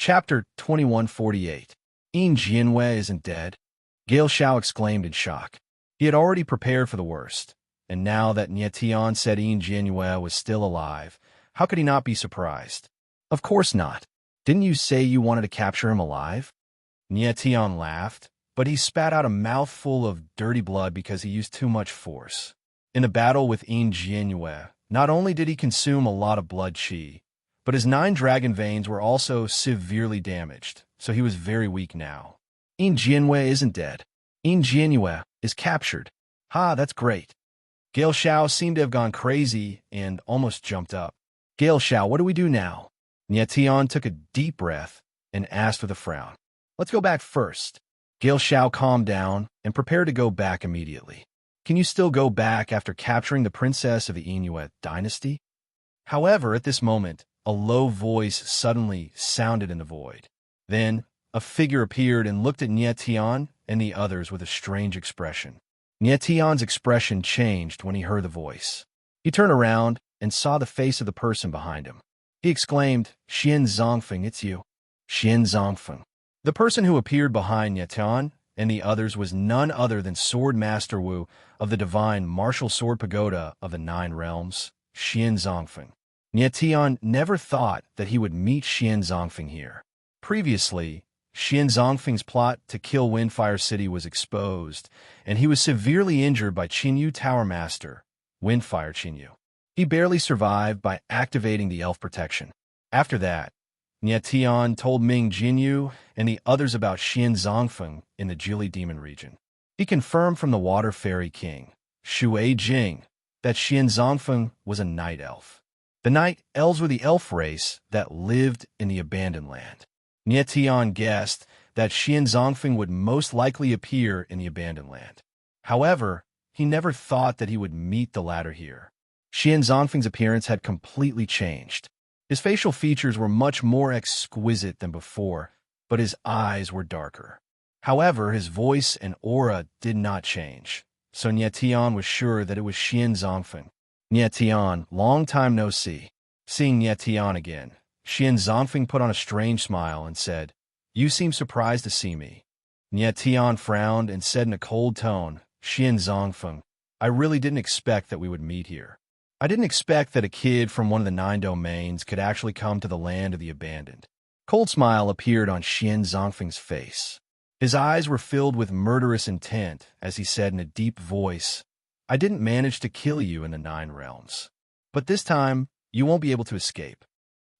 Chapter 2148. Yin Jianwei isn't dead? Gale Xiao exclaimed in shock. He had already prepared for the worst, and now that Nie Tian said Yin Jianwei was still alive, how could he not be surprised? Of course not. Didn't you say you wanted to capture him alive? Nie Tian laughed, but he spat out a mouthful of dirty blood because he used too much force. In the battle with Yin Jianwei, not only did he consume a lot of blood qi, but his 9 dragon veins were also severely damaged, so he was very weak now. Yin Jianwei isn't dead. Yin Jianwei is captured. Ha, that's great. Gale Xiao seemed to have gone crazy and almost jumped up. Gale Xiao, what do we do now? Nie Tian took a deep breath and asked with a frown. Let's go back first. Gale Xiao calmed down and prepared to go back immediately. Can you still go back after capturing the princess of the Inuit dynasty? However, at this moment, a low voice suddenly sounded in the void. Then, a figure appeared and looked at Nie Tian and the others with a strange expression. Nie Tian's expression changed when he heard the voice. He turned around and saw the face of the person behind him. He exclaimed, Xian Zongfeng, it's you. Xian Zongfeng. The person who appeared behind Nie Tian and the others was none other than Sword Master Wu of the divine martial sword pagoda of the 9 realms, Xian Zongfeng. Nie Tian never thought that he would meet Xian Zongfeng here. Previously, Xian Zongfeng's plot to kill Windfire City was exposed, and he was severely injured by Qinyu Tower Master, Windfire Qinyu. He barely survived by activating the elf protection. After that, Nie Tian told Ming Jinyu and the others about Xian Zongfeng in the Jili Demon region. He confirmed from the Water Fairy King, Shui Jing, that Xian Zongfeng was a night elf. The night elves were the elf race that lived in the abandoned land. Nie Tian guessed that Xian Zongfeng would most likely appear in the abandoned land. However, he never thought that he would meet the latter here. Xian Zongfeng's appearance had completely changed. His facial features were much more exquisite than before, but his eyes were darker. However, his voice and aura did not change, so Nie Tian was sure that it was Xian Zongfeng. Nie Tian, long time no see. Seeing Nie Tian again, Xian Zongfeng put on a strange smile and said, You seem surprised to see me. Nie Tian frowned and said in a cold tone, Xian Zongfeng, I really didn't expect that we would meet here. I didn't expect that a kid from one of the 9 domains could actually come to the land of the abandoned. Cold smile appeared on Xian Zongfeng's face. His eyes were filled with murderous intent as he said in a deep voice, I didn't manage to kill you in the 9 realms, but this time you won't be able to escape.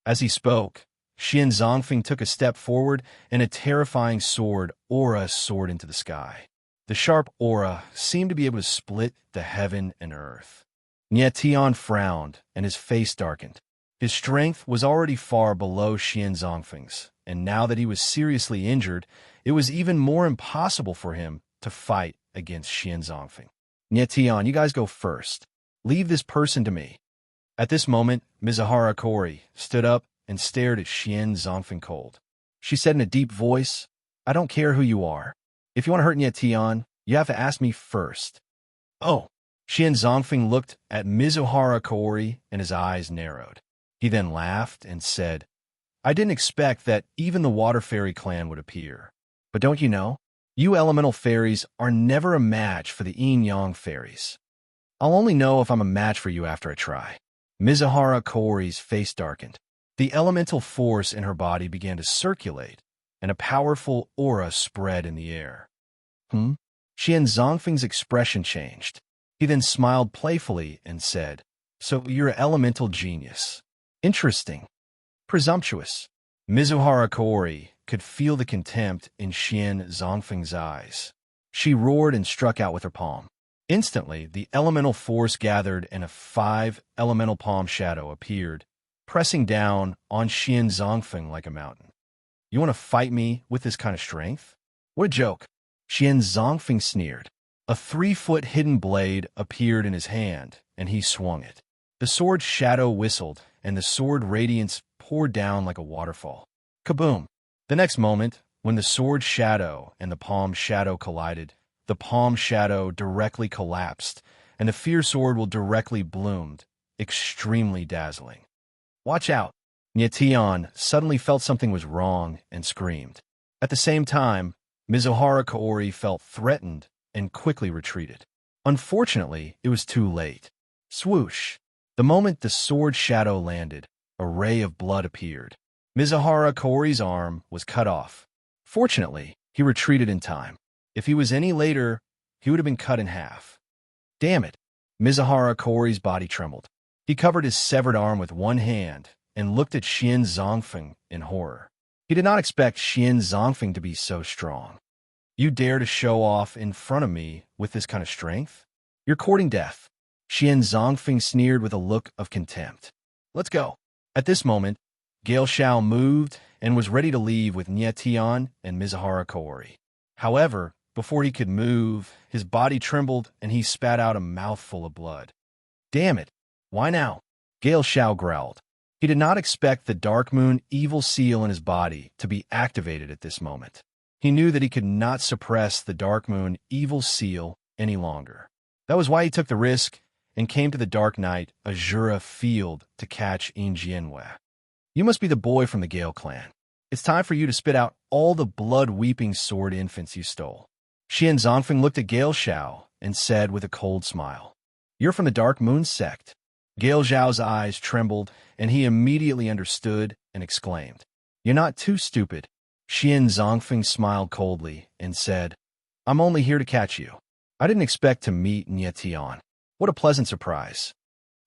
As he spoke, Xian Zongfeng took a step forward and a terrifying sword aura soared into the sky. The sharp aura seemed to be able to split the heaven and earth. Nie Tian frowned and his face darkened. His strength was already far below Xian Zongfeng's, and now that he was seriously injured, it was even more impossible for him to fight against Xian Zongfeng. Nie Tian, you guys go first. Leave this person to me. At this moment, Mizuhara Kori stood up and stared at Xian Zongfeng cold. She said in a deep voice, I don't care who you are. If you want to hurt Nie Tian, you have to ask me first. Oh. Xian Zongfeng looked at Mizuhara Kori and his eyes narrowed. He then laughed and said, I didn't expect that even the Water Fairy clan would appear. But don't you know? You elemental fairies are never a match for the Yin-Yang fairies. I'll only know if I'm a match for you after I try. Mizuhara Kori's face darkened. The elemental force in her body began to circulate, and a powerful aura spread in the air. Xian Zongfeng's expression changed. He then smiled playfully and said, So you're an elemental genius. Interesting. Presumptuous. Mizuhara Kori could feel the contempt in Xian Zongfeng's eyes. She roared and struck out with her palm. Instantly, the elemental force gathered and a 5 elemental palm shadow appeared, pressing down on Xian Zongfeng like a mountain. You want to fight me with this kind of strength? What a joke. Xian Zongfeng sneered. A 3-foot hidden blade appeared in his hand, and he swung it. The sword's shadow whistled, and the sword radiance poured down like a waterfall. Kaboom! The next moment, when the sword shadow and the palm shadow collided, the palm shadow directly collapsed, and the fierce sword will directly bloomed, extremely dazzling. Watch out! Nyetian suddenly felt something was wrong and screamed. At the same time, Mizuhara Kaori felt threatened and quickly retreated. Unfortunately, it was too late. Swoosh! The moment the sword shadow landed, a ray of blood appeared. Mizuhara Kaori's arm was cut off. Fortunately, he retreated in time. If he was any later, he would have been cut in half. Damn it! Mizuhara Kaori's body trembled. He covered his severed arm with one hand and looked at Xian Zongfeng in horror. He did not expect Xian Zongfeng to be so strong. You dare to show off in front of me with this kind of strength? You're courting death. Xian Zongfeng sneered with a look of contempt. Let's go. At this moment, Gale Xiao moved and was ready to leave with Nyetian and Mizuhara Kaori. However, before he could move, his body trembled and he spat out a mouthful of blood. Damn it! Why now? Gale Xiao growled. He did not expect the Dark Moon evil seal in his body to be activated at this moment. He knew that he could not suppress the Dark Moon evil seal any longer. That was why he took the risk and came to the Dark Night Azura field to catch Injianwe. You must be the boy from the Gale clan. It's time for you to spit out all the blood-weeping sword infants you stole. Xian Zongfeng looked at Gale Xiao and said with a cold smile, You're from the Dark Moon sect. Gale Xiao's eyes trembled, and he immediately understood and exclaimed, You're not too stupid. Xian Zongfeng smiled coldly and said, I'm only here to catch you. I didn't expect to meet Nyetian. What a pleasant surprise.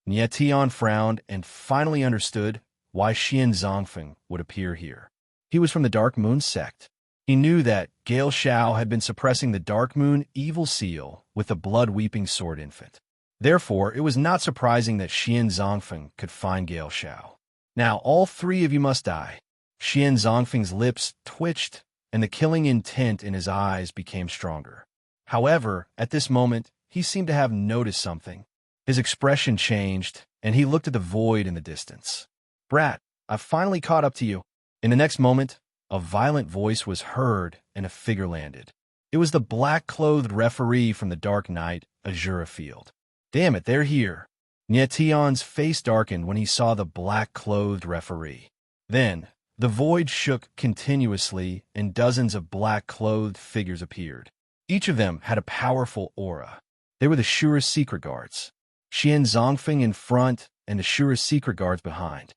Nyetian frowned and finally understood why Xian Zongfeng would appear here. He was from the Dark Moon sect. He knew that Gale Xiao had been suppressing the Dark Moon evil seal with the blood-weeping sword infant. Therefore, it was not surprising that Xian Zongfeng could find Gale Xiao. Now, all three of you must die. Xian Zongfeng's lips twitched, and the killing intent in his eyes became stronger. However, at this moment, he seemed to have noticed something. His expression changed, and he looked at the void in the distance. Brat, I've finally caught up to you. In the next moment, a violent voice was heard, and a figure landed. It was the black-clothed referee from the Dark Night Azura field. Damn it, they're here. Nyetian's face darkened when he saw the black-clothed referee. Then, the void shook continuously, and dozens of black-clothed figures appeared. Each of them had a powerful aura. They were the Shura's secret guards. Xian Zongfeng in front and the Shura's secret guards behind.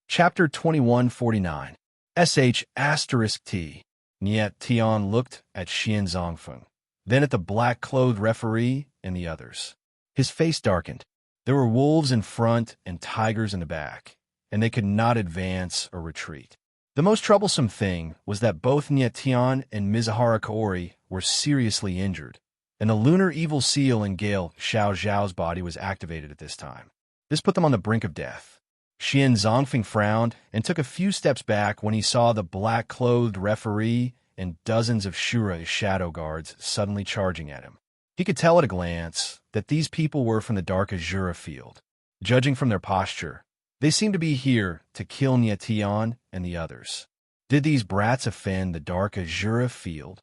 Chapter 2149. *T. Nyetian looked at Xian Zongfeng, then at the black-clothed referee and the others. His face darkened. There were wolves in front and tigers in the back, and they could not advance or retreat. The most troublesome thing was that both Nyetian and Mizuhara Kaori were seriously injured, and the lunar evil seal in Gale Xiao's body was activated at this time. This put them on the brink of death. Xian Zongfeng frowned and took a few steps back when he saw the black-clothed referee and dozens of Shura's shadow guards suddenly charging at him. He could tell at a glance that these people were from the Dark Azura field. Judging from their posture, they seemed to be here to kill Nyetian and the others. Did these brats offend the Dark Azura field?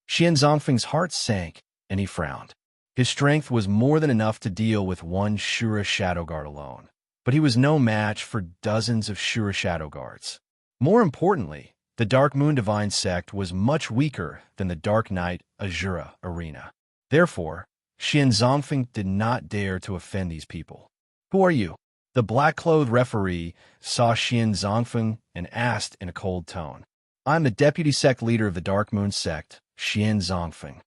Xian Zongfeng's heart sank, and he frowned. His strength was more than enough to deal with one Shura shadow guard alone, but he was no match for dozens of Shura shadow guards. More importantly, the Dark Moon Divine sect was much weaker than the Dark Night Azura arena. Therefore, Xian Zongfeng did not dare to offend these people. Who are you? The black-clothed referee saw Xian Zongfeng and asked in a cold tone. I'm the deputy sect leader of the Dark Moon sect, Xian Zongfeng.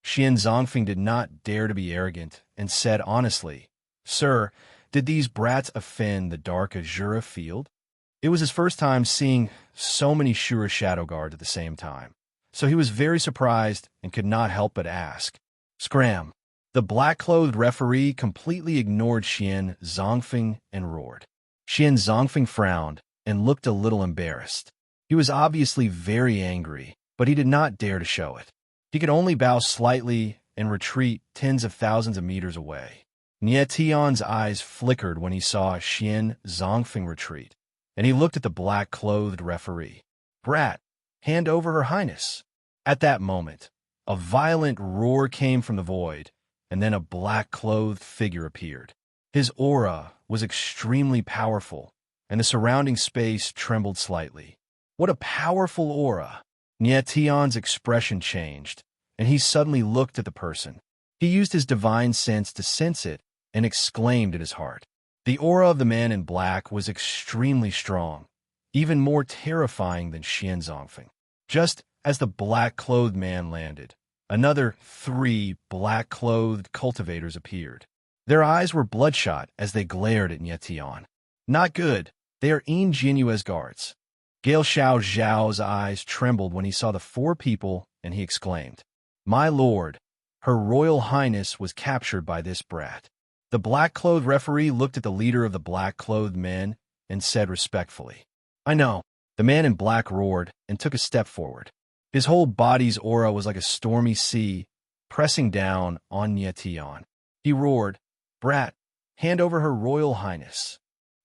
Xian Zongfeng did not dare to be arrogant and said honestly, Sir, did these brats offend the Dark Azura field? It was his first time seeing so many Shura shadow guards at the same time, so he was very surprised and could not help but ask. Scram! The black-clothed referee completely ignored Xian Zongfeng and roared. Xian Zongfeng frowned and looked a little embarrassed. He was obviously very angry, but he did not dare to show it. He could only bow slightly and retreat tens of thousands of meters away. Nyetian's eyes flickered when he saw Xian Zongfeng retreat, and he looked at the black-clothed referee. Brat, hand over Her Highness. At that moment, a violent roar came from the void, and then a black-clothed figure appeared. His aura was extremely powerful, and the surrounding space trembled slightly. What a powerful aura! Nietion's expression changed, and he suddenly looked at the person. He used his divine sense to sense it and exclaimed in his heart. The aura of the man in black was extremely strong, even more terrifying than Xianzongfeng. Just as the black-clothed man landed, another 3 black-clothed cultivators appeared. Their eyes were bloodshot as they glared at Nietion. Not good. They are Jianyue's guards. Gale Xiao Zhao's eyes trembled when he saw the 4 people, and he exclaimed, "My lord, Her Royal Highness was captured by this brat." The black-clothed referee looked at the leader of the black-clothed men and said respectfully, "I know." The man in black roared and took a step forward. His whole body's aura was like a stormy sea, pressing down on Nietion. He roared, "Brat, hand over Her Royal Highness."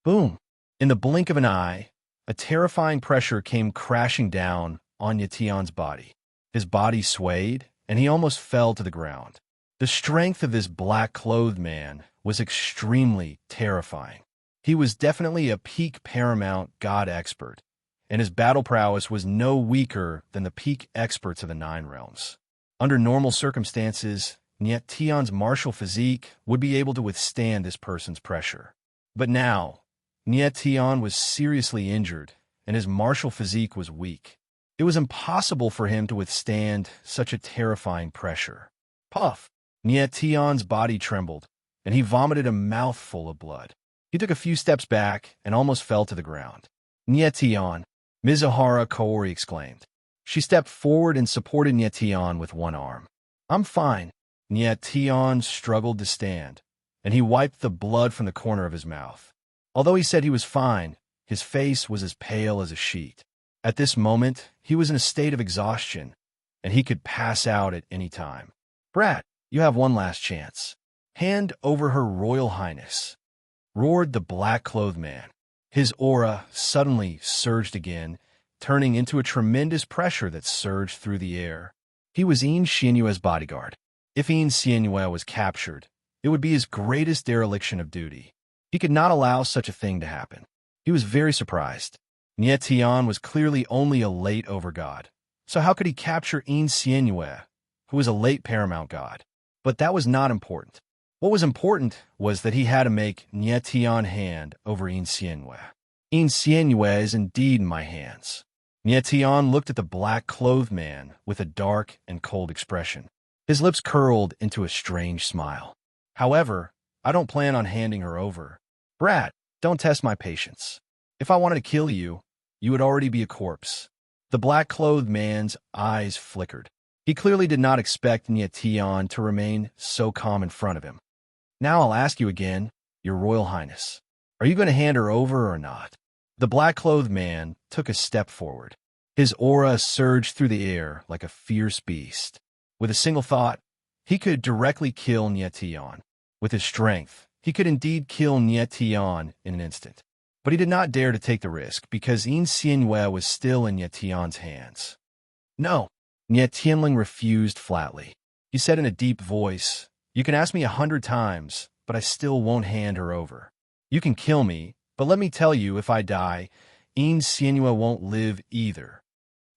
Boom! In the blink of an eye, a terrifying pressure came crashing down on Nietion's body. His body swayed, and he almost fell to the ground. The strength of this black-clothed man was extremely terrifying. He was definitely a peak paramount god expert, and his battle prowess was no weaker than the peak experts of the 9 realms. Under normal circumstances, Nietion's martial physique would be able to withstand this person's pressure. But now, Nietion was seriously injured, and his martial physique was weak. It was impossible for him to withstand such a terrifying pressure. Puff! Nietion's body trembled, and he vomited a mouthful of blood. He took a few steps back and almost fell to the ground. "Nietion!" Mizuhara Kaori exclaimed. She stepped forward and supported Nietion with one arm. "I'm fine." Nietion struggled to stand, and he wiped the blood from the corner of his mouth. Although he said he was fine, his face was as pale as a sheet. At this moment, he was in a state of exhaustion, and he could pass out at any time. "Brat, you have one last chance. Hand over Her Royal Highness," roared the black-clothed man. His aura suddenly surged again, turning into a tremendous pressure that surged through the air. He was Xianyue's bodyguard. If Xianyue was captured, it would be his greatest dereliction of duty. He could not allow such a thing to happen. He was very surprised. Nietion was clearly only a late overgod. So how could he capture Xianyue, who was a late paramount god? But that was not important. What was important was that he had to make Nietion hand over Xianyue. Xianyue is indeed in my hands. Nietion looked at the black-clothed man with a dark and cold expression. His lips curled into a strange smile. "However, I don't plan on handing her over. Brat, don't test my patience. If I wanted to kill you, you would already be a corpse." The black-clothed man's eyes flickered. He clearly did not expect Nietion to remain so calm in front of him. "Now I'll ask you again, Your Royal Highness. Are you going to hand her over or not?" The black-clothed man took a step forward. His aura surged through the air like a fierce beast. With a single thought, he could directly kill Nietion. With his strength, he could indeed kill Nietion in an instant. But he did not dare to take the risk because Xianyue was still in Nietion's hands. "No." Nietionling refused flatly. He said in a deep voice, "You can ask me 100 times, but I still won't hand her over. You can kill me, but let me tell you, if I die, Xianyue won't live either."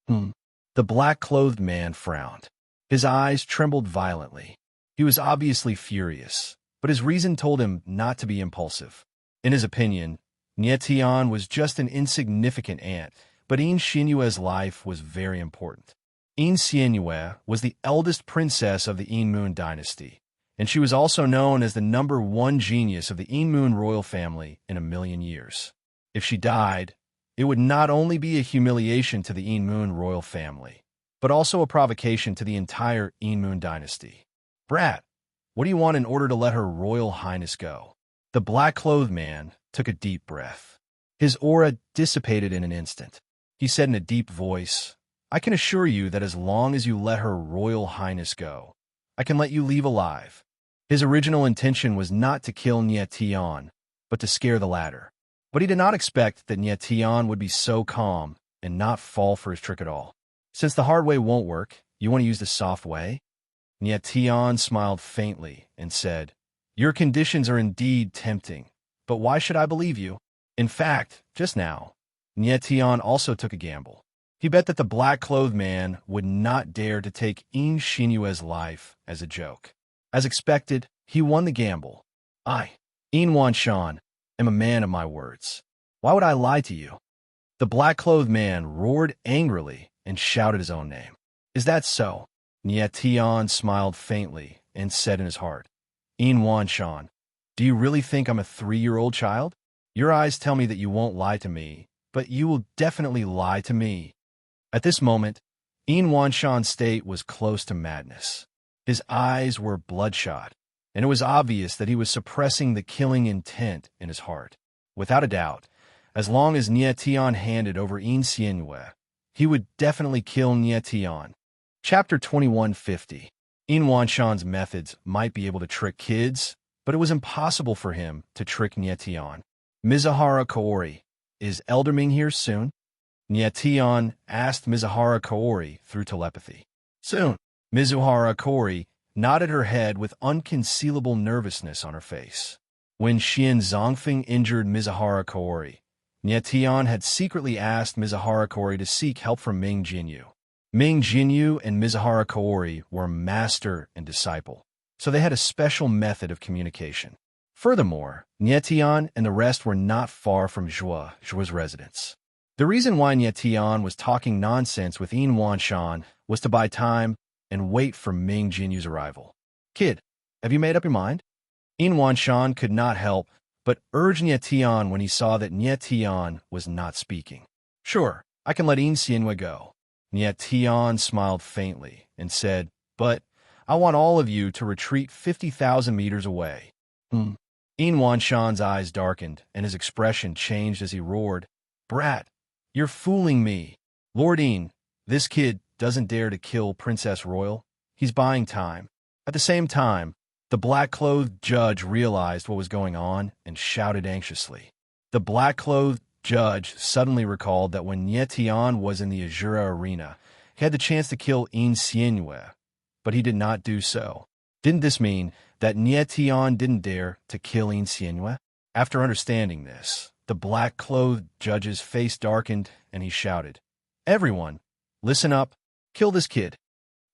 The black-clothed man frowned. His eyes trembled violently. He was obviously furious, but his reason told him not to be impulsive. In his opinion, Nietion was just an insignificant ant, but Xianyue's life was very important. Xianyue was the eldest princess of the Moon dynasty, and she was also known as the #1 genius of the Moon royal family in a million years. If she died, it would not only be a humiliation to the Moon royal family, but also a provocation to the entire Moon dynasty. "Brat, what do you want in order to let Her Royal Highness go?" The black-clothed man took a deep breath. His aura dissipated in an instant. He said in a deep voice, "I can assure you that as long as you let Her Royal Highness go, I can let you leave alive." His original intention was not to kill Nietion, but to scare the latter. But he did not expect that Nietion would be so calm and not fall for his trick at all. "Since the hard way won't work, you want to use the soft way?" Nietion smiled faintly and said, "Your conditions are indeed tempting, but why should I believe you?" In fact, just now, Nietian also took a gamble. He bet that the black-clothed man would not dare to take In Xinyue's life as a joke. As expected, he won the gamble. I, In Wanshan, am a man of my words. Why would I lie to you? The black-clothed man roared angrily and shouted his own name. Is that so? Nietian smiled faintly and said in his heart, In Wanshan, do you really think I'm a 3-year-old child? Your eyes tell me that you won't lie to me, but you will definitely lie to me. At this moment, In Wanshan's state was close to madness. His eyes were bloodshot, and it was obvious that he was suppressing the killing intent in his heart. Without a doubt, as long as Nietian handed over In Xinyue, he would definitely kill Nietian. Chapter 2150. In Wanshan's methods might be able to trick kids, but it was impossible for him to trick Nietian. Mizuhara Kaori, is Elder Ming here soon? Nietian asked Mizuhara Kaori through telepathy. Soon. Mizuhara Kaori nodded her head with unconcealable nervousness on her face. When Xian Zongfeng injured Mizuhara Kaori, Nietian had secretly asked Mizuhara Kaori to seek help from Ming Jinyu. Ming Jinyu and Mizuhara Kaori were master and disciple, so they had a special method of communication. Furthermore, Nietian and the rest were not far from Zhua's residence. The reason why Nietian was talking nonsense with In Wanshan was to buy time and wait for Ming Jinyu's arrival. Kid, have you made up your mind? In Wanshan could not help but urge Nietian when he saw that Nietian was not speaking. Sure, I can let In Xinyue go. Nietian smiled faintly and said, but I want all of you to retreat 50,000 meters away. In Wanshan's eyes darkened and his expression changed as he roared, Brat, you're fooling me. Lord In, this kid doesn't dare to kill Princess Royal. He's buying time. At the same time, the black-clothed judge realized what was going on and shouted anxiously. The black-clothed judge suddenly recalled that when Nietian was in the Azura arena, he had the chance to kill In Xinyue, but he did not do so. Didn't this mean that Nietian didn't dare to kill In Xinyue? After understanding this, the black-clothed judge's face darkened and he shouted, Everyone, listen up, kill this kid.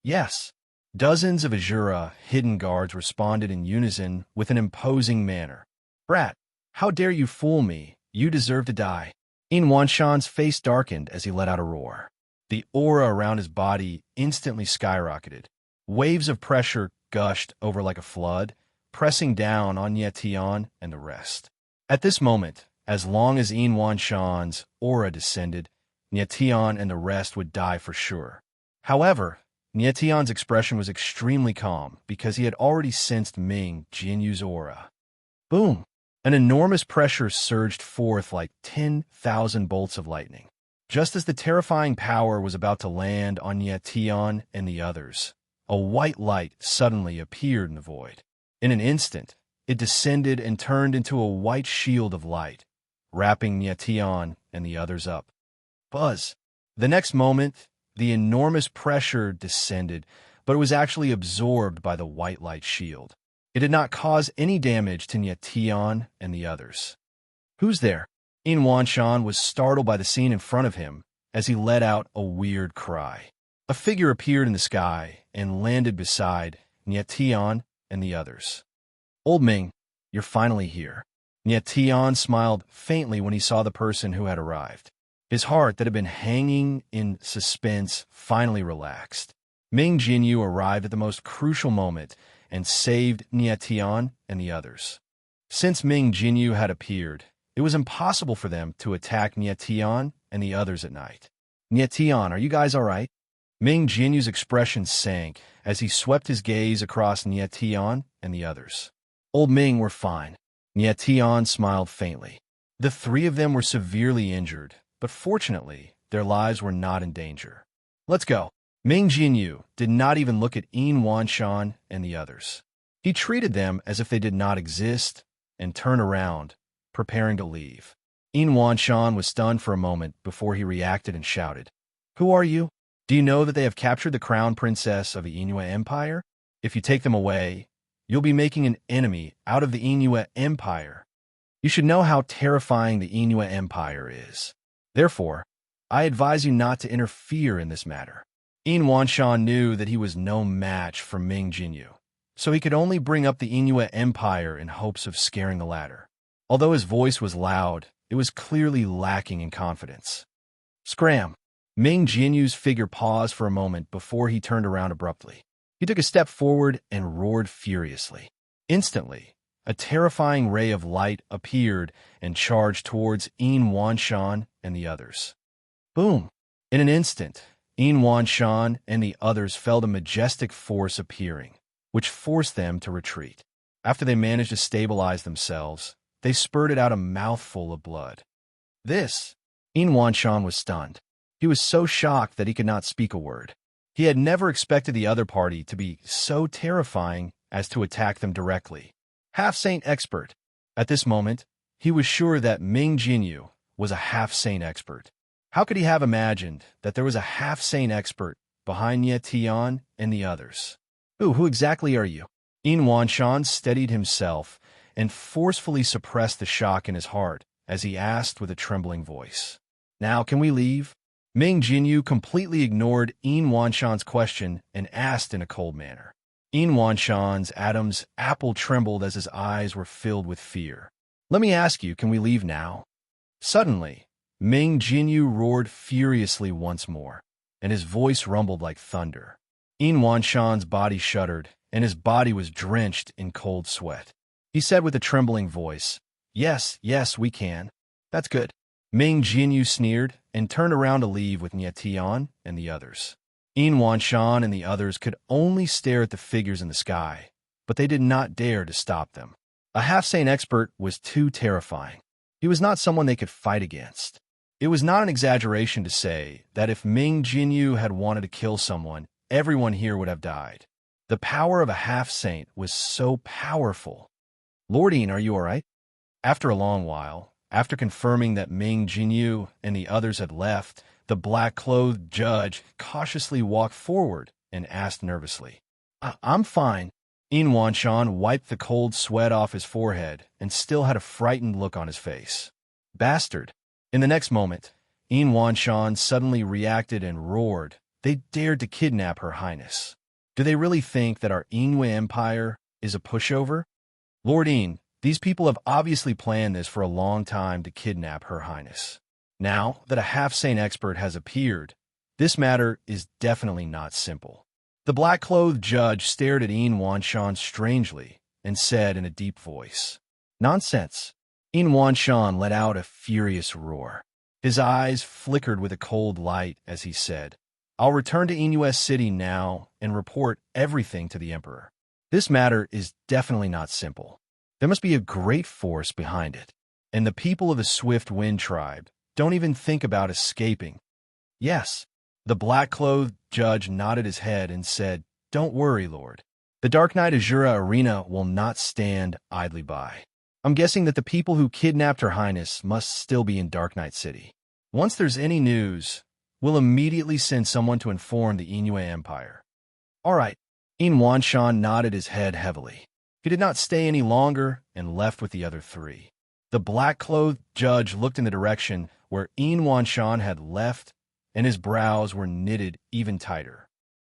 Yes. Dozens of Azura hidden guards responded in unison with an imposing manner. Brat, how dare you fool me? You deserve to die. In Wanshan's face darkened as he let out a roar. The aura around his body instantly skyrocketed. Waves of pressure gushed over like a flood, pressing down on Nietian and the rest. At this moment, as long as In Wanshan's aura descended, Nietian and the rest would die for sure. However, Nietian's expression was extremely calm because he had already sensed Ming Jinyu's aura. Boom! An enormous pressure surged forth like 10,000 bolts of lightning. Just as the terrifying power was about to land on Nietian and the others, a white light suddenly appeared in the void. In an instant, it descended and turned into a white shield of light, wrapping Nietian and the others up. Buzz! The next moment, the enormous pressure descended, but it was actually absorbed by the white light shield. It did not cause any damage to Nietian and the others. Who's there? In Wanshan was startled by the scene in front of him as he let out a weird cry. A figure appeared in the sky and landed beside Nietian and the others. Old Ming, you're finally here. Nietian smiled faintly when he saw the person who had arrived. His heart that had been hanging in suspense finally relaxed. Ming Jinyu arrived at the most crucial moment and saved Nietian and the others. Since Ming Jinyu had appeared, it was impossible for them to attack Nietian and the others at night. Nietian, are you guys all right? Ming Jinyu's expression sank as he swept his gaze across Nietian and the others. Old Ming, we're fine. Nietian smiled faintly. The three of them were severely injured, but fortunately, their lives were not in danger. Let's go. Ming Jinyu did not even look at In Wanshan and the others. He treated them as if they did not exist and turned around, preparing to leave. In Wanshan was stunned for a moment before he reacted and shouted, Who are you? Do you know that they have captured the crown princess of the Inoue Empire? If you take them away, you'll be making an enemy out of the Inoue Empire. You should know how terrifying the Inua Empire is. Therefore, I advise you not to interfere in this matter. In Wanshan knew that he was no match for Ming Jinyu, so he could only bring up the Inua Empire in hopes of scaring the latter. Although his voice was loud, it was clearly lacking in confidence. Scram! Ming Jinyu's figure paused for a moment before he turned around abruptly. He took a step forward and roared furiously. Instantly, a terrifying ray of light appeared and charged towards In Wanshan and the others. Boom! In an instant, In Wanshan and the others felt a majestic force appearing, which forced them to retreat. After they managed to stabilize themselves, they spurted out a mouthful of blood. This! In Wanshan was stunned. He was so shocked that he could not speak a word. He had never expected the other party to be so terrifying as to attack them directly. Half-saint expert. At this moment, he was sure that Ming Jinyu was a half-saint expert. How could he have imagined that there was a half-saint expert behind Ye Tian and the others? Who exactly are you? In Wanshan steadied himself and forcefully suppressed the shock in his heart as he asked with a trembling voice. Now can we leave? Ming Jinyu completely ignored In Wanshan's question and asked in a cold manner. In Wanshan's Adam's apple trembled as his eyes were filled with fear. Let me ask you, can we leave now? Suddenly, Ming Jinyu roared furiously once more, and his voice rumbled like thunder. In Wanshan's body shuddered, and his body was drenched in cold sweat. He said with a trembling voice, Yes, we can. That's good. Ming Jinyu sneered and turned around to leave with Nye Tian and the others. In Wanshan and the others could only stare at the figures in the sky, but they did not dare to stop them. A half-saint expert was too terrifying. He was not someone they could fight against. It was not an exaggeration to say that if Ming Jinyu had wanted to kill someone, everyone here would have died. The power of a half-saint was so powerful. Lordine, are you all right? After a long while, after confirming that Ming Jinyu and the others had left, the black-clothed judge cautiously walked forward and asked nervously, I'm fine. In Wanshan wiped the cold sweat off his forehead and still had a frightened look on his face. Bastard! In the next moment, In Wanshan suddenly reacted and roared. They dared to kidnap Her Highness. Do they really think that our Inui Empire is a pushover? Lord In, these people have obviously planned this for a long time to kidnap Her Highness. Now that a half-saint expert has appeared, this matter is definitely not simple. The black-clothed judge stared at In Wanshan strangely and said in a deep voice, Nonsense. In Wanshan let out a furious roar. His eyes flickered with a cold light as he said, I'll return to Inus City now and report everything to the Emperor. This matter is definitely not simple. There must be a great force behind it, and the people of the Swift Wind tribe don't even think about escaping. Yes, the black-clothed judge nodded his head and said, Don't worry, Lord. The Dark Knight Azura Arena will not stand idly by. I'm guessing that the people who kidnapped Her Highness must still be in Dark Knight City. Once there's any news, we'll immediately send someone to inform the Inui Empire. All right. In Wanshan nodded his head heavily. He did not stay any longer and left with the other three. The black-clothed judge looked in the direction where In Wanshan had left, and his brows were knitted even tighter.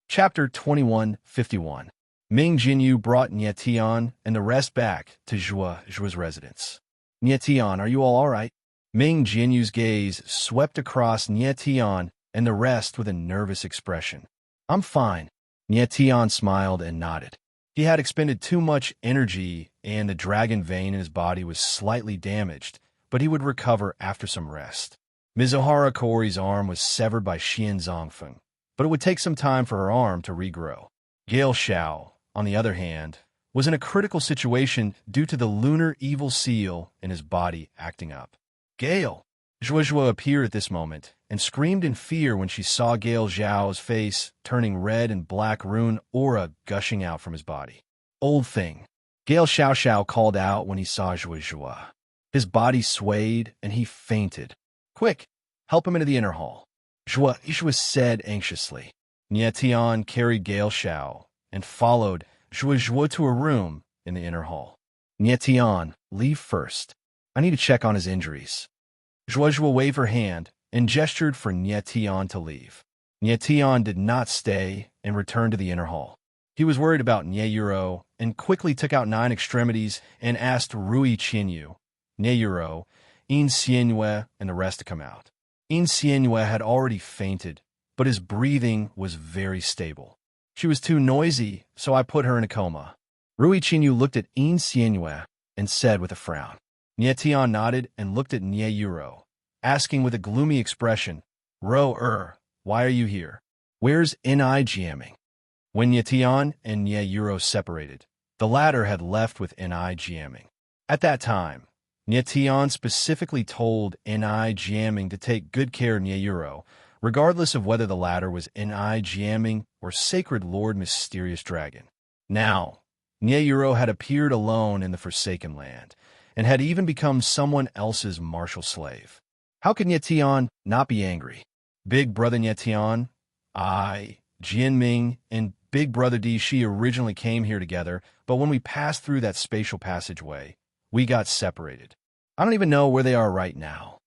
Chapter 2151. Ming Jinyu brought Nye Tian and the rest back to Zhua's residence. Nye Tian, are you all right? Ming Jinyu's gaze swept across Nye Tian and the rest with a nervous expression. I'm fine. Nye Tian smiled and nodded. He had expended too much energy and the dragon vein in his body was slightly damaged, but he would recover after some rest. Mizuhara Kori's arm was severed by Xian Zongfeng, but it would take some time for her arm to regrow. Gale Xiao, on the other hand, was in a critical situation due to the lunar evil seal in his body acting up. Gale! Zhuazhua appeared at this moment and screamed in fear when she saw Gale Xiao's face turning red and black rune aura gushing out from his body. Old thing. Gale Xiao called out when he saw Zhuazhua. His body swayed and he fainted. Quick, help him into the inner hall. Zhuazhua said anxiously. Nye Tian carried Gale Xiao and followed Zhuazhua to a room in the inner hall. Nye Tian, leave first. I need to check on his injuries. Zhuozhua waved her hand and gestured for Nie Tian to leave. Nie Tian did not stay and returned to the inner hall. He was worried about Nie Yuro and quickly took out 9 extremities and asked Rui Qianyu, Nie Yuro, In Xianyue, and the rest to come out. In Xianyue had already fainted, but his breathing was very stable. She was too noisy, so I put her in a coma. Rui Qianyu looked at In Xianyue and said with a frown. Nie Tian nodded and looked at Nie Yuro, asking with a gloomy expression, why are you here? Where's Ni Jiaming? When Nie Tian and Nie Yuro separated, the latter had left with Ni Jiaming. At that time, Nie Tian specifically told Ni Jiaming to take good care of Nie Yuro, regardless of whether the latter was Ni Jiaming or Sacred Lord Mysterious Dragon. Now, Nie Yuro had appeared alone in the Forsaken Land, and had even become someone else's martial slave. How could Nie Tian not be angry? Big Brother Nie Tian, I, Jianming, and Big Brother Di Shi originally came here together, but when we passed through that spatial passageway, we got separated. I don't even know where they are right now.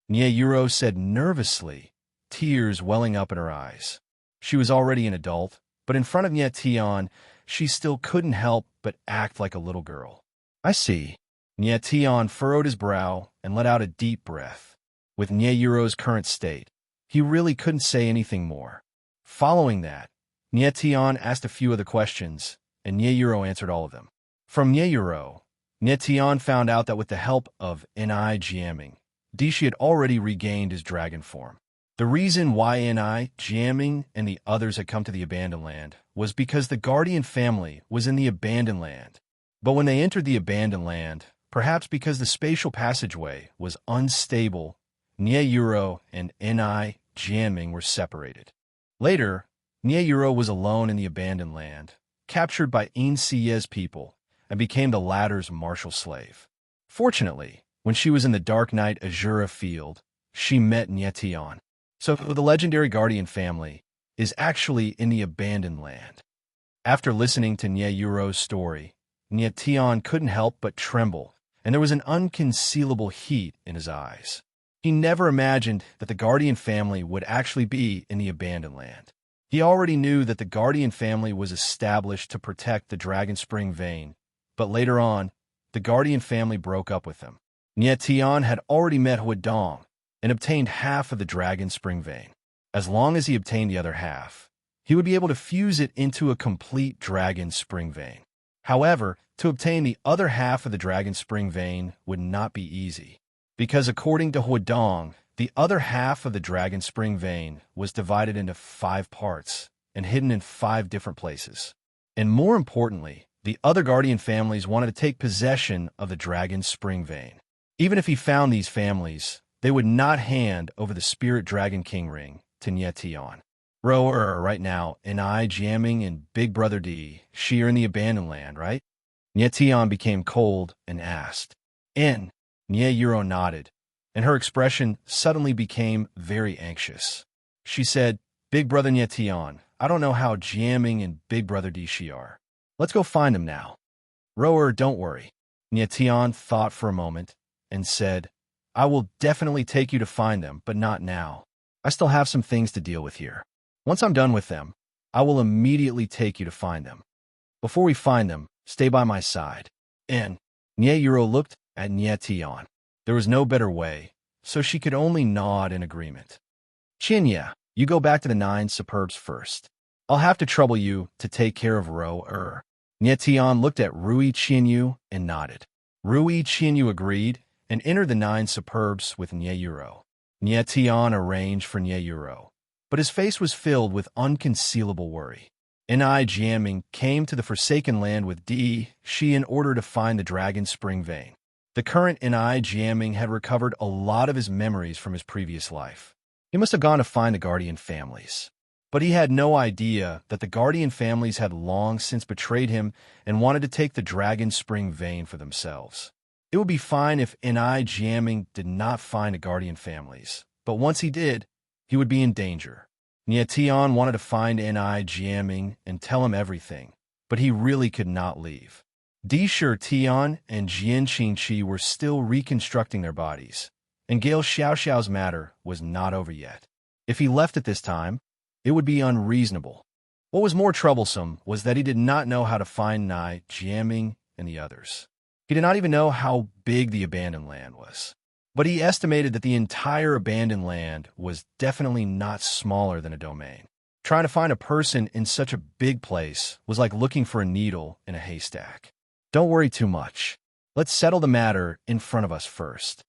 Nie Yuro said nervously, tears welling up in her eyes. She was already an adult, but in front of Nie Tian, she still couldn't help but act like a little girl. I see. Nie Tian furrowed his brow and let out a deep breath. With Nie Yuro's current state, he really couldn't say anything more. Following that, Nie Tian asked a few other questions, and Nie Yuro answered all of them. From Nie Yuro, Nie Tian found out that with the help of Ni Jiaming, Dishi had already regained his dragon form. The reason why Ni Jiaming and the others had come to the Abandoned Land was because the Guardian family was in the Abandoned Land. But when they entered the Abandoned Land, perhaps because the spatial passageway was unstable, Nie Yuro and Ni Jiaming were separated. Later, Nie Yuro was alone in the Abandoned Land, captured by In Siye's people, and became the latter's martial slave. Fortunately, when she was in the Dark Night Azura field, she met Nie Tian. So the legendary Guardian family is actually in the Abandoned Land. After listening to Nie Yuro's story, Nie Tian couldn't help but tremble, and there was an unconcealable heat in his eyes. He never imagined that the Guardian family would actually be in the Abandoned Land. He already knew that the Guardian family was established to protect the Dragon Spring Vein, but later on, the Guardian family broke up with them. Nie Tian had already met Huadong and obtained half of the Dragon Spring Vein. As long as he obtained the other half, he would be able to fuse it into a complete Dragon Spring Vein. However, to obtain the other half of the Dragon Spring Vein would not be easy, because according to Huadong, the other half of the Dragon Spring Vein was divided into 5 parts and hidden in 5 different places. And more importantly, the other Guardian families wanted to take possession of the Dragon Spring Vein. Even if he found these families, they would not hand over the Spirit Dragon King Ring to Nie Tian. Right now, Ni Jiaming and Big Brother Di Shi are in the Abandoned Land, right? Nie Tian became cold and asked. Nie Yuro nodded, and her expression suddenly became very anxious. She said, Big Brother Nie Tian, I don't know how Jiaming and Big Brother Di Shi are. Let's go find them now. Don't worry. Nie Tian thought for a moment and said, I will definitely take you to find them, but not now. I still have some things to deal with here. Once I'm done with them, I will immediately take you to find them. Before we find them, stay by my side. Nie Yuro looked at Nie Tian. There was no better way, so she could only nod in agreement. Qianya, you go back to the 9 superbs first. I'll have to trouble you to take care of Nie Tian looked at Rui Qianyu and nodded. Rui Qianyu agreed and entered the 9 superbs with Nie Yuro. Nie Tian arranged for Nie Yuro, but his face was filled with unconcealable worry. Ni Jiaming came to the Forsaken Land with Di Shi in order to find the Dragon Spring Vein. The current Ni Jiaming had recovered a lot of his memories from his previous life. He must have gone to find the Guardian families. But he had no idea that the Guardian families had long since betrayed him and wanted to take the Dragon Spring Vein for themselves. It would be fine if Ni Jiaming did not find the Guardian families, but once he did, he would be in danger. Nie Tian wanted to find Ni Jiaming and tell him everything, but he really could not leave. Shi Tian and Jian Qingqi were still reconstructing their bodies, and Gale Xiaoxiao's matter was not over yet. If he left at this time, it would be unreasonable. What was more troublesome was that he did not know how to find Nai, Jiaming, and the others. He did not even know how big the abandoned land was. But he estimated that the entire abandoned land was definitely not smaller than a domain. Trying to find a person in such a big place was like looking for a needle in a haystack. Don't worry too much. Let's settle the matter in front of us first.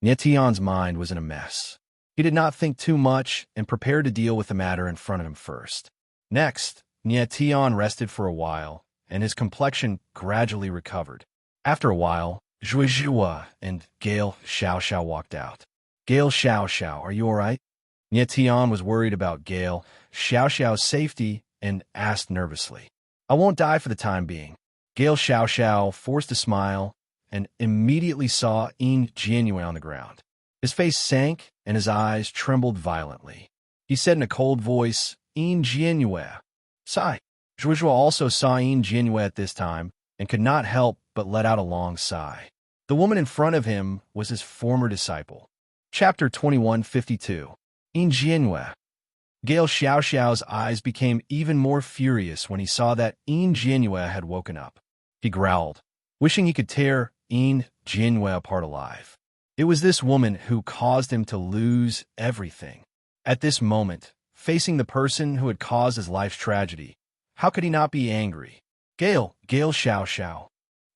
Tian's mind was in a mess. He did not think too much and prepared to deal with the matter in front of him first. Next, Tian rested for a while, and his complexion gradually recovered. After a while, Zhuizhua and Gale Xiaoxiao walked out. Gale Xiaoxiao, are you all right? Tian was worried about Gale Xiaoxiao's safety and asked nervously. I won't die for the time being. Gale Xiaoxiao forced a smile and immediately saw Yin Jianyue on the ground. His face sank and his eyes trembled violently. He said in a cold voice, Yin Jianyue. Sigh. Zhuizhua also saw Yin Jianyue at this time and could not help but let out a long sigh. The woman in front of him was his former disciple. Chapter 2152. Yin Jianyue. Gale Xiaoxiao's eyes became even more furious when he saw that Yin Jianyue had woken up. He growled, wishing he could tear Yin Jianyue apart alive. It was this woman who caused him to lose everything. At this moment, facing the person who had caused his life's tragedy, how could he not be angry? Gale Xiaoxiao.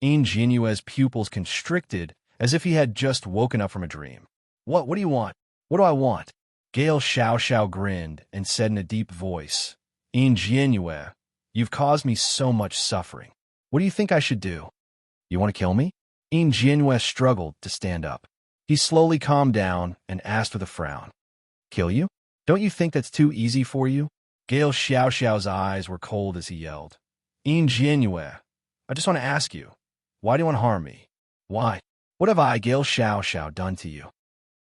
Yin Jianyue's pupils constricted as if he had just woken up from a dream. What do you want? What do I want? Gale Xiaoxiao grinned and said in a deep voice, Yin Jianyue, you've caused me so much suffering. What do you think I should do? You want to kill me? Yin Jianyue struggled to stand up. He slowly calmed down and asked with a frown, Kill you? Don't you think that's too easy for you? Gale Xiaoxiao's eyes were cold as he yelled, Yin Jianyue, I just want to ask you, why do you want to harm me? Why? What have I, Gale Xiaoxiao, done to you?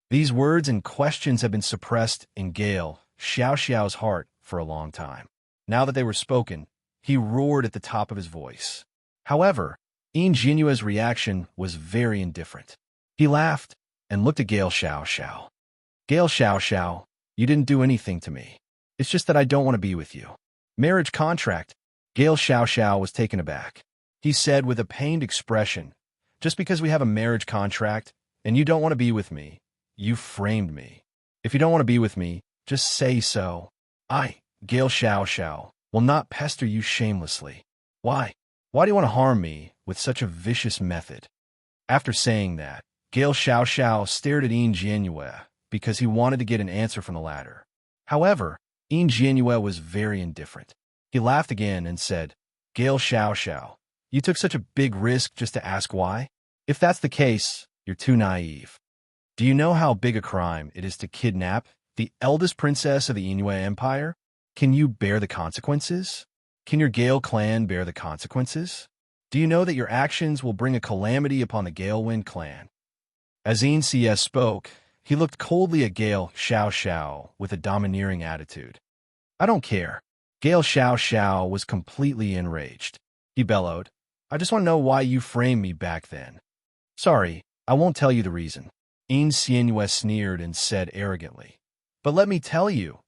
These words and questions have been suppressed in Gale Xiaoxiao's heart for a long time. Now that they were spoken, he roared at the top of his voice. However, Yin Jianyue's reaction was very indifferent. He laughed and looked at Gale Xiaoxiao. Gale Xiaoxiao, you didn't do anything to me. It's just that I don't want to be with you. Marriage contract. Gale Xiaoxiao was taken aback. He said with a pained expression, just because we have a marriage contract and you don't want to be with me, you framed me. If you don't want to be with me, just say so. I, Gale Xiaoxiao, will not pester you shamelessly. Why? Why do you want to harm me with such a vicious method? After saying that, Gale Xiaoxiao stared at Yin Jianyue because he wanted to get an answer from the latter. However, Yin Jianyue was very indifferent. He laughed again and said, Gale Xiaoxiao, you took such a big risk just to ask why? If that's the case, you're too naive. Do you know how big a crime it is to kidnap the eldest princess of the Yingyue Empire? Can you bear the consequences? Can your Gale clan bear the consequences? Do you know that your actions will bring a calamity upon the Galewind clan? As Yin CS spoke, he looked coldly at Gale Xiaoxiao with a domineering attitude. I don't care. Gale Xiaoxiao was completely enraged. He bellowed, I just want to know why you framed me back then. Sorry, I won't tell you the reason. Yin Xianyue sneered and said arrogantly, but let me tell you,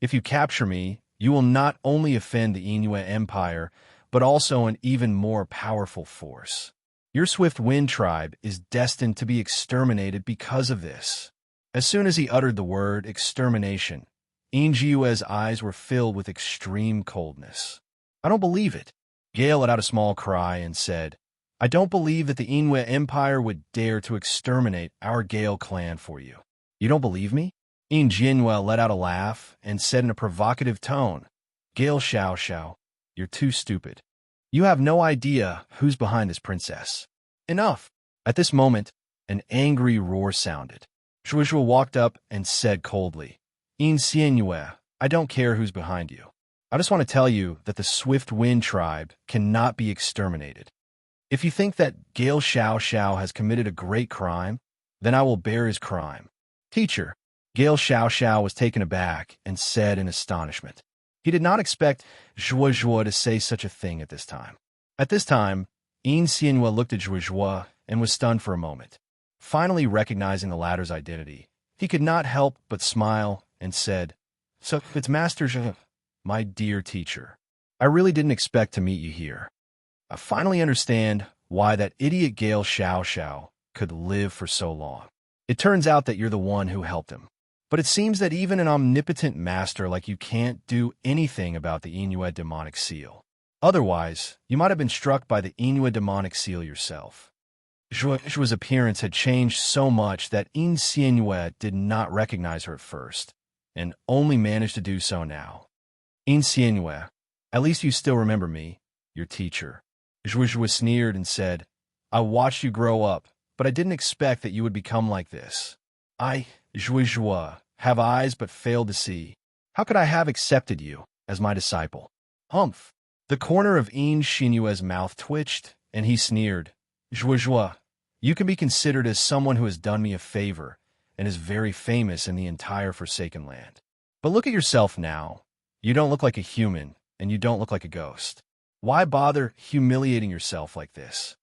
if you capture me, you will not only offend the Yingyue Empire, but also an even more powerful force. Your Swift Wind tribe is destined to be exterminated because of this. As soon as he uttered the word extermination, Yin Jianyue's eyes were filled with extreme coldness. I don't believe it. Gale let out a small cry and said, I don't believe that the Yingyue Empire would dare to exterminate our Gale clan for you. You don't believe me? Yin Jianyue let out a laugh and said in a provocative tone, Gale Xiaoxiao, you're too stupid. You have no idea who's behind this princess. Enough. At this moment, an angry roar sounded. Zhuizhua walked up and said coldly, Yin Xianyue, I don't care who's behind you. I just want to tell you that the Swift Wind tribe cannot be exterminated. If you think that Gale Xiaoxiao has committed a great crime, then I will bear his crime. Teacher, Gale Xiaoxiao was taken aback and said in astonishment. He did not expect Zhuizhua to say such a thing at this time. At this time, In Xianhua looked at Zhuozhua and was stunned for a moment. Finally recognizing the latter's identity, he could not help but smile and said, "So, it's Master Zhu, my dear teacher. I really didn't expect to meet you here. I finally understand why that idiot Gale Xiao could live for so long. It turns out that you're the one who helped him. But it seems that even an omnipotent master like you can't do anything about the Inuit demonic seal. Otherwise, you might have been struck by the Inuit demonic seal yourself." Zhuozhua's appearance had changed so much that In Xianhua did not recognize her at first, and only managed to do so now. "In Xianhua, at least you still remember me, your teacher." Zhuozhua sneered and said, "I watched you grow up, but I didn't expect that you would become like this. I, Zhuozhua, have eyes but fail to see. How could I have accepted you as my disciple?" Humph! The corner of In Xianhua's mouth twitched, and he sneered, "Zhuozhua, you can be considered as someone who has done me a favor and is very famous in the entire Forsaken Land. But look at yourself now. You don't look like a human, and you don't look like a ghost. Why bother humiliating yourself like this?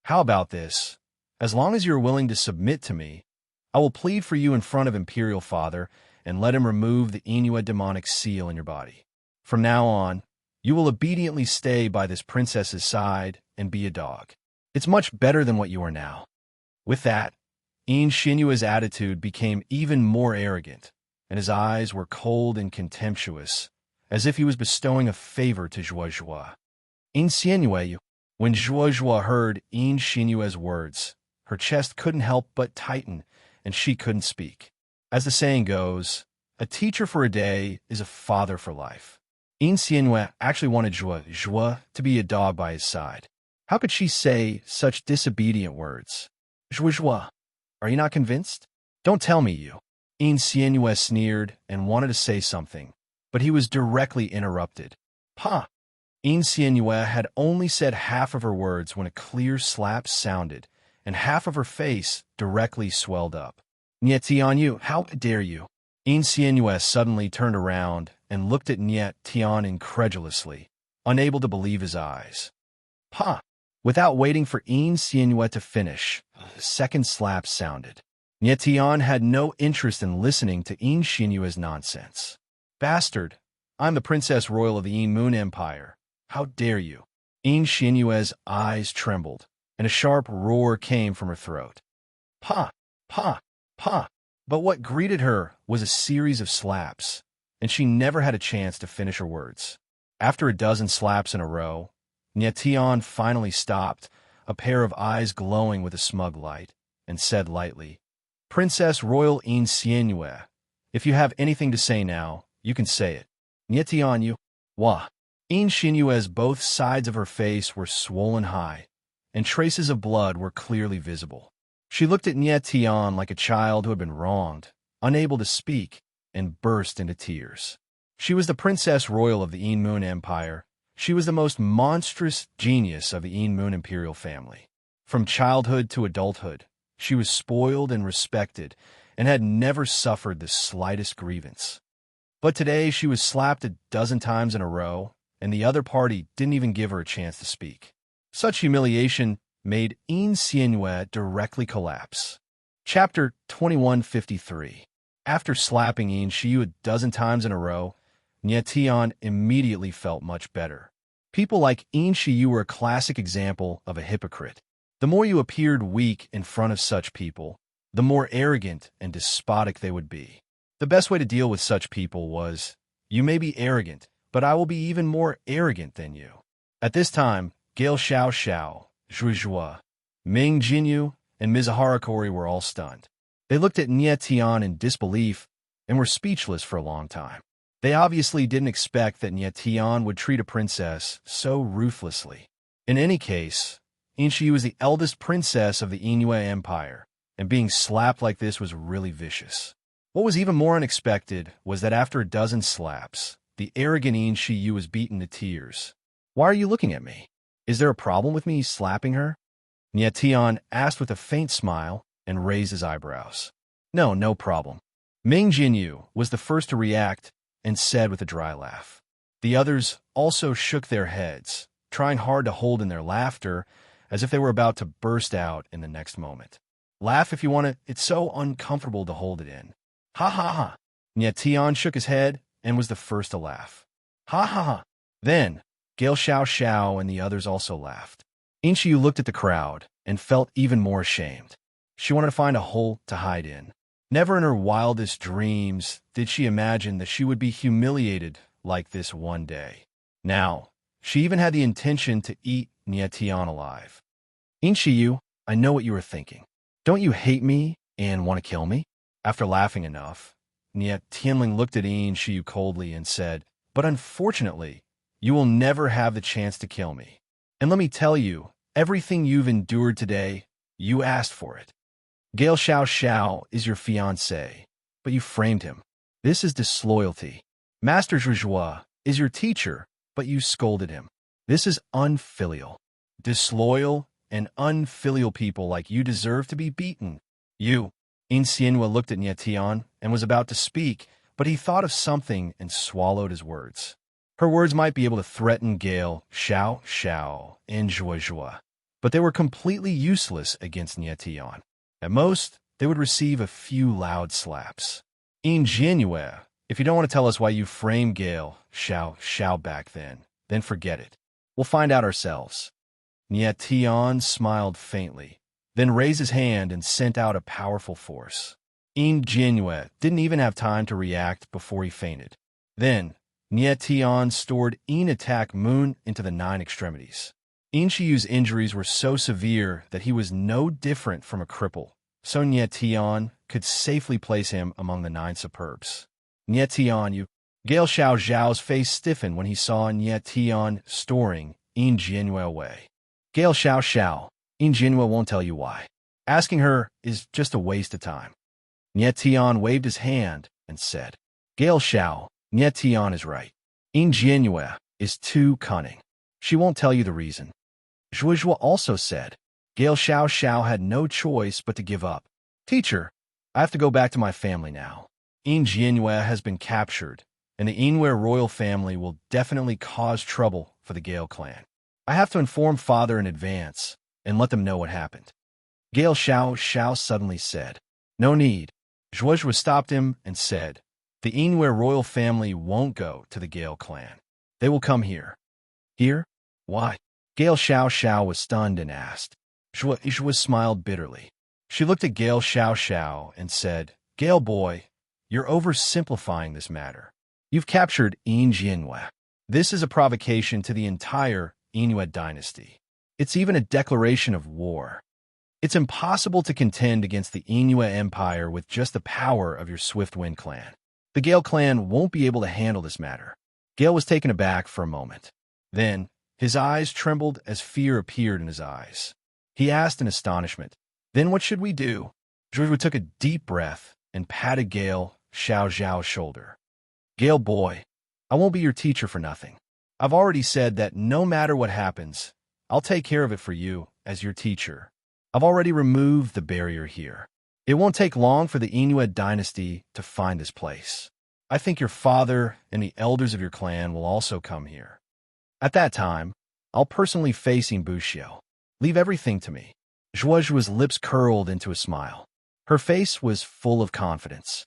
How about this? As long as you're willing to submit to me, I will plead for you in front of Imperial Father and let him remove the Inuit demonic seal in your body. From now on, you will obediently stay by this princess's side and be a dog. It's much better than what you are now." With that, In Xianhua's attitude became even more arrogant, and his eyes were cold and contemptuous, as if he was bestowing a favor to Zhuozhua. In Xianhua, when Zhuozhua heard In Xianhua's words, her chest couldn't help but tighten, and she couldn't speak. As the saying goes, a teacher for a day is a father for life. In Xianhua actually wanted Zhuozhua to be a dog by his side. How could she say such disobedient words? "Zhuozhua, are you not convinced? Don't tell me you." In Xianhua sneered and wanted to say something, but he was directly interrupted. "Pa!" In Xianhua had only said half of her words when a clear slap sounded, and half of her face directly swelled up. "Niet Tian, you, how dare you?" In Xianhua suddenly turned around and looked at Niet Tian incredulously, unable to believe his eyes. "Pa!" Without waiting for In Xianhua to finish, a second slap sounded. Niet Tian had no interest in listening to In Xianhua's nonsense. "Bastard! I'm the Princess Royal of the In Moon Empire. How dare you?" In Xianhua's eyes trembled, and a sharp roar came from her throat. "Pa! Pa! Pa!" But what greeted her was a series of slaps, and she never had a chance to finish her words. After a dozen slaps in a row, Niet Tian finally stopped, a pair of eyes glowing with a smug light, and said lightly, "Princess Royal In Xianhua, if you have anything to say now, you can say it." "Niet Tian, you." "Wah." In Xianhua's both sides of her face were swollen high, and traces of blood were clearly visible. She looked at Niet Tian like a child who had been wronged, unable to speak, and burst into tears. She was the Princess Royal of the In Moon Empire. She was the most monstrous genius of the In Moon Imperial family. From childhood to adulthood, she was spoiled and respected, and had never suffered the slightest grievance. But today she was slapped a dozen times in a row, and the other party didn't even give her a chance to speak. Such humiliation made In Xianhua directly collapse. Chapter 2153. After slapping In Xianhua a dozen times in a row, Niet Tian immediately felt much better. People like In Xianhua were a classic example of a hypocrite. The more you appeared weak in front of such people, the more arrogant and despotic they would be. The best way to deal with such people was, "You may be arrogant, but I will be even more arrogant than you." At this time, Gale Xiao, Zhuozhua, Ming Jinyu, and Mizuharakori were all stunned. They looked at Niet Tian in disbelief and were speechless for a long time. They obviously didn't expect that Niet Tian would treat a princess so ruthlessly. In any case, In Xianhua was the eldest princess of the Inuit Empire, and being slapped like this was really vicious. What was even more unexpected was that after a dozen slaps, the arrogant In Xianhua was beaten to tears. "Why are you looking at me? Is there a problem with me slapping her?" Niet Tian asked with a faint smile and raised his eyebrows. No problem." Ming Jinyu was the first to react and said with a dry laugh. The others also shook their heads, trying hard to hold in their laughter as if they were about to burst out in the next moment. Laugh if you want to. It's so uncomfortable to hold it in. Ha ha ha. Tian shook his head and was the first to laugh. Ha ha ha. Then, Gale Xiao and the others also laughed. Inchiyu looked at the crowd and felt even more ashamed. She wanted to find a hole to hide in. Never in her wildest dreams did she imagine that she would be humiliated like this one day. Now, she even had the intention to eat Tian alive. Inchiyu, I know what you were thinking. Don't you hate me and want to kill me? After laughing enough, Tianling looked at Inchiyu coldly and said, but unfortunately, you will never have the chance to kill me. And let me tell you, everything you've endured today, you asked for it. Gale Xiao is your fiancé, but you framed him. This is disloyalty. Master Zhuozhua is your teacher, but you scolded him. This is unfilial. Disloyal and unfilial people like you deserve to be beaten. You. Xianhua looked at Tian and was about to speak, but he thought of something and swallowed his words. Her words might be able to threaten Gale Xiao and Zhuozhua, but they were completely useless against Tian. At most, they would receive a few loud slaps. Xianhua, if you don't want to tell us why you framed Gale Xiao back then forget it. We'll find out ourselves. Tian smiled faintly, then raised his hand and sent out a powerful force. Xianhua didn't even have time to react before he fainted. Then, Tian stored attack moon into the 9 extremities. Inchiyu's injuries were so severe that he was no different from a cripple, so Tian could safely place him among the 9 superbs. Tian, you... Gale Xiao's face stiffened when he saw Tian storing Xianhua away. Gale Xiao, Xianhua won't tell you why. Asking her is just a waste of time. Tian waved his hand and said, Gale Xiao, Tian is right. Xianhua is too cunning. She won't tell you the reason. Zhuozhua also said, Gale Xiao had no choice but to give up. Teacher, I have to go back to my family now. Xianhua has been captured, and the Yinwei royal family will definitely cause trouble for the Gale clan. I have to inform father in advance and let them know what happened. Gale Xiao suddenly said, No need. Zhuozhua stopped him and said, The Yinwei royal family won't go to the Gale clan. They will come here. Here? Why? Gale Xiao was stunned and asked. Zhuozhua smiled bitterly. She looked at Gale Xiao and said, Gale boy, you're oversimplifying this matter. You've captured Xianhua. This is a provocation to the entire Yinwei dynasty. It's even a declaration of war. It's impossible to contend against the Yinwei Empire with just the power of your Swiftwind clan. The Gale clan won't be able to handle this matter. Gale was taken aback for a moment. Then, his eyes trembled as fear appeared in his eyes. He asked in astonishment, Then what should we do? Zhuozhua took a deep breath and patted Gale Xiao's shoulder. Gale boy, I won't be your teacher for nothing. I've already said that no matter what happens, I'll take care of it for you as your teacher. I've already removed the barrier here. It won't take long for the Yinwei dynasty to find this place. I think your father and the elders of your clan will also come here. At that time, I'll personally face Bushio. Leave everything to me. Zhuozhua's lips curled into a smile. Her face was full of confidence.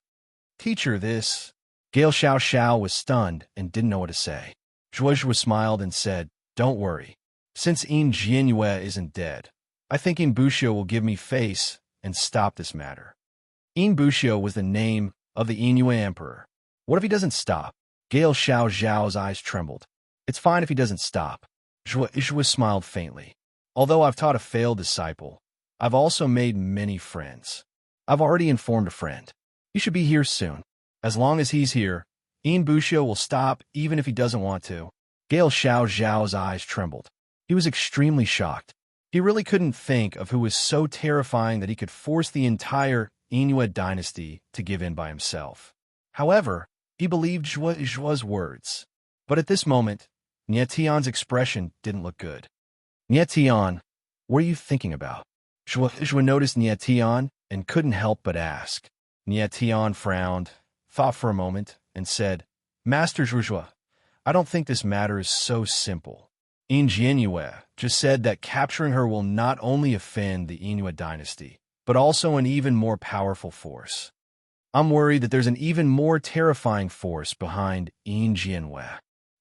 Teacher, this... Gale Xiao was stunned and didn't know what to say. Zhuozhua smiled and said, Don't worry. Since Xianhua isn't dead, I think Bushio will give me face and stop this matter. Bushio was the name of the Yinwei emperor. What if he doesn't stop? Gale Xiao's eyes trembled. It's fine if he doesn't stop. Zhuozhua smiled faintly. Although I've taught a failed disciple, I've also made many friends. I've already informed a friend. He should be here soon. As long as he's here, Bushio will stop even if he doesn't want to. Gale Xiao's eyes trembled. He was extremely shocked. He really couldn't think of who was so terrifying that he could force the entire Yinwei dynasty to give in by himself. However, he believed Zhuozhua's words. But at this moment, Tian's expression didn't look good. Tian, what are you thinking about? Zhuozhua noticed Tian and couldn't help but ask. Tian frowned, thought for a moment, and said, Master Zhuozhua, I don't think this matter is so simple. Ingenue just said that capturing her will not only offend the Inuit dynasty, but also an even more powerful force. I'm worried that there's an even more terrifying force behind Ingenue.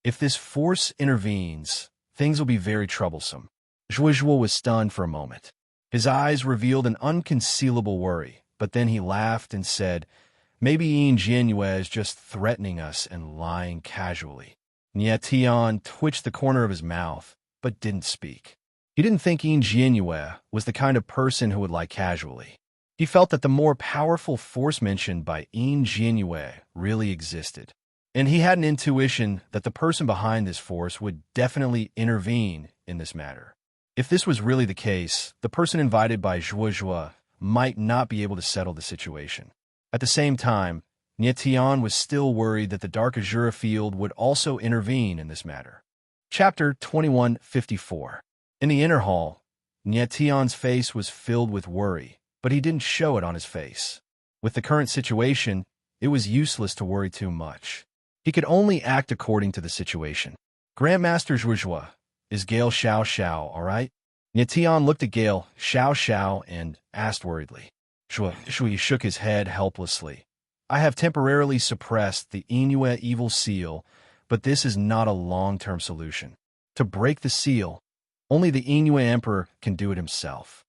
If this force intervenes, things will be very troublesome. Zhuozhuo was stunned for a moment. His eyes revealed an unconcealable worry, but then he laughed and said, "Maybe Ingenue is just threatening us and lying casually." Nietian twitched the corner of his mouth, but didn't speak. He didn't think Ingenue was the kind of person who would lie casually. He felt that the more powerful force mentioned by Ingenue really existed, and he had an intuition that the person behind this force would definitely intervene in this matter. If this was really the case, the person invited by Zhuozhuo might not be able to settle the situation. At the same time, Nietian was still worried that the Dark Azura field would also intervene in this matter. Chapter 2154. In the inner hall, Nietian's face was filled with worry, but he didn't show it on his face. With the current situation, it was useless to worry too much. He could only act according to the situation. "Grandmaster Zhuozhuo, is Gale Xiao Xiao all right?" Nietian looked at Gale Xiao Xiao and asked worriedly. Shui shook his head helplessly. "I have temporarily suppressed the Inuit evil seal, but this is not a long-term solution. To break the seal, only the Inuit emperor can do it himself."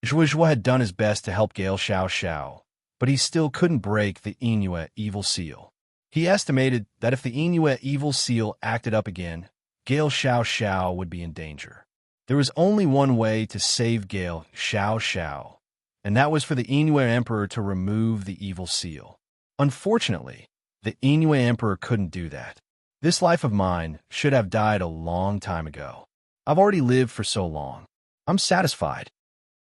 Zhuozhuo had done his best to help Gale Xiao Xiao, but he still couldn't break the Inuit evil seal. He estimated that if the Inuit evil seal acted up again, Gale Xiao Xiao would be in danger. There was only one way to save Gale Xiao Xiao, and that was for the Inuit emperor to remove the evil seal. Unfortunately, the Inuit emperor couldn't do that. This life of mine should have died a long time ago. I've already lived for so long. I'm satisfied.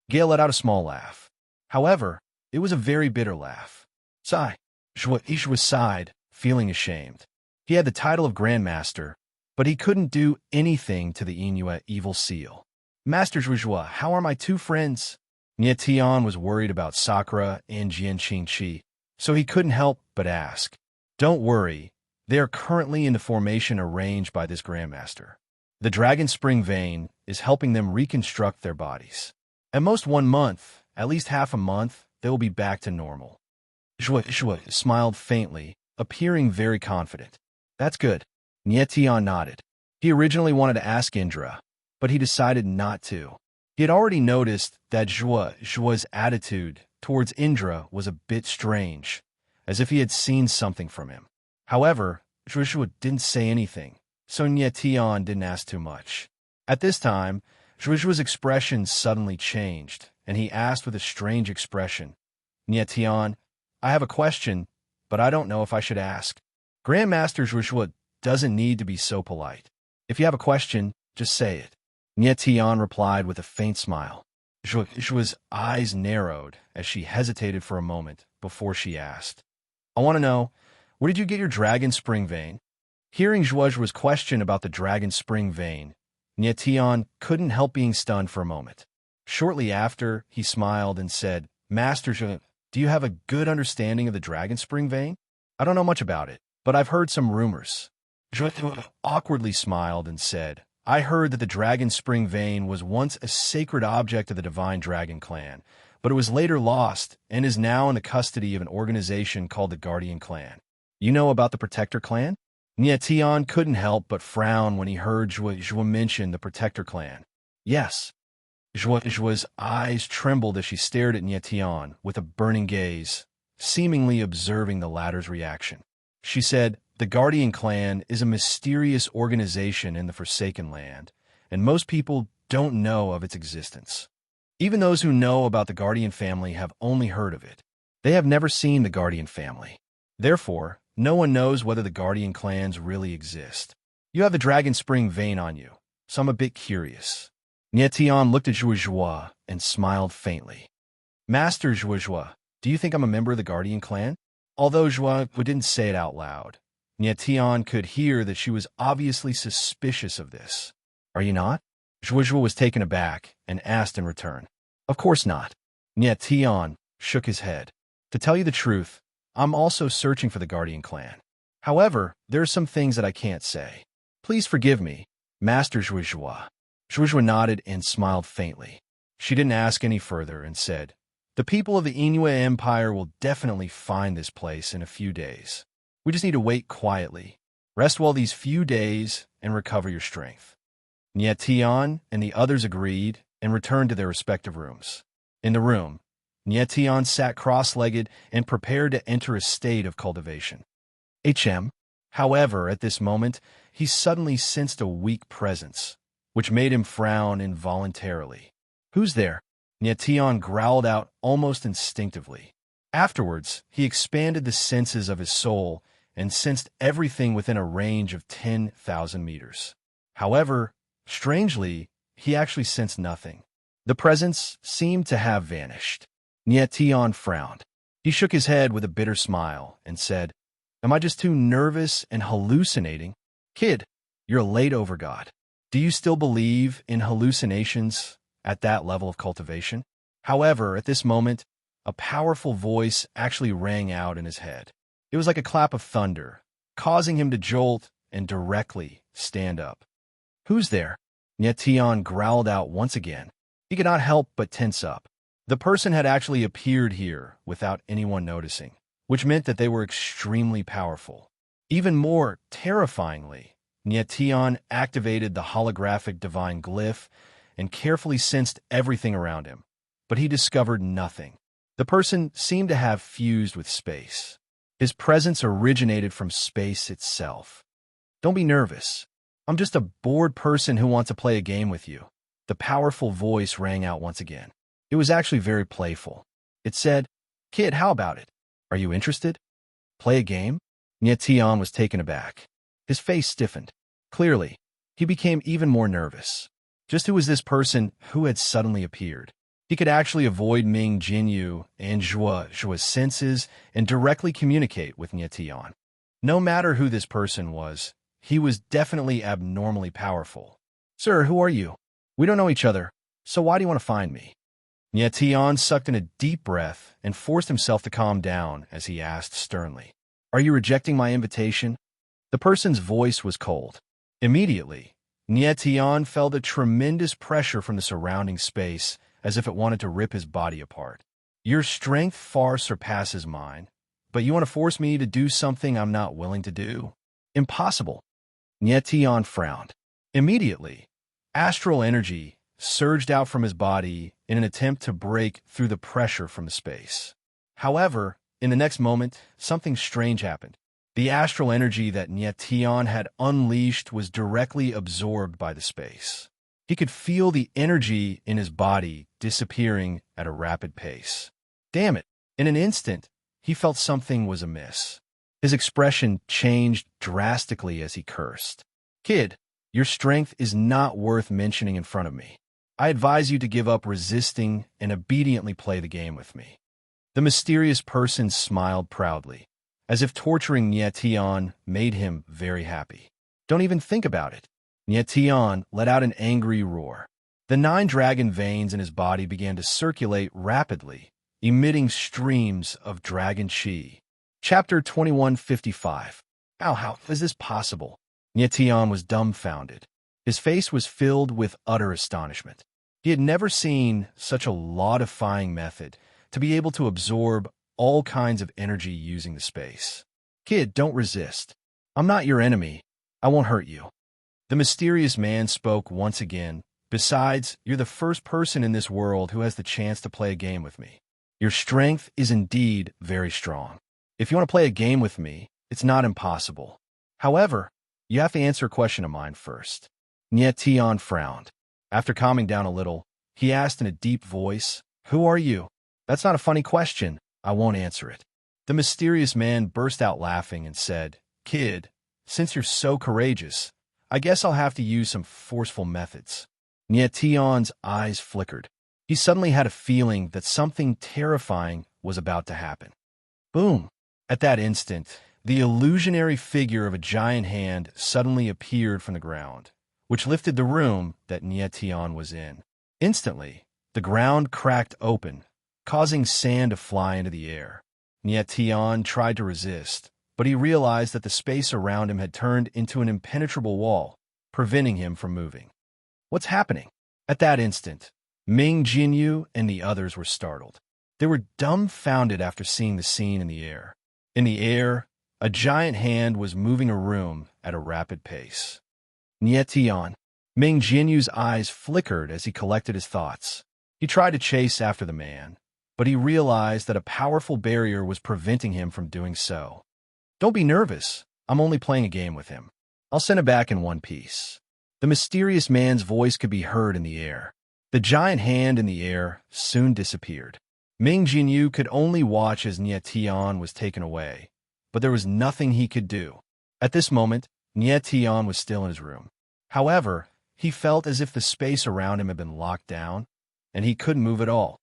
Gale let out a small laugh. However, it was a very bitter laugh. Sigh. Zhuozhuo sighed, feeling ashamed. He had the title of Grandmaster, but he couldn't do anything to the Inuit evil seal. "Master Zhuozhuo, how are my two friends?" Nietian was worried about Sakura and Jianqingqi, so he couldn't help but ask. "Don't worry, they are currently in the formation arranged by this Grandmaster. The Dragon Spring vein is helping them reconstruct their bodies. At most 1 month, at least half a month, they will be back to normal." Zhuozhuo smiled faintly, appearing very confident. "That's good." Nietian nodded. He originally wanted to ask Indra, but he decided not to. He had already noticed that Zhuozhuo's attitude towards Indra was a bit strange, as if he had seen something from him. However, Zhuozhuo didn't say anything, so Nietian didn't ask too much. At this time, Zhuozhuo's expression suddenly changed, and he asked with a strange expression, "Nietian, I have a question, but I don't know if I should ask." Grandmaster Zhuozhuo doesn't need to be so polite. If you have a question, just say it. Nietian replied with a faint smile. Zhuozhuo's eyes narrowed as she hesitated for a moment before she asked, "I want to know, where did you get your Dragon Spring vein?" Hearing Zhuozhuo's question about the Dragon Spring vein, Nietian couldn't help being stunned for a moment. Shortly after, he smiled and said, "Master Zhuozhuo, do you have a good understanding of the Dragon Spring vein?" "I don't know much about it, but I've heard some rumors." Zhuozhuo awkwardly smiled and said, "I heard that the Dragon Spring vein was once a sacred object of the Divine Dragon Clan, but it was later lost and is now in the custody of an organization called the Guardian Clan. You know about the Protector Clan?" Nietian couldn't help but frown when he heard Zhuozhuo mention the Protector Clan. "Yes." Zhuozhuo's eyes trembled as she stared at Nietian with a burning gaze, seemingly observing the latter's reaction. She said, "The Guardian Clan is a mysterious organization in the Forsaken Land, and most people don't know of its existence. Even those who know about the Guardian family have only heard of it. They have never seen the Guardian family. Therefore, no one knows whether the Guardian clans really exist. You have the Dragon Spring vein on you, so I'm a bit curious." Nietian looked at Zhuozhuo and smiled faintly. "Master Zhuozhuo, do you think I'm a member of the Guardian Clan?" Although Zhuozhuo didn't say it out loud, Nietian could hear that she was obviously suspicious of this. "Are you not?" Zhuozhuo was taken aback and asked in return. "Of course not." Nietian shook his head. "To tell you the truth, I'm also searching for the Guardian Clan. However, there are some things that I can't say. Please forgive me, Master Zhuizhua. Zhuizhua nodded and smiled faintly. She didn't ask any further and said, "The people of the Inuit Empire will definitely find this place in a few days. We just need to wait quietly. Rest well these few days and recover your strength." Nyetian and the others agreed and returned to their respective rooms. In the room, Nyetian sat cross-legged and prepared to enter a state of cultivation. However, at this moment, he suddenly sensed a weak presence, which made him frown involuntarily. "Who's there?" Nyetian growled out almost instinctively. Afterwards, he expanded the senses of his soul and sensed everything within a range of 10,000 meters. However, strangely, he actually sensed nothing. The presence seemed to have vanished. Nyetian frowned. He shook his head with a bitter smile and said, "Am I just too nervous and hallucinating? Kid, you're a late overgod. Do you still believe in hallucinations at that level of cultivation?" However, at this moment, a powerful voice actually rang out in his head. It was like a clap of thunder, causing him to jolt and directly stand up. "Who's there?" Nyetian growled out once again. He could not help but tense up. The person had actually appeared here without anyone noticing, which meant that they were extremely powerful. Even more terrifyingly, Nyetian activated the holographic divine glyph and carefully sensed everything around him, but he discovered nothing. The person seemed to have fused with space. His presence originated from space itself. "Don't be nervous. I'm just a bored person who wants to play a game with you." The powerful voice rang out once again. It was actually very playful. It said, "Kid, how about it? Are you interested? Play a game?" Nyetian was taken aback. His face stiffened. Clearly, he became even more nervous. Just who was this person who had suddenly appeared? He could actually avoid Ming Jinyu and Zhua's senses and directly communicate with Nyetian. No matter who this person was, he was definitely abnormally powerful. "Sir, who are you? We don't know each other, so why do you want to find me?" Nyetian sucked in a deep breath and forced himself to calm down as he asked sternly, "Are you rejecting my invitation?" The person's voice was cold. Immediately, Nyetian felt a tremendous pressure from the surrounding space as if it wanted to rip his body apart. "Your strength far surpasses mine, but you want to force me to do something I'm not willing to do? Impossible." Nyetian frowned. Immediately, astral energy surged out from his body in an attempt to break through the pressure from the space. However, in the next moment, something strange happened. The astral energy that Nyetian had unleashed was directly absorbed by the space. He could feel the energy in his body disappearing at a rapid pace. Damn it! In an instant, he felt something was amiss. His expression changed drastically as he cursed. "Kid, your strength is not worth mentioning in front of me. I advise you to give up resisting and obediently play the game with me." The mysterious person smiled proudly, as if torturing Nyetian made him very happy. "Don't even think about it." Nyetian let out an angry roar. The 9 dragon veins in his body began to circulate rapidly, emitting streams of dragon chi. Chapter 2155. How is this possible? Nyetian was dumbfounded. His face was filled with utter astonishment. He had never seen such a law-defying method to be able to absorb all kinds of energy using the space. "Kid, don't resist. I'm not your enemy. I won't hurt you." The mysterious man spoke once again. "Besides, you're the first person in this world who has the chance to play a game with me. Your strength is indeed very strong. If you want to play a game with me, it's not impossible. However, you have to answer a question of mine first." Nyetian frowned. After calming down a little, he asked in a deep voice, "Who are you?" "That's not a funny question. I won't answer it." The mysterious man burst out laughing and said, "Kid, since you're so courageous, I guess I'll have to use some forceful methods." Nyetian's eyes flickered. He suddenly had a feeling that something terrifying was about to happen. Boom! At that instant, the illusionary figure of a giant hand suddenly appeared from the ground, which lifted the room that Nyetian was in. Instantly, the ground cracked open, causing sand to fly into the air. Nyetian tried to resist, but he realized that the space around him had turned into an impenetrable wall, preventing him from moving. What's happening? At that instant, Ming Jinyu and the others were startled. They were dumbfounded after seeing the scene in the air. In the air, a giant hand was moving a room at a rapid pace. Nietian. Ming Jinyu's eyes flickered as he collected his thoughts. He tried to chase after the man, but he realized that a powerful barrier was preventing him from doing so. Don't be nervous. I'm only playing a game with him. I'll send him back in one piece. The mysterious man's voice could be heard in the air. The giant hand in the air soon disappeared. Ming Jinyu could only watch as Nietian was taken away, but there was nothing he could do. At this moment, Nietian was still in his room. However, he felt as if the space around him had been locked down, and he couldn't move at all.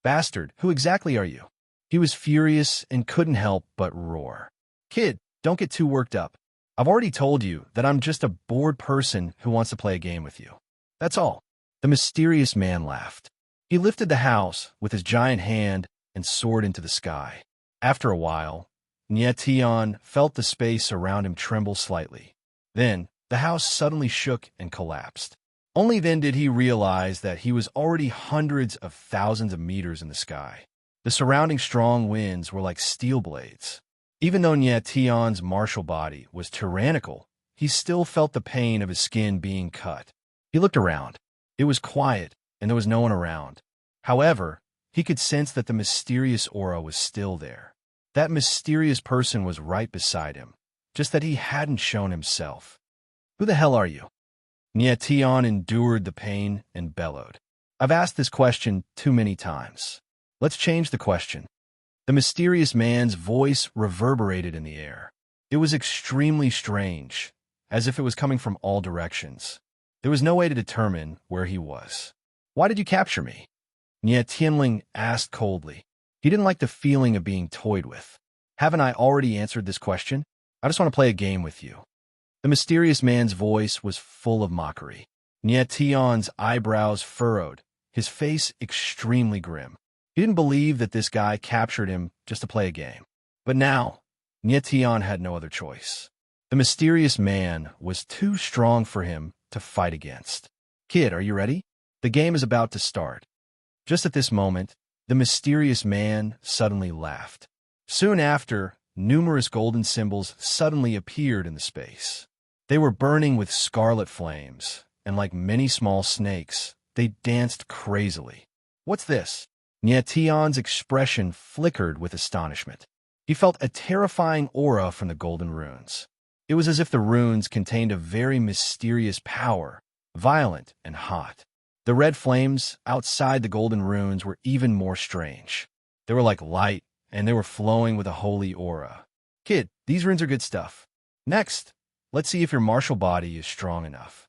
Bastard, who exactly are you? He was furious and couldn't help but roar. Kid, don't get too worked up. I've already told you that I'm just a bored person who wants to play a game with you. That's all. The mysterious man laughed. He lifted the house with his giant hand and soared into the sky. After a while, Nietian felt the space around him tremble slightly. Then, the house suddenly shook and collapsed. Only then did he realize that he was already hundreds of thousands of meters in the sky. The surrounding strong winds were like steel blades. Even though Nietian's martial body was tyrannical, he still felt the pain of his skin being cut. He looked around. It was quiet, and there was no one around. However, he could sense that the mysterious aura was still there. That mysterious person was right beside him, just that he hadn't shown himself. Who the hell are you? Nietian endured the pain and bellowed. I've asked this question too many times. Let's change the question. The mysterious man's voice reverberated in the air. It was extremely strange, as if it was coming from all directions. There was no way to determine where he was. Why did you capture me? Nietianling asked coldly. He didn't like the feeling of being toyed with. Haven't I already answered this question? I just want to play a game with you. The mysterious man's voice was full of mockery. Nietian's eyebrows furrowed, his face extremely grim. He didn't believe that this guy captured him just to play a game. But now, Nietian had no other choice. The mysterious man was too strong for him to fight against. Kid, are you ready? The game is about to start. Just at this moment, the mysterious man suddenly laughed. Soon after, numerous golden symbols suddenly appeared in the space. They were burning with scarlet flames, and like many small snakes, they danced crazily. What's this? Nietian's expression flickered with astonishment. He felt a terrifying aura from the golden runes. It was as if the runes contained a very mysterious power, violent and hot. The red flames outside the golden runes were even more strange. They were like light, and they were flowing with a holy aura. Kid, these runes are good stuff. Next, let's see if your martial body is strong enough.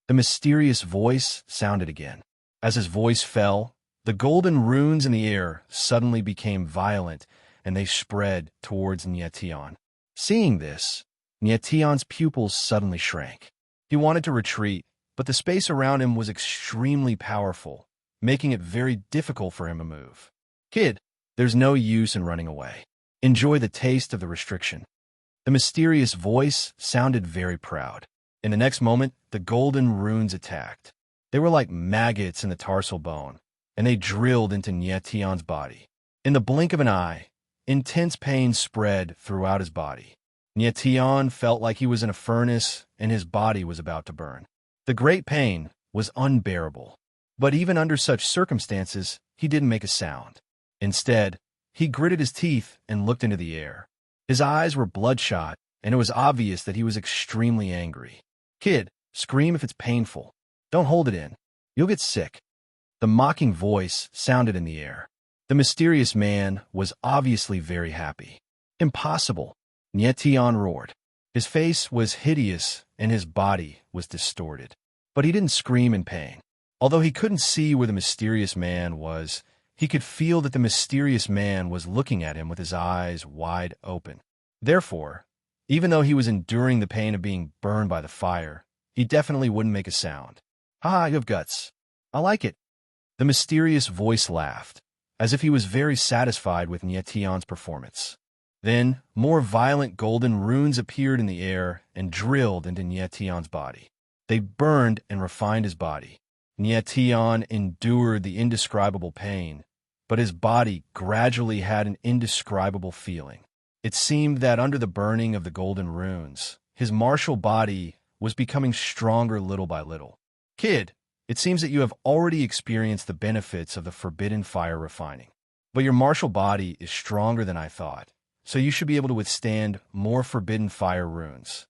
The mysterious voice sounded again. As his voice fell, the golden runes in the air suddenly became violent, and they spread towards Nietian. Seeing this, Nietian's pupils suddenly shrank. He wanted to retreat, but the space around him was extremely powerful, making it very difficult for him to move. Kid, there's no use in running away. Enjoy the taste of the restriction. The mysterious voice sounded very proud. In the next moment, the golden runes attacked. They were like maggots in the tarsal bone, and they drilled into Nietian's body. In the blink of an eye, intense pain spread throughout his body. Nietian felt like he was in a furnace and his body was about to burn. The great pain was unbearable, but even under such circumstances, he didn't make a sound. Instead, he gritted his teeth and looked into the air. His eyes were bloodshot, and it was obvious that he was extremely angry. Kid, scream if it's painful. Don't hold it in. You'll get sick. The mocking voice sounded in the air. The mysterious man was obviously very happy. Impossible, Nietian roared. His face was hideous and his body was distorted. But he didn't scream in pain. Although he couldn't see where the mysterious man was, he could feel that the mysterious man was looking at him with his eyes wide open. Therefore, even though he was enduring the pain of being burned by the fire, he definitely wouldn't make a sound. Ha, you have guts. I like it. The mysterious voice laughed, as if he was very satisfied with Nietian's performance. Then, more violent golden runes appeared in the air and drilled into Nietian's body. They burned and refined his body. Nyetian endured the indescribable pain, but his body gradually had an indescribable feeling. It seemed that under the burning of the golden runes, his martial body was becoming stronger little by little. Kid, it seems that you have already experienced the benefits of the forbidden fire refining. But your martial body is stronger than I thought, so you should be able to withstand more forbidden fire runes.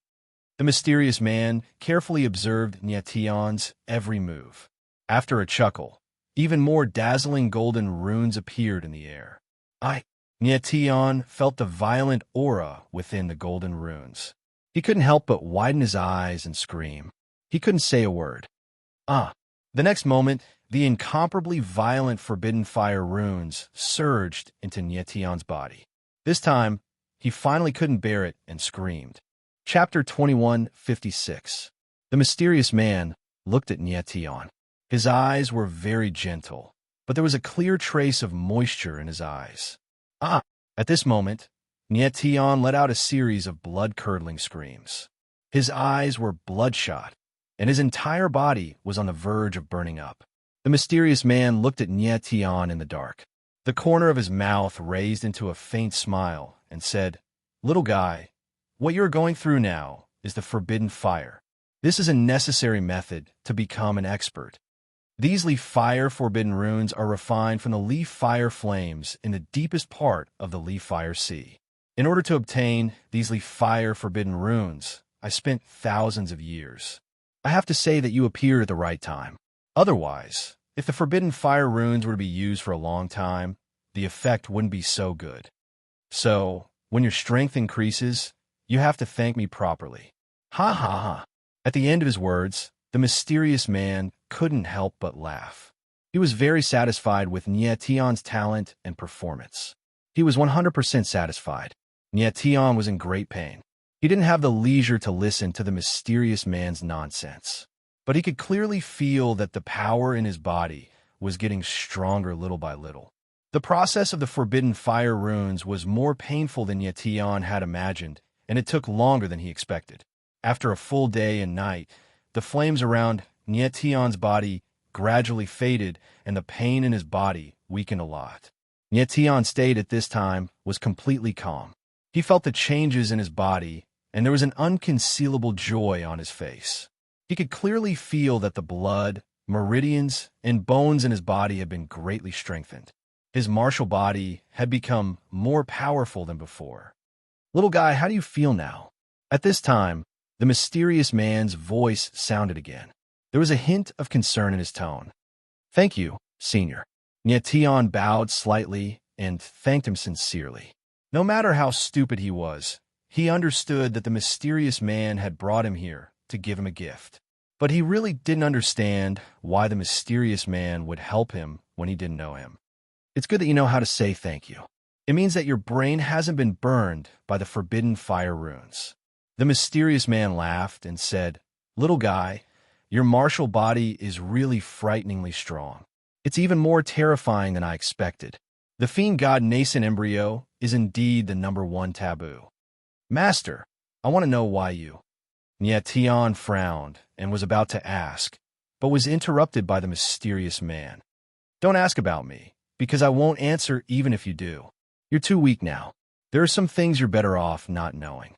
The mysterious man carefully observed Nyetian's every move. After a chuckle, even more dazzling golden runes appeared in the air. Nyetian felt the violent aura within the golden runes. He couldn't help but widen his eyes and scream. He couldn't say a word. The next moment, the incomparably violent forbidden fire runes surged into Nyetian's body. This time, he finally couldn't bear it and screamed. Chapter 21:56. The mysterious man looked at Nyetian. His eyes were very gentle, but there was a clear trace of moisture in his eyes. At this moment, Nyetian let out a series of blood-curdling screams. His eyes were bloodshot, and his entire body was on the verge of burning up. The mysterious man looked at Nyetian in the dark. The corner of his mouth raised into a faint smile and said, "Little guy, what you're going through now is the forbidden fire. This is a necessary method to become an expert. These leaf fire forbidden runes are refined from the leaf fire flames in the deepest part of the leaf fire sea. In order to obtain these leaf fire forbidden runes, I spent thousands of years. I have to say that you appeared at the right time. Otherwise, if the forbidden fire runes were to be used for a long time, the effect wouldn't be so good. So, when your strength increases, you have to thank me properly." Ha ha ha. At the end of his words, the mysterious man couldn't help but laugh. He was very satisfied with Nyetian's talent and performance. He was 100% satisfied. Nyetian was in great pain. He didn't have the leisure to listen to the mysterious man's nonsense. But he could clearly feel that the power in his body was getting stronger little by little. The process of the forbidden fire runes was more painful than Nyetian had imagined, and it took longer than he expected. After a full day and night, the flames around Nyetian's body gradually faded, and the pain in his body weakened a lot. Nyetian stayed at this time was completely calm. He felt the changes in his body, and there was an unconcealable joy on his face. He could clearly feel that the blood, meridians, and bones in his body had been greatly strengthened. His martial body had become more powerful than before. "Little guy, how do you feel now?" At this time, the mysterious man's voice sounded again. There was a hint of concern in his tone. "Thank you, Senior." Nyetian bowed slightly and thanked him sincerely. No matter how stupid he was, he understood that the mysterious man had brought him here to give him a gift. But he really didn't understand why the mysterious man would help him when he didn't know him. "It's good that you know how to say thank you. It means that your brain hasn't been burned by the forbidden fire runes." The mysterious man laughed and said, "Little guy, your martial body is really frighteningly strong. It's even more terrifying than I expected. The fiend god nascent embryo is indeed the #1 taboo. Master, I want to know why you..." Nyetian frowned and was about to ask, but was interrupted by the mysterious man. "Don't ask about me, because I won't answer even if you do. You're too weak now. There are some things you're better off not knowing."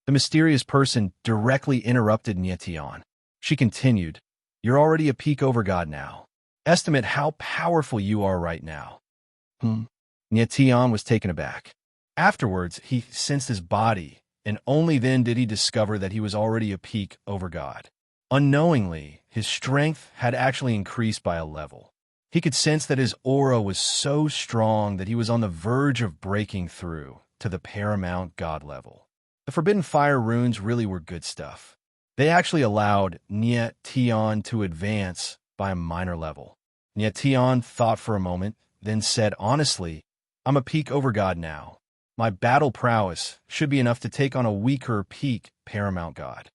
The mysterious person directly interrupted Nyetian. She continued, "You're already a peak over god now. Estimate how powerful you are right now." Nyetian was taken aback. Afterwards, he sensed his body, and only then did he discover that he was already a peak over god. Unknowingly, his strength had actually increased by a level. He could sense that his aura was so strong that he was on the verge of breaking through to the paramount god level. The forbidden fire runes really were good stuff. They actually allowed Nyetian to advance by a minor level. Nyetian thought for a moment, then said honestly, "I'm a peak over god now. My battle prowess should be enough to take on a weaker peak paramount god."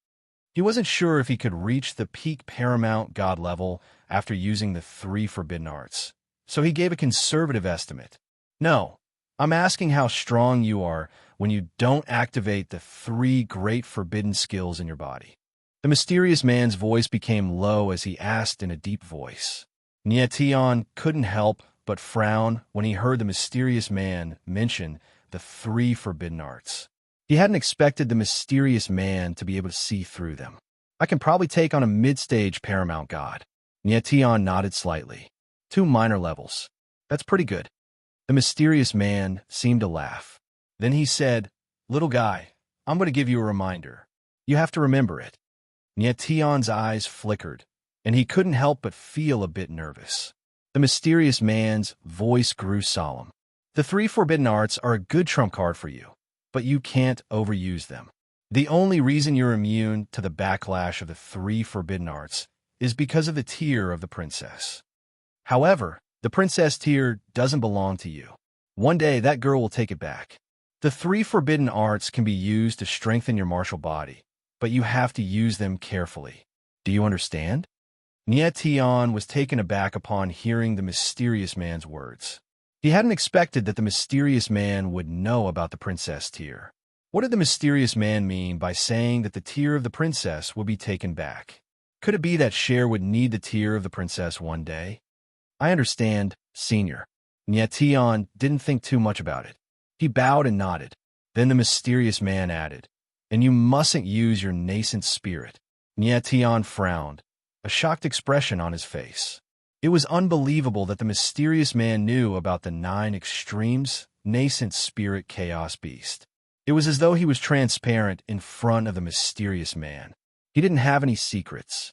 He wasn't sure if he could reach the peak paramount god level after using the 3 forbidden arts, so he gave a conservative estimate. "No, I'm asking how strong you are when you don't activate the 3 great forbidden skills in your body." The mysterious man's voice became low as he asked in a deep voice. Nietion couldn't help but frown when he heard the mysterious man mention the 3 forbidden arts. He hadn't expected the mysterious man to be able to see through them. I can probably take on a mid-stage paramount god. Nietion nodded slightly. 2 minor levels. That's pretty good. The mysterious man seemed to laugh. Then he said, "Little guy, I'm going to give you a reminder. You have to remember it." Nietion's eyes flickered, and he couldn't help but feel a bit nervous. The mysterious man's voice grew solemn. "The 3 forbidden arts are a good trump card for you, but you can't overuse them. The only reason you're immune to the backlash of the 3 forbidden arts is because of the tear of the princess. However, the princess tear doesn't belong to you. One day that girl will take it back. The 3 forbidden arts can be used to strengthen your martial body, but you have to use them carefully. Do you understand?" Nietion was taken aback upon hearing the mysterious man's words. He hadn't expected that the mysterious man would know about the princess tear. What did the mysterious man mean by saying that the tear of the princess would be taken back? Could it be that Cher would need the tear of the princess one day? "I understand, Senior." Nietion didn't think too much about it. He bowed and nodded. Then the mysterious man added, "And you mustn't use your nascent spirit." Nietion frowned, a shocked expression on his face. It was unbelievable that the mysterious man knew about the 9 extremes nascent spirit chaos beast. It was as though he was transparent in front of the mysterious man. He didn't have any secrets.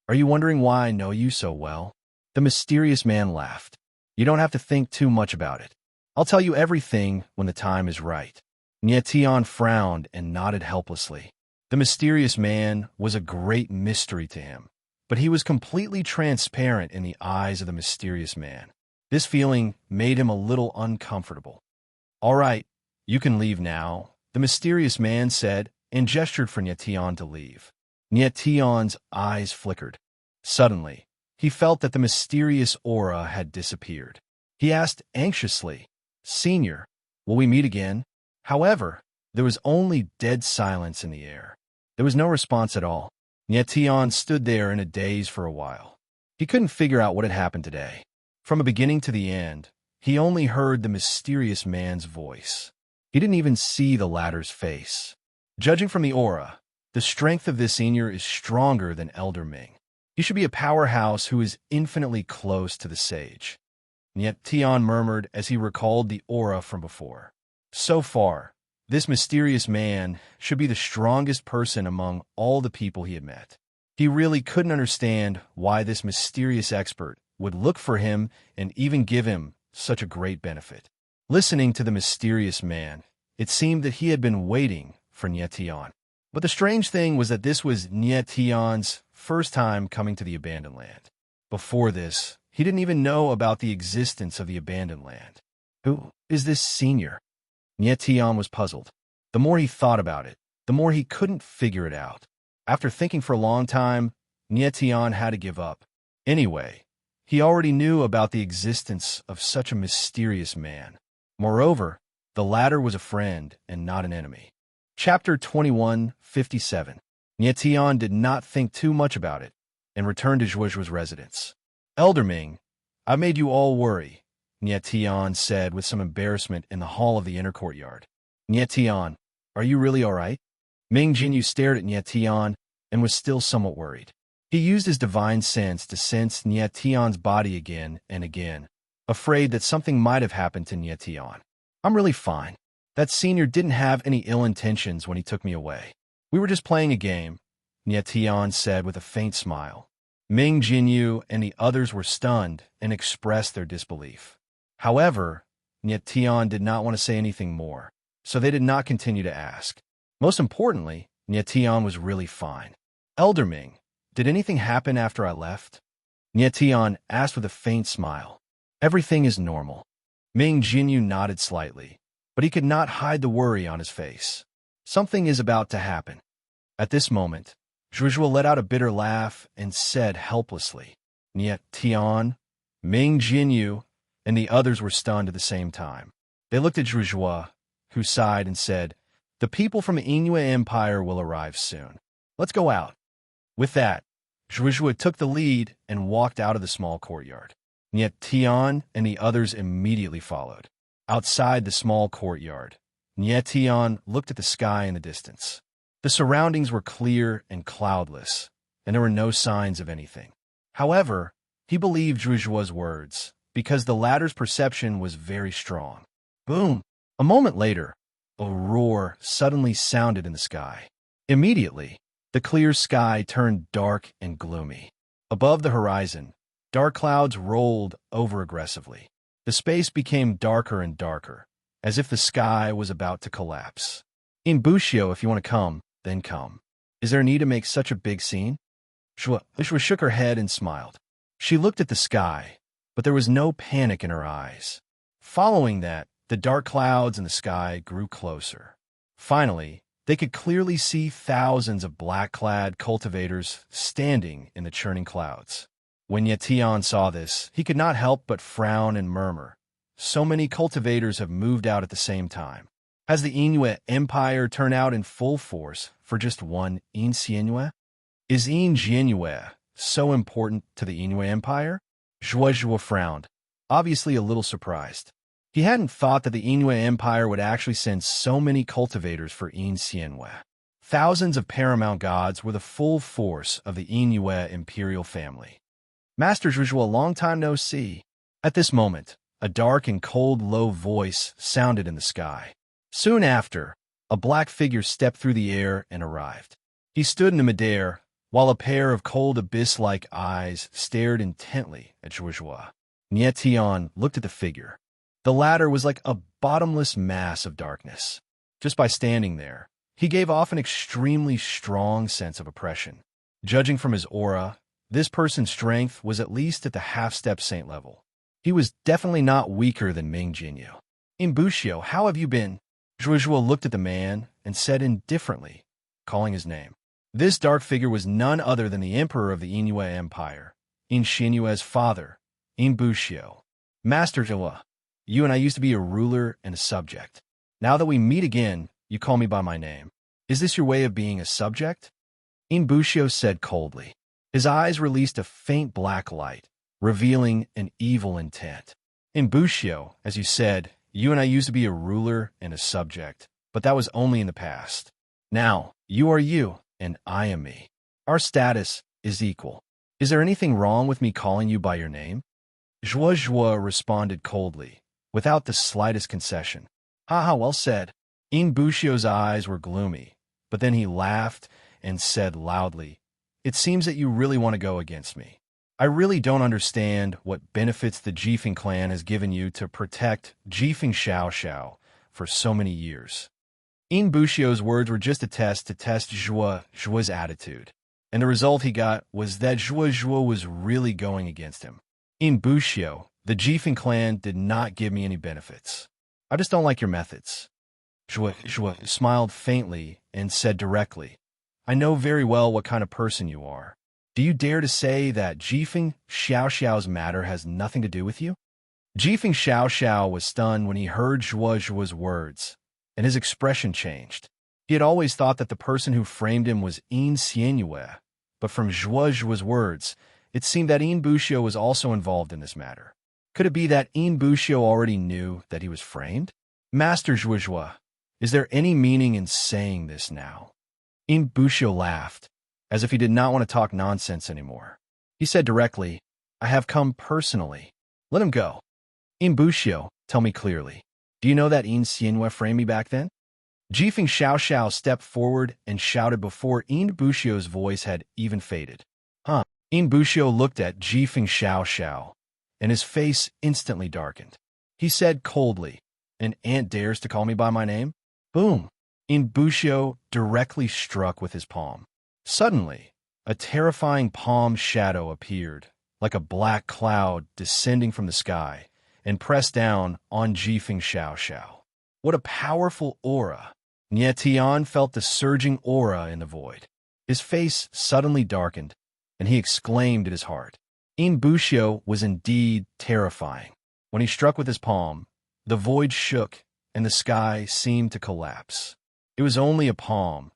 "Are you wondering why I know you so well?" The mysterious man laughed. "You don't have to think too much about it. I'll tell you everything when the time is right." Nietion frowned and nodded helplessly. The mysterious man was a great mystery to him, but he was completely transparent in the eyes of the mysterious man. This feeling made him a little uncomfortable. "All right, you can leave now," the mysterious man said, and gestured for Nietion to leave. Nietion's eyes flickered. Suddenly, he felt that the mysterious aura had disappeared. He asked anxiously, "Senior, will we meet again?" However, there was only dead silence in the air. There was no response at all. Nietion stood there in a daze for a while. He couldn't figure out what had happened today. From the beginning to the end, he only heard the mysterious man's voice. He didn't even see the latter's face. Judging from the aura, the strength of this senior is stronger than Elder Ming. He should be a powerhouse who is infinitely close to the sage. Nietion murmured as he recalled the aura from before. So far, this mysterious man should be the strongest person among all the people he had met. He really couldn't understand why this mysterious expert would look for him and even give him such a great benefit. Listening to the mysterious man, it seemed that he had been waiting for Nietion. But the strange thing was that this was Nietion's first time coming to the abandoned land. Before this, he didn't even know about the existence of the abandoned land. Who is this senior? Nietion was puzzled. The more he thought about it, the more he couldn't figure it out. After thinking for a long time, Nietion had to give up. Anyway, he already knew about the existence of such a mysterious man. Moreover, the latter was a friend and not an enemy. Chapter 21:57. Nietion did not think too much about it and returned to Zhuozhu's residence. "Elder Ming, I made you all worry," Nietion said with some embarrassment in the hall of the inner courtyard. "Nietion, are you really all right?" Ming Jinyu stared at Nietion and was still somewhat worried. He used his divine sense to sense Nietion's body again and again, afraid that something might have happened to Nietion. "I'm really fine. That senior didn't have any ill intentions when he took me away. We were just playing a game," Nietion said with a faint smile. Ming Jinyu and the others were stunned and expressed their disbelief. However, Nietion did not want to say anything more, so they did not continue to ask. Most importantly, Nietion was really fine. "Elder Ming, did anything happen after I left?" Nietion asked with a faint smile. "Everything is normal." Ming Jinyu nodded slightly, but he could not hide the worry on his face. "Something is about to happen." At this moment, Zhuozhu let out a bitter laugh and said helplessly, "Nietion." Ming Jinyu and the others were stunned at the same time. They looked at Zhuozhu, who sighed and said, "The people from the Yingyue Empire will arrive soon. Let's go out." With that, Zhuozhuo took the lead and walked out of the small courtyard. And yet Tian and the others immediately followed. Outside the small courtyard, Nye Tian looked at the sky in the distance. The surroundings were clear and cloudless, and there were no signs of anything. However, he believed Zhuozhuo's words, because the latter's perception was very strong. Boom! A moment later, a roar suddenly sounded in the sky. Immediately, the clear sky turned dark and gloomy. Above the horizon, dark clouds rolled over aggressively. The space became darker and darker, as if the sky was about to collapse. In Bushio, if you want to come, then come. Is there a need to make such a big scene? Zhuozhuo shook her head and smiled. She looked at the sky, but there was no panic in her eyes. Following that, the dark clouds in the sky grew closer. Finally, they could clearly see thousands of black-clad cultivators standing in the churning clouds. When Yetian saw this, he could not help but frown and murmur. So many cultivators have moved out at the same time. Has the Inuit Empire turned out in full force for just one Insienue? Is Injianue so important to the Inuit Empire? Zhuozhuo frowned, obviously a little surprised. He hadn't thought that the Inuit Empire would actually send so many cultivators for Insienue. Thousands of paramount gods were the full force of the Inuit imperial family. Master Zhuozhuo, long time no see. At this moment, a dark and cold low voice sounded in the sky. Soon after, a black figure stepped through the air and arrived. He stood in midair, while a pair of cold abyss-like eyes stared intently at Zhuozhuo. Nye Tian looked at the figure. The latter was like a bottomless mass of darkness. Just by standing there, he gave off an extremely strong sense of oppression. Judging from his aura, this person's strength was at least at the half-step saint level. He was definitely not weaker than Ming Jinyu. In Bushio, how have you been? Zhuozhuo looked at the man and said indifferently, calling his name. This dark figure was none other than the emperor of the Inuit Empire, In Xinyue's father, In Bushio. Master Zhuo, you and I used to be a ruler and a subject. Now that we meet again, you call me by my name. Is this your way of being a subject? In Bushio said coldly. His eyes released a faint black light, revealing an evil intent. In Bushio, as you said, you and I used to be a ruler and a subject, but that was only in the past. Now, you are you, and I am me. Our status is equal. Is there anything wrong with me calling you by your name? Zhuozhuo responded coldly, without the slightest concession. Haha, well said. In Bushio's eyes were gloomy, but then he laughed and said loudly, It seems that you really want to go against me. I really don't understand what benefits the Jifeng clan has given you to protect Jifeng Xiao for so many years. In Bushio's words were just a test to test Zhuozhuo's attitude, and the result he got was that Zhuozhuo was really going against him. In Bushio, the Jifeng clan did not give me any benefits. I just don't like your methods. Zhuozhuo smiled faintly and said directly, I know very well what kind of person you are. Do you dare to say that Jifeng Xiao's matter has nothing to do with you? Jifeng Xiao was stunned when he heard Zhuozhuo's words, and his expression changed. He had always thought that the person who framed him was In Xinyue, but from Zhuozhuo's words, it seemed that In Bushio was also involved in this matter. Could it be that In Bushio already knew that he was framed? Master Zhuozhuo, is there any meaning in saying this now? In Bushio laughed, as if he did not want to talk nonsense anymore. He said directly, I have come personally. Let him go. In Bushio, tell me clearly. Do you know that In Xinyue framed me back then? Jifeng Xiao stepped forward and shouted before In Bushio's voice had even faded. Huh? In Bushio looked at Jifeng Xiao, and his face instantly darkened. He said coldly, An ant dares to call me by my name? Boom! In Bushio directly struck with his palm. Suddenly, a terrifying palm shadow appeared, like a black cloud descending from the sky, and pressed down on Jifeng Xiao. What a powerful aura! Nye Tian felt the surging aura in the void. His face suddenly darkened, and he exclaimed at his heart. In Bushio was indeed terrifying. When he struck with his palm, the void shook, and the sky seemed to collapse. It was only a palm,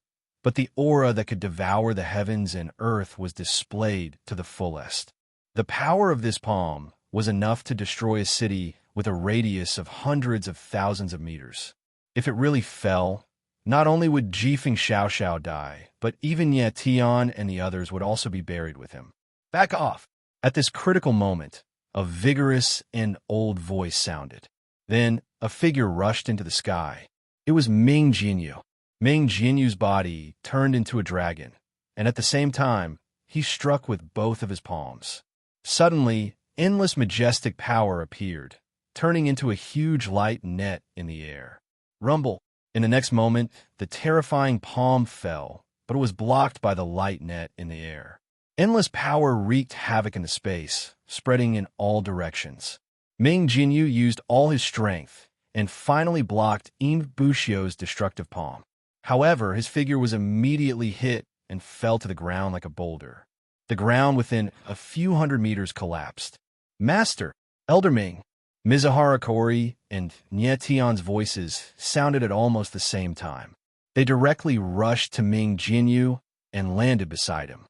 but the aura that could devour the heavens and earth was displayed to the fullest. The power of this palm was enough to destroy a city with a radius of hundreds of thousands of meters. If it really fell, not only would Jifeng Xiaoxiao die, but even Ye Tian and the others would also be buried with him. Back off! At this critical moment, a vigorous and old voice sounded. Then, a figure rushed into the sky. It was Ming Jinyu. Ming Jinyu's body turned into a dragon, and at the same time, he struck with both of his palms. Suddenly, endless majestic power appeared, turning into a huge light net in the air. Rumble! In the next moment, the terrifying palm fell, but it was blocked by the light net in the air. Endless power wreaked havoc in the space, spreading in all directions. Ming Jinyu used all his strength and finally blocked Yin Bushio's destructive palm. However, his figure was immediately hit and fell to the ground like a boulder. The ground within a few hundred meters collapsed. Master, Elder Ming, Mizuhara Kori, and Nye Tian's voices sounded at almost the same time. They directly rushed to Ming Jinyu and landed beside him.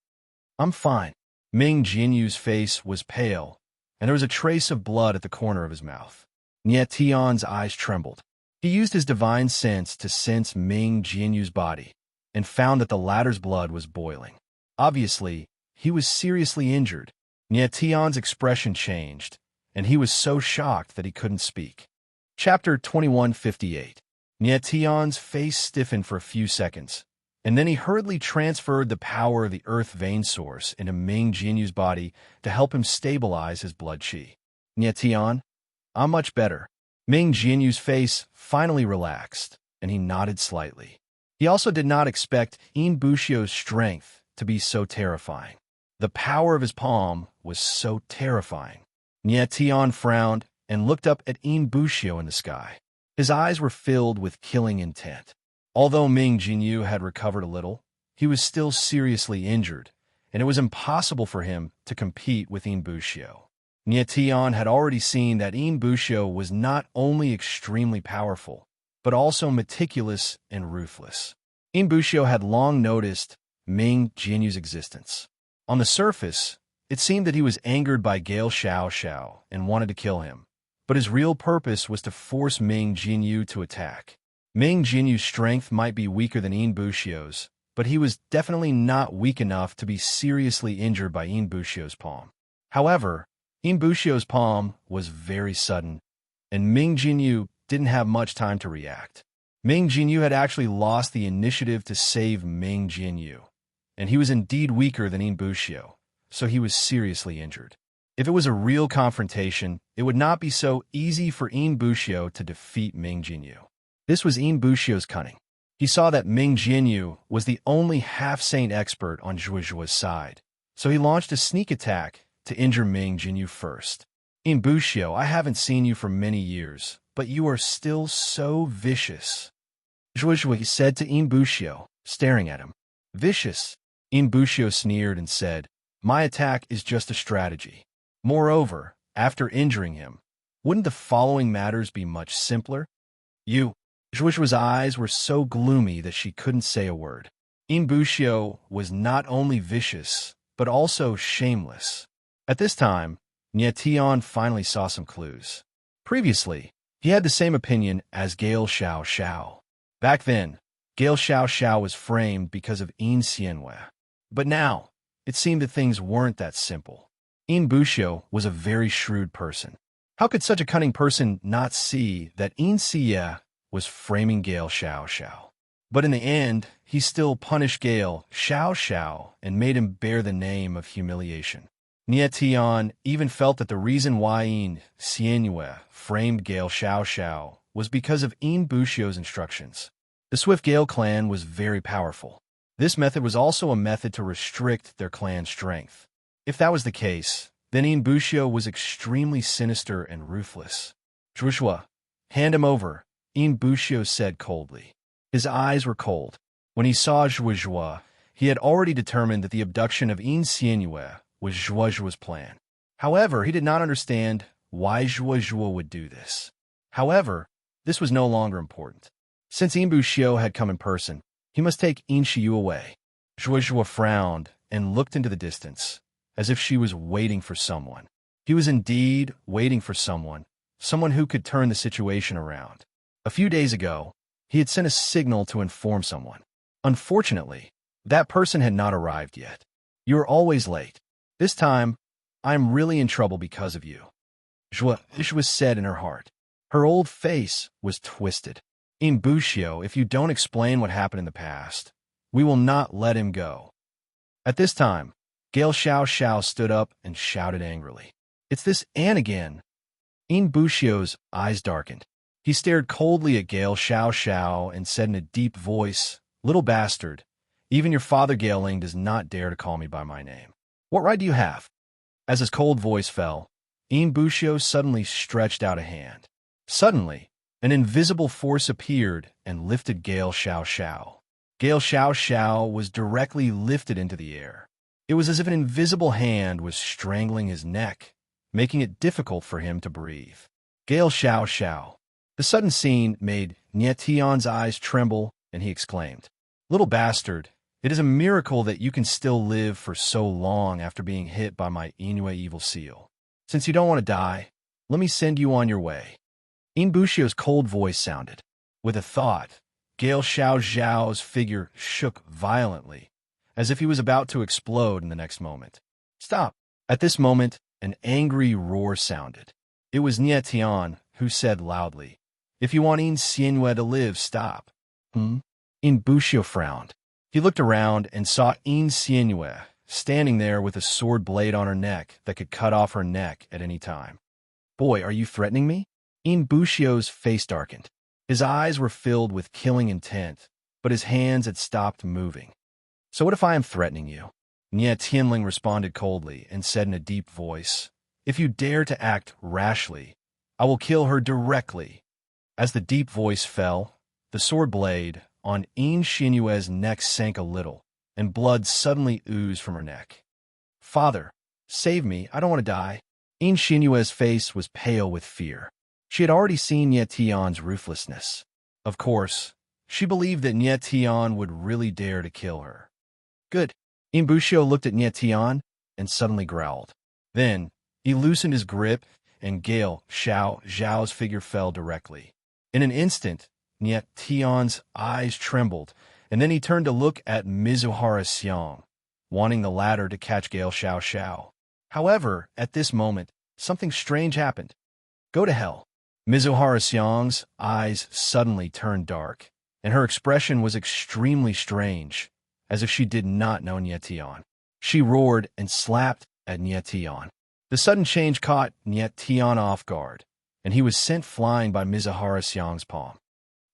I'm fine. Ming Jinyu's face was pale, and there was a trace of blood at the corner of his mouth. Nye Tian's eyes trembled. He used his divine sense to sense Ming Jinyu's body, and found that the latter's blood was boiling. Obviously, he was seriously injured. Nye Tian's expression changed, and he was so shocked that he couldn't speak. Chapter 2158. Nye Tian's face stiffened for a few seconds, and then he hurriedly transferred the power of the earth vein source into Ming Jinyu's body to help him stabilize his blood qi. Nye Tian, I'm much better. Ming Jinyu's face finally relaxed, and he nodded slightly. He also did not expect Yin Bushio's strength to be so terrifying. The power of his palm was so terrifying. Nye Tian frowned and looked up at Yin Bushio in the sky. His eyes were filled with killing intent. Although Ming Jinyu had recovered a little, he was still seriously injured, and it was impossible for him to compete with Yin Bushio. Nye Tian had already seen that Yin Bushio was not only extremely powerful, but also meticulous and ruthless. Yin Bushio had long noticed Ming Jinyu's existence. On the surface, it seemed that he was angered by Gale Xiaoxiao and wanted to kill him, but his real purpose was to force Ming Jinyu to attack. Ming Jinyu's strength might be weaker than Yin Bushio's, but he was definitely not weak enough to be seriously injured by Yin Bushio's palm. However, Yin Bushio's palm was very sudden, and Ming Jinyu didn't have much time to react. Ming Jinyu had actually lost the initiative to save Ming Jinyu, and he was indeed weaker than Yin Bushio, so he was seriously injured. If it was a real confrontation, it would not be so easy for Yin Bushio to defeat Ming Jinyu. This was Yin Bushio's cunning. He saw that Ming Jinyu was the only half-saint expert on Zhuozhuo's side, so he launched a sneak attack to injure Ming Jinyu first. Yin Bushio, I haven't seen you for many years, but you are still so vicious. Zhuozhuo said to Yin Bushio, staring at him. Vicious? Yin Bushio sneered and said, my attack is just a strategy. Moreover, after injuring him, wouldn't the following matters be much simpler? You. Zhuozhuo's eyes were so gloomy that she couldn't say a word. Yin Bushio was not only vicious, but also shameless. At this time, Nye Tian finally saw some clues. Previously, he had the same opinion as Gale Xiaoxiao. Back then, Gale Xiaoxiao was framed because of Yin Xianwei. But now, it seemed that things weren't that simple. Yin Bushio was a very shrewd person. How could such a cunning person not see that Yin Xie was framing Gale Xiaoxiao? But in the end, he still punished Gale Xiaoxiao and made him bear the name of humiliation. Nye Tian even felt that the reason why Yin Xianwei framed Gale Xiaoxiao was because of Yin Bushio's instructions. The Swift Gale clan was very powerful. This method was also a method to restrict their clan's strength. If that was the case, then Yin Bushio was extremely sinister and ruthless. Zhuozhuo, hand him over, Yin Bushio said coldly. His eyes were cold. When he saw Zhuozhuo, he had already determined that the abduction of Yin Xianwei was Zhuozhuo's plan. However, he did not understand why Zhuozhuo would do this. However, this was no longer important. Since Yin Bushio had come in person, He must take Inshiyu away. Zhuozhua frowned and looked into the distance, as if she was waiting for someone. He was indeed waiting for someone who could turn the situation around. A few days ago, he had sent a signal to inform someone. Unfortunately, that person had not arrived yet. You are always late. This time, I am really in trouble because of you. Zhuozhua said in her heart. Her old face was twisted. In Bushio, if you don't explain what happened in the past, we will not let him go. At this time, Gale Xiao stood up and shouted angrily. It's this Anne again. In Bushio's eyes darkened. He stared coldly at Gale Xiao and said in a deep voice, Little bastard, even your father Galing does not dare to call me by my name. What right do you have? As his cold voice fell, In Bushio suddenly stretched out a hand. Suddenly, an invisible force appeared and lifted Gale Xiao. Gale Xiao was directly lifted into the air. It was as if an invisible hand was strangling his neck, making it difficult for him to breathe. Gale Xiao. The sudden scene made Nietion's eyes tremble, and he exclaimed, Little bastard, it is a miracle that you can still live for so long after being hit by my Inoue evil seal. Since you don't want to die, let me send you on your way. In Bushio's cold voice sounded. With a thought, Gale Xiao's figure shook violently, as if he was about to explode in the next moment. Stop! At this moment, an angry roar sounded. It was Nietion who said loudly, If you want In Xianue to live, stop. In Bushio frowned. He looked around and saw In Xianue standing there with a sword blade on her neck that could cut off her neck at any time. Boy, are you threatening me? In Bushio's face darkened. His eyes were filled with killing intent, but his hands had stopped moving. So what if I am threatening you? Nie Tianling responded coldly and said in a deep voice, If you dare to act rashly, I will kill her directly. As the deep voice fell, the sword blade on In Xianue's neck sank a little, and blood suddenly oozed from her neck. Father, save me, I don't want to die. In Xianue's face was pale with fear. She had already seen Nietion's ruthlessness. Of course, she believed that Nietion would really dare to kill her. Good. In Bushio looked at Nietion and suddenly growled. Then, he loosened his grip, and Gale Xiao's figure fell directly. In an instant, Nietion's eyes trembled, and then he turned to look at Mizuhara Xiang, wanting the latter to catch Gale Xiao. However, at this moment, something strange happened. Go to hell. Mizuhara Xiang's eyes suddenly turned dark, and her expression was extremely strange, as if she did not know Nietion. She roared and slapped at Nietion. The sudden change caught Nietion off guard, and he was sent flying by Mizuhara Xiang's palm.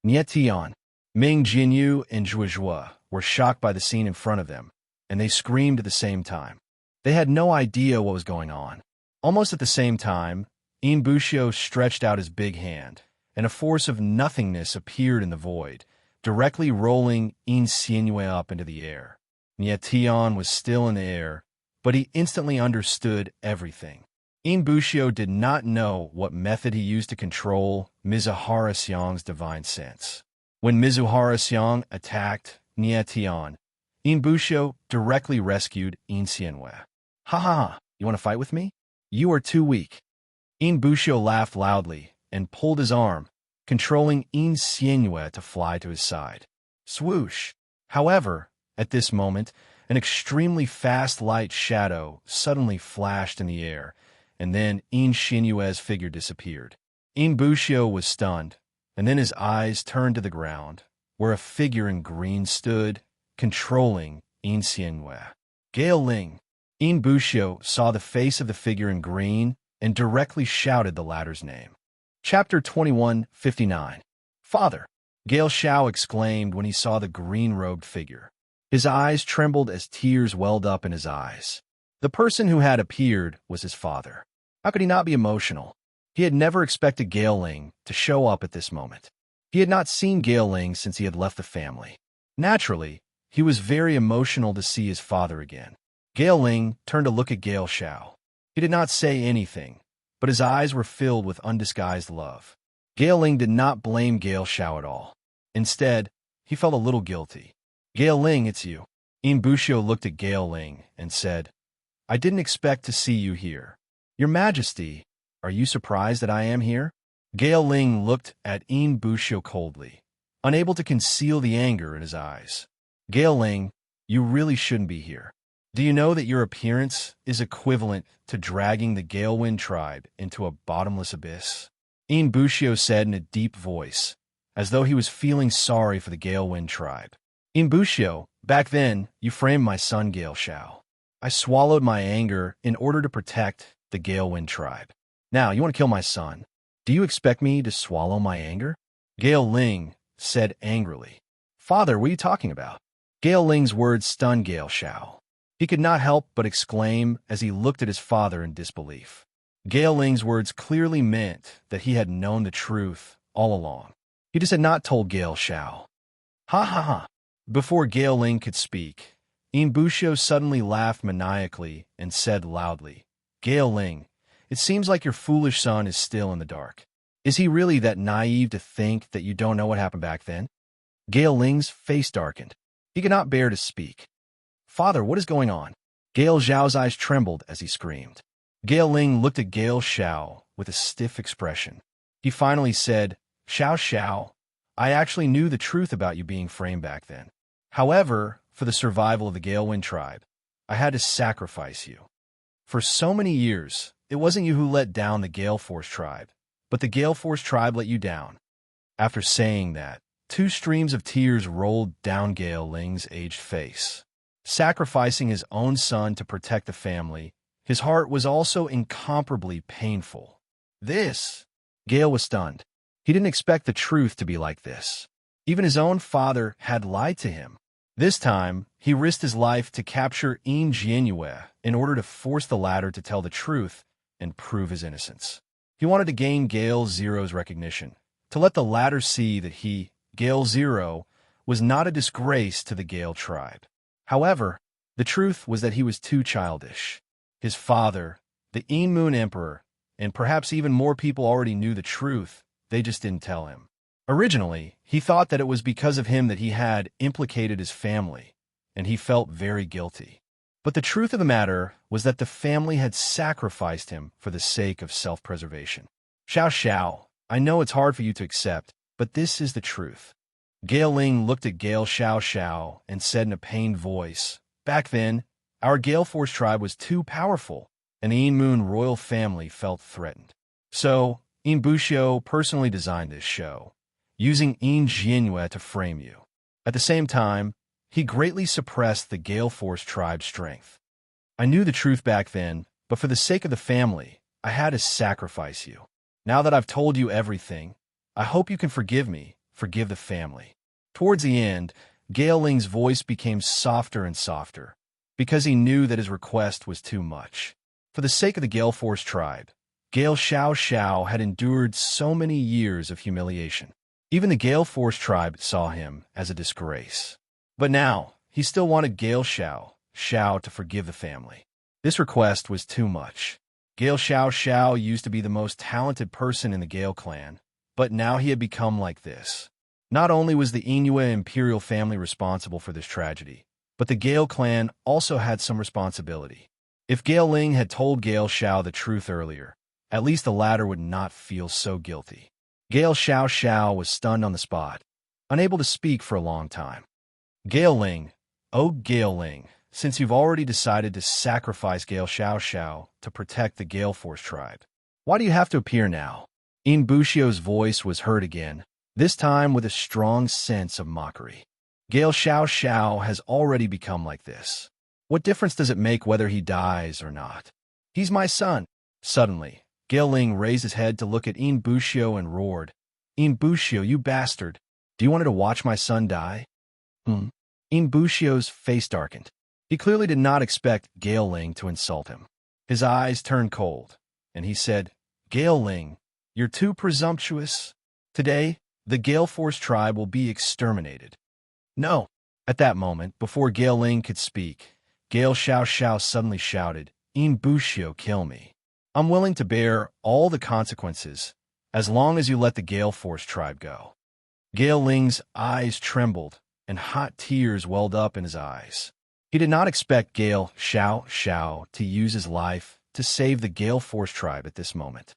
Nietion, Ming Jinyu, and Zhuozhua were shocked by the scene in front of them, and they screamed at the same time. They had no idea what was going on. Almost at the same time, In Bushio stretched out his big hand, and a force of nothingness appeared in the void, directly rolling In Xianue up into the air. Nietion was still in the air, but he instantly understood everything. In Bushio did not know what method he used to control Mizuhara Xiang's divine sense. When Mizuhara Xiang attacked Nietion, In Bushio directly rescued In Xianue. Ha ha, you want to fight with me? You are too weak. In Bushio laughed loudly and pulled his arm, controlling In Xianue to fly to his side. Swoosh! However, at this moment, an extremely fast light shadow suddenly flashed in the air, and then In Xianue's figure disappeared. In Bushio was stunned, and then his eyes turned to the ground, where a figure in green stood, controlling In Xianue. Gale Ling. In Bushio saw the face of the figure in green and directly shouted the latter's name. Chapter 21:59. Father, Gale Xiao exclaimed when he saw the green-robed figure. His eyes trembled as tears welled up in his eyes. The person who had appeared was his father. How could he not be emotional? He had never expected Gale Ling to show up at this moment. He had not seen Gale Ling since he had left the family. Naturally, he was very emotional to see his father again. Gale Ling turned to look at Gale Xiao. He did not say anything, but his eyes were filled with undisguised love. Gale Ling did not blame Gale Xiao at all. Instead, he felt a little guilty. Gale Ling, it's you. Inbushio looked at Gale Ling and said, I didn't expect to see you here. Your Majesty, are you surprised that I am here? Gale Ling looked at Inbushio coldly, unable to conceal the anger in his eyes. Gale Ling, you really shouldn't be here. Do you know that your appearance is equivalent to dragging the Galewind tribe into a bottomless abyss? Inbushio said in a deep voice, as though he was feeling sorry for the Galewind tribe. Inbushio, back then, you framed my son Gale Shao. I swallowed my anger in order to protect the Galewind tribe. Now, you want to kill my son. Do you expect me to swallow my anger? Gale Ling said angrily. Father, what are you talking about? Gale Ling's words stunned Gale Shao. He could not help but exclaim as he looked at his father in disbelief. Gale Ling's words clearly meant that he had known the truth all along. He just had not told Gale Shao. Ha ha ha. Before Gale Ling could speak, Inbushio suddenly laughed maniacally and said loudly, Gale Ling, it seems like your foolish son is still in the dark. Is he really that naive to think that you don't know what happened back then? Gale Ling's face darkened. He could not bear to speak. Father, what is going on? Gale Zhao's eyes trembled as he screamed. Gale Ling looked at Gale Shao with a stiff expression. He finally said, Shao, I actually knew the truth about you being framed back then. However, for the survival of the Galewind tribe, I had to sacrifice you. For so many years, it wasn't you who let down the Gale Force tribe, but the Gale Force tribe let you down. After saying that, 2 streams of tears rolled down Gale Ling's aged face. Sacrificing his own son to protect the family, his heart was also incomparably painful. Gale was stunned. He didn't expect the truth to be like this. Even his own father had lied to him. This time, he risked his life to capture Yin Jianyue in order to force the latter to tell the truth and prove his innocence. He wanted to gain Gale Zero's recognition, to let the latter see that he, Gale Zero, was not a disgrace to the Gale tribe. However, the truth was that he was too childish. His father, the Yin Moon Emperor, and perhaps even more people already knew the truth, they just didn't tell him. Originally, he thought that it was because of him that he had implicated his family, and he felt very guilty. But the truth of the matter was that the family had sacrificed him for the sake of self-preservation. Shao, I know it's hard for you to accept, but this is the truth. Gale Ling looked at Gale Shao and said in a pained voice, Back then, our Gale Force tribe was too powerful, and the Yin Moon royal family felt threatened. So, Inbushio personally designed this show, using Yin Jianyue to frame you. At the same time, he greatly suppressed the Gale Force tribe's strength. I knew the truth back then, but for the sake of the family, I had to sacrifice you. Now that I've told you everything, I hope you can forgive me, forgive the family. Towards the end, Gale Ling's voice became softer and softer, because he knew that his request was too much. For the sake of the Gale Force tribe, Gale Shao had endured so many years of humiliation. Even the Gale Force tribe saw him as a disgrace. But now, he still wanted Gale Shao to forgive the family. This request was too much. Gale Shao used to be the most talented person in the Gale clan, but now he had become like this. Not only was the Inoue imperial family responsible for this tragedy, but the Gale clan also had some responsibility. If Gale Ling had told Gale Shao the truth earlier, at least the latter would not feel so guilty. Gale Shao was stunned on the spot, unable to speak for a long time. Gale Ling, oh Gale Ling, since you've already decided to sacrifice Gale Shao to protect the Gale Force tribe, why do you have to appear now? Inbushio's voice was heard again, this time with a strong sense of mockery. Gale Shao has already become like this. What difference does it make whether he dies or not? He's my son. Suddenly, Gale Ling raised his head to look at Inbushio and roared, Inbushio, you bastard! Do you want to watch my son die? Inbushio's face darkened. He clearly did not expect Gale Ling to insult him. His eyes turned cold, and he said, Gale Ling, you're too presumptuous. Today, the Gale Force tribe will be exterminated. No. At that moment, before Gale Ling could speak, Gale Shao suddenly shouted, Inbushio, kill me. I'm willing to bear all the consequences, as long as you let the Gale Force tribe go. Gale Ling's eyes trembled, and hot tears welled up in his eyes. He did not expect Gale Xiao to use his life to save the Gale Force tribe at this moment.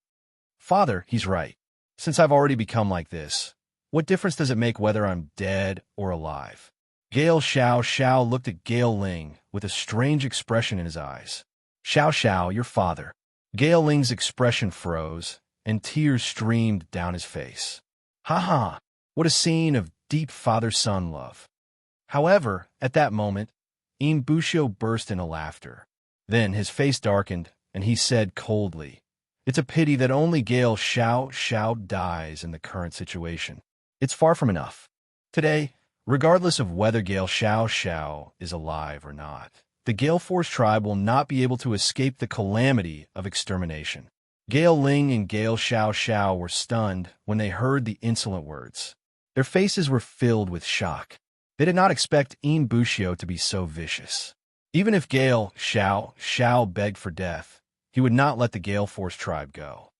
Father, he's right. Since I've already become like this, what difference does it make whether I'm dead or alive? Gale Xiao looked at Gale Ling with a strange expression in his eyes. Xiao, your father. Gale Ling's expression froze, and tears streamed down his face. Ha! What a scene of deep father-son love. However, at that moment, Bushio burst into laughter. Then his face darkened, and he said coldly, "It's a pity that only Gale Xiao dies in the current situation. It's far from enough. Today, regardless of whether Gale Xiao is alive or not, the Gale Force tribe will not be able to escape the calamity of extermination." Gale Ling and Gale Xiao were stunned when they heard the insolent words. Their faces were filled with shock. They did not expect Bushio to be so vicious. Even if Gale Xiao begged for death, he would not let the Gale Force tribe go.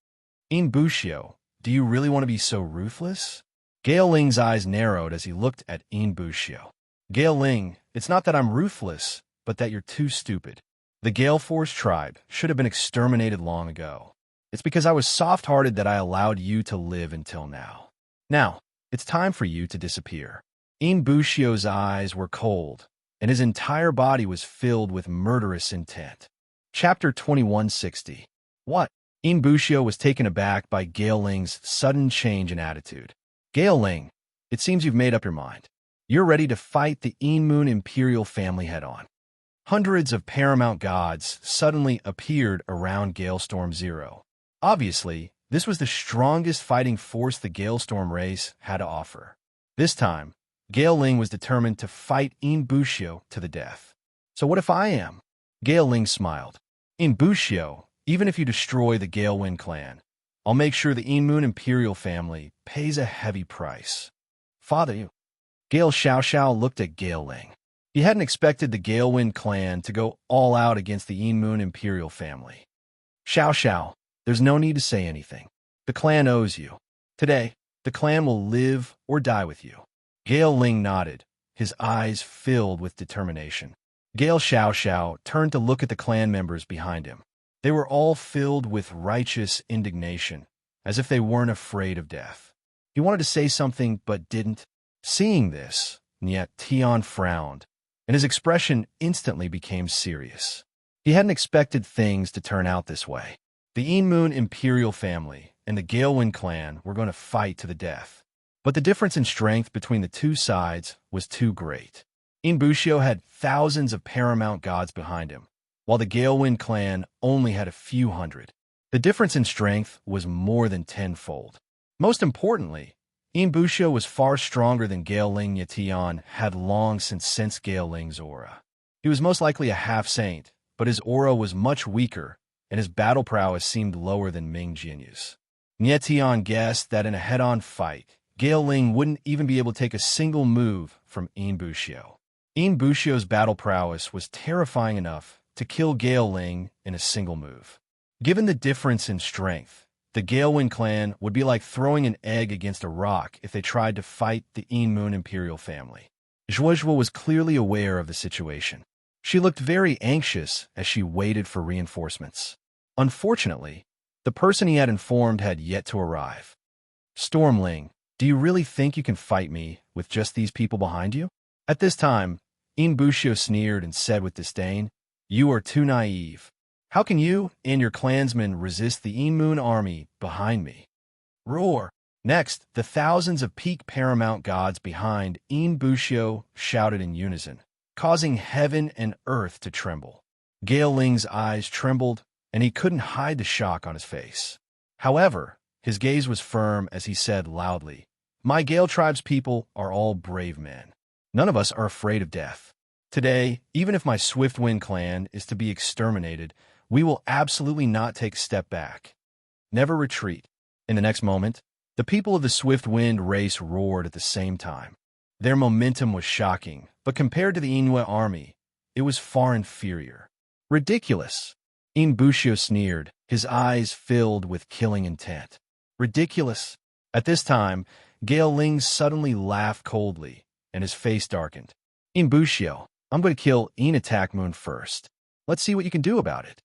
Bushio, do you really want to be so ruthless? Gale Ling's eyes narrowed as he looked at Bushio. Gale Ling, it's not that I'm ruthless, but that you're too stupid. The Gale Force tribe should have been exterminated long ago. It's because I was soft-hearted that I allowed you to live until now. Now, it's time for you to disappear. Bushio's eyes were cold, and his entire body was filled with murderous intent. Chapter 2160. What? Bushio was taken aback by Gale Ling's sudden change in attitude. Gale Ling, it seems you've made up your mind. You're ready to fight the Moon Imperial family head-on. Hundreds of paramount gods suddenly appeared around Galestorm Zero. Obviously, this was the strongest fighting force the Galestorm race had to offer. This time, Gale Ling was determined to fight Bushio to the death. So what if I am? Gale Ling smiled. Bushio, even if you destroy the Galewind clan, I'll make sure the Moon Imperial family pays a heavy price. Father, you. Gale Xiao looked at Gale Ling. He hadn't expected the Galewind clan to go all out against the Moon Imperial family. Xiao, there's no need to say anything. The clan owes you. Today, the clan will live or die with you. Gale Ling nodded, his eyes filled with determination. Gale Xiao turned to look at the clan members behind him. They were all filled with righteous indignation, as if they weren't afraid of death. He wanted to say something but didn't. Seeing this, Niet Tian frowned, and his expression instantly became serious. He hadn't expected things to turn out this way. The Moon Imperial family and the Galewind clan were going to fight to the death. But the difference in strength between the two sides was too great. Bushio had thousands of paramount gods behind him, while the Galewind clan only had a few hundred. The difference in strength was more than tenfold. Most importantly, Bushio was far stronger than Gale Ling Yetian had long since sensed Gale Ling's aura. He was most likely a half-saint, but his aura was much weaker, and his battle prowess seemed lower than Ming Jianyu's. Nyetian guessed that in a head-on fight, Gale Ling wouldn't even be able to take a single move from Bushio. Bushio's battle prowess was terrifying enough to kill Gale Ling in a single move. Given the difference in strength, the Galewind clan would be like throwing an egg against a rock if they tried to fight the Moon Imperial family. Zhuozhuo was clearly aware of the situation. She looked very anxious as she waited for reinforcements. Unfortunately, the person he had informed had yet to arrive. Stormling, do you really think you can fight me with just these people behind you? At this time, Bushio sneered and said with disdain, "You are too naive. How can you and your clansmen resist the Moon army behind me?" Roar! Next, the thousands of peak paramount gods behind Bushio shouted in unison, causing heaven and earth to tremble. Gale Ling's eyes trembled, and he couldn't hide the shock on his face. However, his gaze was firm as he said loudly, "My Gale tribe's people are all brave men. None of us are afraid of death. Today, even if my Swiftwind clan is to be exterminated, we will absolutely not take a step back. Never retreat." In the next moment, the people of the Swiftwind race roared at the same time. Their momentum was shocking, but compared to the Inwe army, it was far inferior. Ridiculous! Bushio sneered, his eyes filled with killing intent. Ridiculous! At this time, Gale Ling suddenly laughed coldly, and his face darkened. Imbushio, I'm going to kill Attack Moon first. Let's see what you can do about it.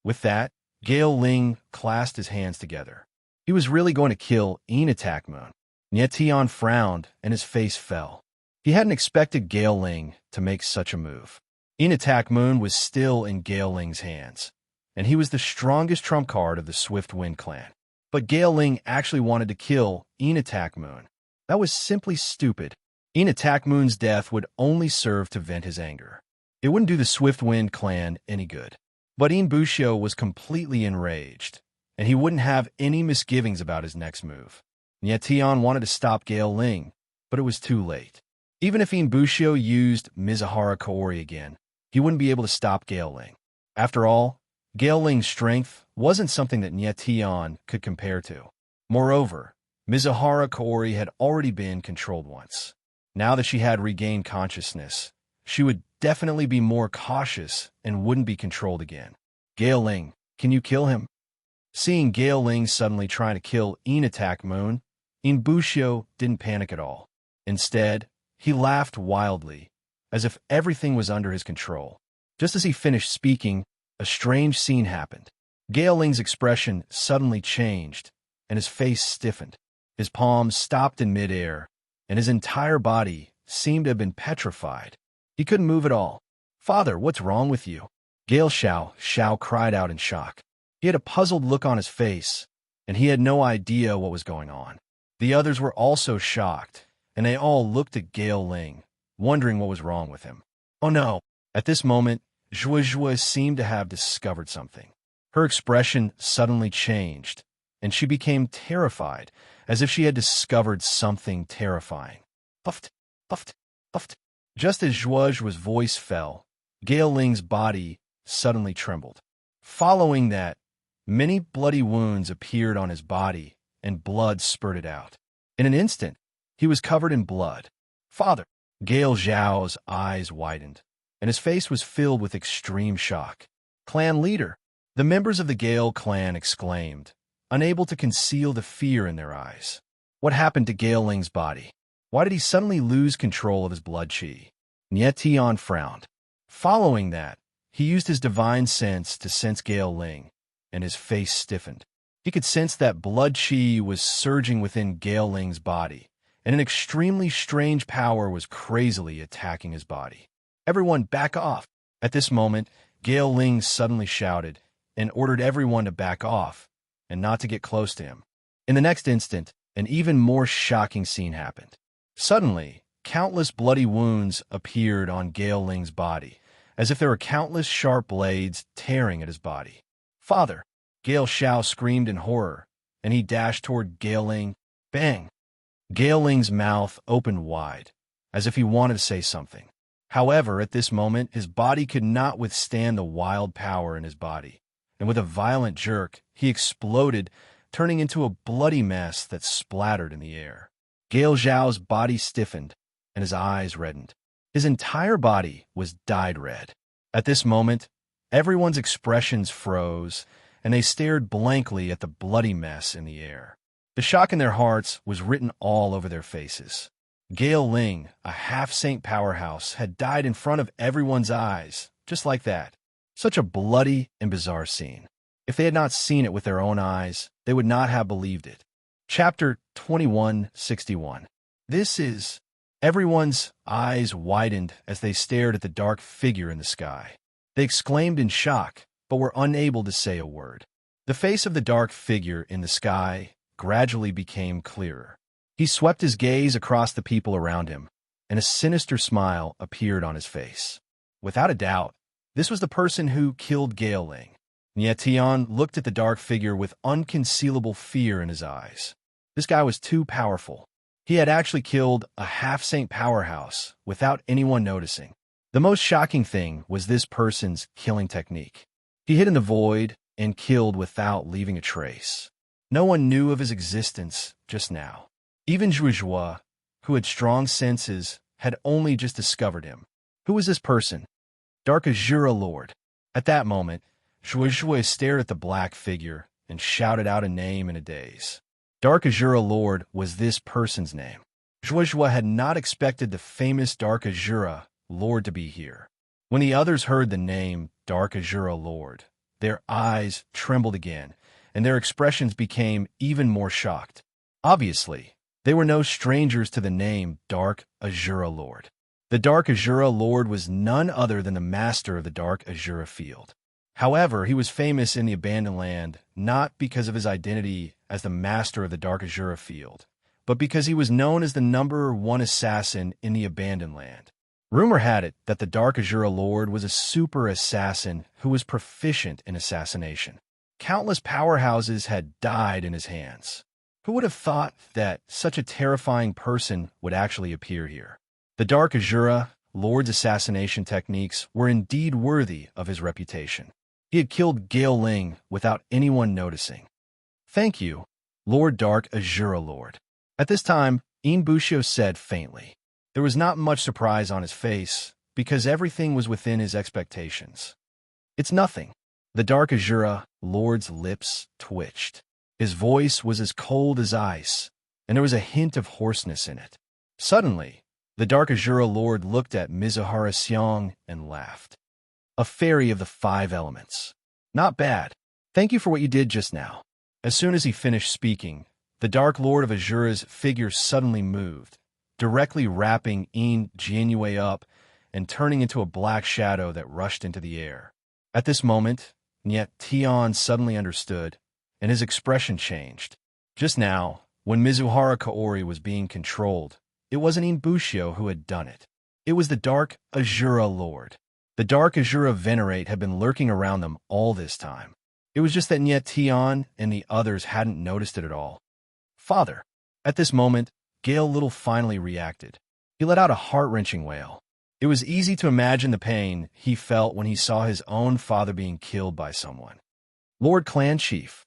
With that, Gale Ling clasped his hands together. He was really going to kill Attack Moon. Nietion frowned, and his face fell. He hadn't expected Gale Ling to make such a move. Attack Moon was still in Gale Ling's hands, and he was the strongest trump card of the Swift Wind clan. But Gale Ling actually wanted to kill Attack Moon. That was simply stupid. Attack Moon's death would only serve to vent his anger. It wouldn't do the Swift Wind clan any good. But Bushio was completely enraged, and he wouldn't have any misgivings about his next move. Nietion wanted to stop Gale Ling, but it was too late. Even if Bushio used Mizuhara Kaori again, he wouldn't be able to stop Gale Ling. After all, Gale Ling's strength wasn't something that Nietion could compare to. Moreover, Mizuhara Kaori had already been controlled once. Now that she had regained consciousness, she would definitely be more cautious and wouldn't be controlled again. Gale Ling, can you kill him? Seeing Gale Ling suddenly trying to kill Attack Moon, Bushio didn't panic at all. Instead, he laughed wildly, as if everything was under his control. Just as he finished speaking, a strange scene happened. Gale Ling's expression suddenly changed, and his face stiffened. His palms stopped in midair, and his entire body seemed to have been petrified. He couldn't move at all. "Father, what's wrong with you?" Gale Xiao cried out in shock. He had a puzzled look on his face, and he had no idea what was going on. The others were also shocked, and they all looked at Gale Ling, wondering what was wrong with him. Oh no! At this moment, Zhuozhuo seemed to have discovered something. Her expression suddenly changed, and she became terrified, as if she had discovered something terrifying. Puffed, puffed, puffed. Just as Zhuozhuo's voice fell, Gale Ling's body suddenly trembled. Following that, many bloody wounds appeared on his body, and blood spurted out. In an instant, he was covered in blood. "Father!" Gale Zhao's eyes widened, and his face was filled with extreme shock. "Clan leader!" The members of the Gale clan exclaimed, unable to conceal the fear in their eyes. What happened to Gale Ling's body? Why did he suddenly lose control of his blood chi? Nietion frowned. Following that, he used his divine sense to sense Gale Ling, and his face stiffened. He could sense that blood chi was surging within Gale Ling's body, and an extremely strange power was crazily attacking his body. "Everyone back off!" At this moment, Gale Ling suddenly shouted and ordered everyone to back off and not to get close to him. In the next instant, an even more shocking scene happened. Suddenly, countless bloody wounds appeared on Gale Ling's body, as if there were countless sharp blades tearing at his body. "Father!" Gale Xiao screamed in horror, and he dashed toward Gale Ling. Bang! Gale Ling's mouth opened wide, as if he wanted to say something. However, at this moment, his body could not withstand the wild power in his body, and with a violent jerk, he exploded, turning into a bloody mess that splattered in the air. Gale Zhao's body stiffened, and his eyes reddened. His entire body was dyed red. At this moment, everyone's expressions froze, and they stared blankly at the bloody mess in the air. The shock in their hearts was written all over their faces. Gale Ling, a half-saint powerhouse, had died in front of everyone's eyes, just like that. Such a bloody and bizarre scene. If they had not seen it with their own eyes, they would not have believed it. Chapter 2161. This is... Everyone's eyes widened as they stared at the dark figure in the sky. They exclaimed in shock, but were unable to say a word. The face of the dark figure in the sky gradually became clearer. He swept his gaze across the people around him, and a sinister smile appeared on his face. Without a doubt, this was the person who killed Gale Ling. Nietion looked at the dark figure with unconcealable fear in his eyes. This guy was too powerful. He had actually killed a half-saint powerhouse without anyone noticing. The most shocking thing was this person's killing technique. He hid in the void and killed without leaving a trace. No one knew of his existence just now. Even Zhuozhuo, who had strong senses, had only just discovered him. Who was this person? Dark Azura Lord. At that moment, Zhuozhuo stared at the black figure and shouted out a name in a daze. Dark Azura Lord was this person's name. Zhuozhua had not expected the famous Dark Azura Lord to be here. When the others heard the name Dark Azura Lord, their eyes trembled again, and their expressions became even more shocked. Obviously, they were no strangers to the name Dark Azura Lord. The Dark Azura Lord was none other than the master of the Dark Azura Field. However, he was famous in the Abandoned Land not because of his identity as the master of the Dark Azura Field, but because he was known as the #1 assassin in the Abandoned Land. Rumor had it that the Dark Azura Lord was a super assassin who was proficient in assassination. Countless powerhouses had died in his hands. Who would have thought that such a terrifying person would actually appear here? The Dark Azura Lord's assassination techniques were indeed worthy of his reputation. He had killed Gale Ling without anyone noticing. "Thank you, Lord Dark Azura Lord." At this time, Yin Bushio said faintly. There was not much surprise on his face, because everything was within his expectations. "It's nothing." The Dark Azura Lord's lips twitched. His voice was as cold as ice, and there was a hint of hoarseness in it. Suddenly, the Dark Azura Lord looked at Mizuhara Xiong and laughed. "A fairy of the 5 elements. Not bad. Thank you for what you did just now." As soon as he finished speaking, the Dark Lord of Azura's figure suddenly moved, directly wrapping Yin Jianyue up and turning into a black shadow that rushed into the air. At this moment, Niet Tian suddenly understood, and his expression changed. Just now, when Mizuhara Kaori was being controlled, it wasn't Yin Bushio who had done it. It was the Dark Azura Lord. The Dark Azura Venerate had been lurking around them all this time. It was just that Niet Tian and the others hadn't noticed it at all. "Father." At this moment, Gale Little finally reacted. He let out a heart-wrenching wail. It was easy to imagine the pain he felt when he saw his own father being killed by someone. "Lord Clan Chief."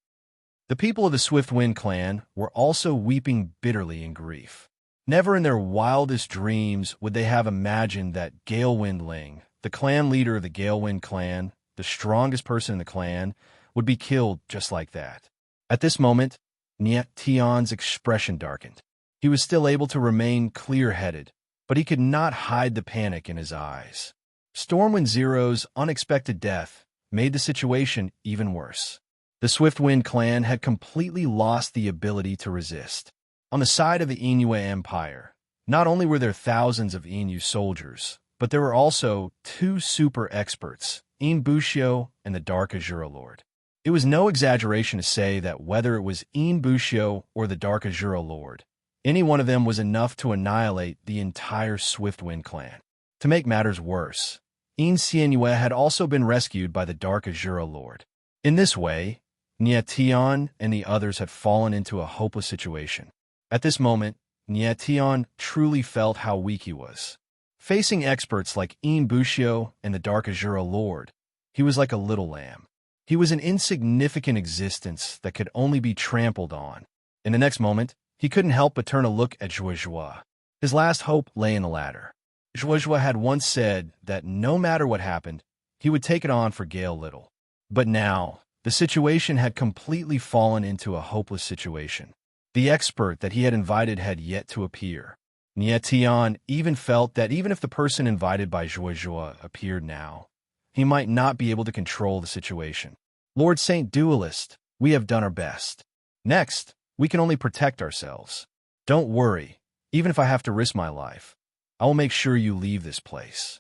The people of the Swiftwind clan were also weeping bitterly in grief. Never in their wildest dreams would they have imagined that Galewind Ling, the clan leader of the Galewind clan, the strongest person in the clan, would be killed just like that. At this moment, Niet Tian's expression darkened. He was still able to remain clear-headed, but he could not hide the panic in his eyes. Stormwind Zero's unexpected death made the situation even worse. The Swiftwind clan had completely lost the ability to resist. On the side of the Inu Empire, not only were there thousands of Inu soldiers, but there were also 2 super experts, Yin Bushio and the Dark Azura Lord. It was no exaggeration to say that whether it was Yin Bushio or the Dark Azura Lord, any one of them was enough to annihilate the entire Swiftwind clan. To make matters worse, Yin Xianyue had also been rescued by the Dark Azura Lord. In this way, Niet Tian and the others had fallen into a hopeless situation. At this moment, Niet Tian truly felt how weak he was. Facing experts like Yin Bushio and the Dark Azura Lord, he was like a little lamb. He was an insignificant existence that could only be trampled on. In the next moment, he couldn't help but turn a look at Zhuozhua. His last hope lay in the ladder. Zhuozhua had once said that no matter what happened, he would take it on for Gale Little. But now, the situation had completely fallen into a hopeless situation. The expert that he had invited had yet to appear. Niet Tian even felt that even if the person invited by Zhuozhua appeared now, he might not be able to control the situation. "Lord Saint Duelist, we have done our best. Next, we can only protect ourselves. Don't worry, even if I have to risk my life, I will make sure you leave this place."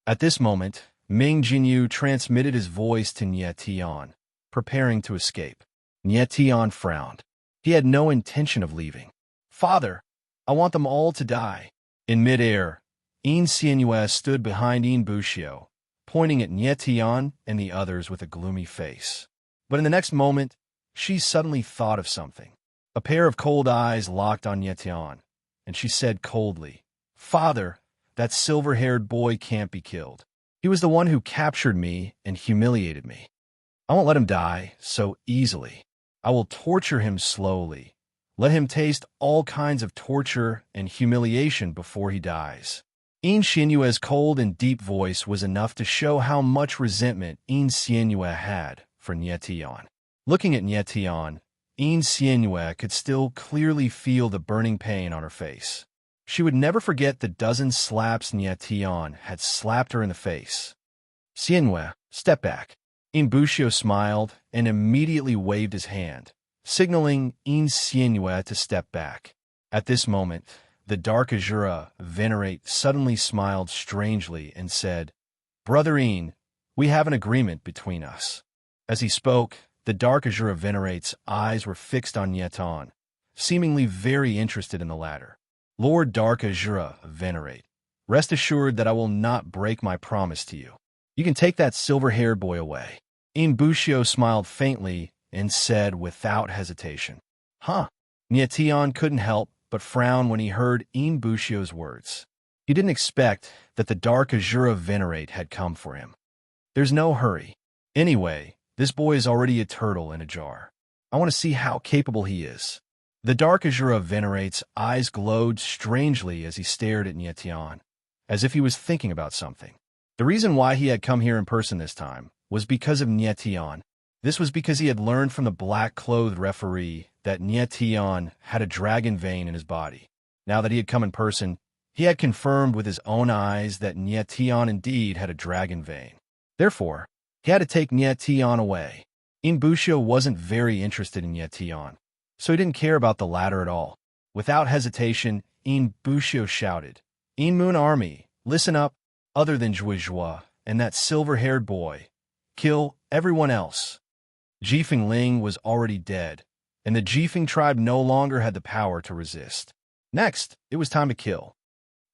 At this moment, Ming Jinyu transmitted his voice to Niet Tian, preparing to escape. Niet Tian frowned. He had no intention of leaving. "Father, I want them all to die." In midair, Yin Xianyue stood behind Yin Bushio, pointing at Niet Tian and the others with a gloomy face. But in the next moment, she suddenly thought of something. A pair of cold eyes locked on Niet Tian, and she said coldly, "Father, that silver-haired boy can't be killed. He was the one who captured me and humiliated me. I won't let him die so easily. I will torture him slowly. Let him taste all kinds of torture and humiliation before he dies." Yin Xianyue's cold and deep voice was enough to show how much resentment Yin Xianyue had for Niet Tian. Looking at Niet Tian, Yin Xianyue could still clearly feel the burning pain on her face. She would never forget the dozen slaps Nyetian had slapped her in the face. Xianwei, step back. Inbushio smiled and immediately waved his hand, signaling In Xianwei to step back. At this moment, the Dark Azura Venerate suddenly smiled strangely and said, "Brother In, we have an agreement between us." As he spoke, the Dark Azura Venerate's eyes were fixed on Nyetan, seemingly very interested in the latter. "Lord Dark Azura Venerate, rest assured that I will not break my promise to you. You can take that silver-haired boy away." Inbushio smiled faintly and said without hesitation, "Huh." Nyetian couldn't help but frown when he heard Inbushio's words. He didn't expect that the Dark Azura Venerate had come for him. "There's no hurry. Anyway, this boy is already a turtle in a jar. I want to see how capable he is." The Dark Azura Venerate's eyes glowed strangely as he stared at Nyetian, as if he was thinking about something. The reason why he had come here in person this time was because of Nyetian. This was because he had learned from the black-clothed referee that Nyetian had a dragon vein in his body. Now that he had come in person, he had confirmed with his own eyes that Nyetian indeed had a dragon vein. Therefore, he had to take Nyetian away. Inbushio wasn't very interested in Nyetian, so he didn't care about the latter at all. Without hesitation, Inbushio shouted, "Inmoon Army, listen up, other than Zhuizhua and that silver-haired boy. Kill everyone else." Jifeng Ling was already dead, and the Jifeng tribe no longer had the power to resist. Next, it was time to kill.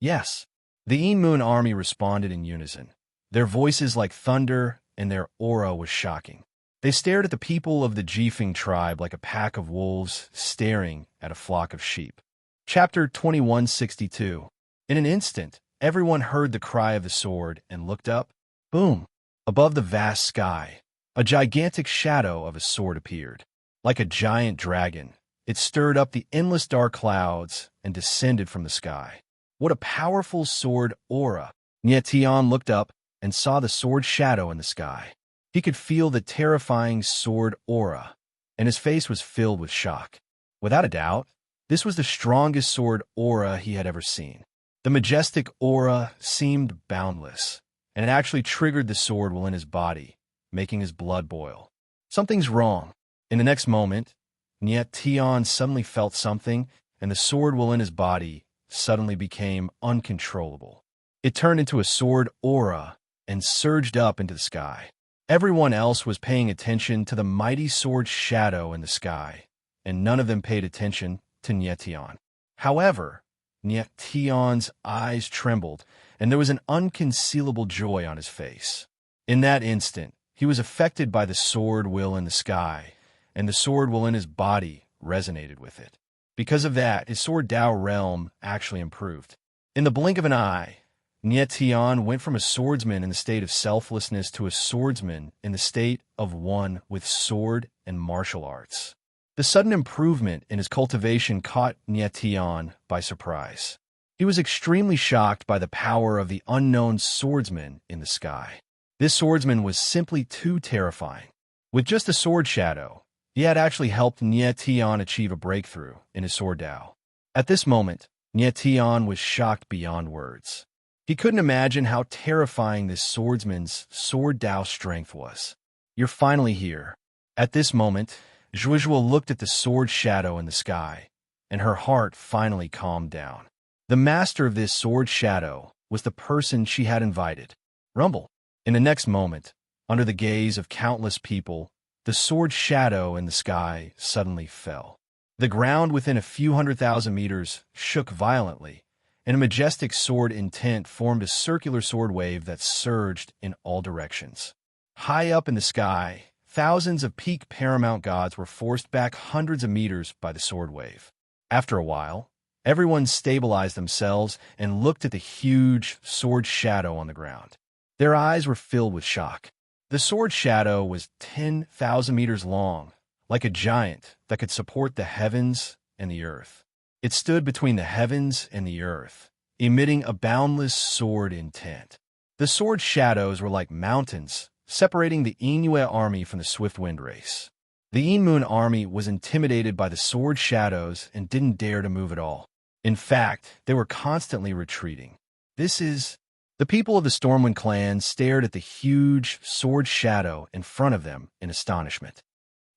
Yes, the Inmoon Army responded in unison, their voices like thunder, and their aura was shocking. They stared at the people of the Jifeng tribe like a pack of wolves staring at a flock of sheep. Chapter 2162. In an instant, everyone heard the cry of the sword and looked up. Boom! Above the vast sky, a gigantic shadow of a sword appeared. Like a giant dragon, it stirred up the endless dark clouds and descended from the sky. What a powerful sword aura! Nyetian looked up and saw the sword shadow in the sky. He could feel the terrifying sword aura, and his face was filled with shock. Without a doubt, this was the strongest sword aura he had ever seen. The majestic aura seemed boundless, and it actually triggered the sword within his body, making his blood boil. Something's wrong. In the next moment, Nyetian suddenly felt something, and the sword within his body suddenly became uncontrollable. It turned into a sword aura and surged up into the sky. Everyone else was paying attention to the mighty sword shadow in the sky, and none of them paid attention to Nyetian. However, Nyetian's eyes trembled, and there was an unconcealable joy on his face. In that instant, he was affected by the sword will in the sky, and the sword will in his body resonated with it. Because of that, his sword Dao realm actually improved. In the blink of an eye, Nyetian went from a swordsman in the state of selflessness to a swordsman in the state of one with sword and martial arts. The sudden improvement in his cultivation caught Nyetian by surprise. He was extremely shocked by the power of the unknown swordsman in the sky. This swordsman was simply too terrifying. With just a sword shadow, he had actually helped Nyetian achieve a breakthrough in his sword Dao. At this moment, Nyetian was shocked beyond words. He couldn't imagine how terrifying this swordsman's sword Dao strength was. "You're finally here." At this moment, Zhuizhua looked at the sword shadow in the sky, and her heart finally calmed down. The master of this sword shadow was the person she had invited. Rumble. In the next moment, under the gaze of countless people, the sword shadow in the sky suddenly fell. The ground within a few 100,000 meters shook violently, and a majestic sword intent formed a circular sword wave that surged in all directions. High up in the sky, thousands of peak paramount gods were forced back hundreds of meters by the sword wave. After a while, everyone stabilized themselves and looked at the huge sword shadow on the ground. Their eyes were filled with shock. The sword shadow was 10,000 meters long, like a giant that could support the heavens and the earth. It stood between the heavens and the earth, emitting a boundless sword intent. The sword shadows were like mountains, separating the Inuit army from the swift wind race. The Inmoon army was intimidated by the sword shadows and didn't dare to move at all. In fact, they were constantly retreating. The people of the Stormwind clan stared at the huge sword shadow in front of them in astonishment.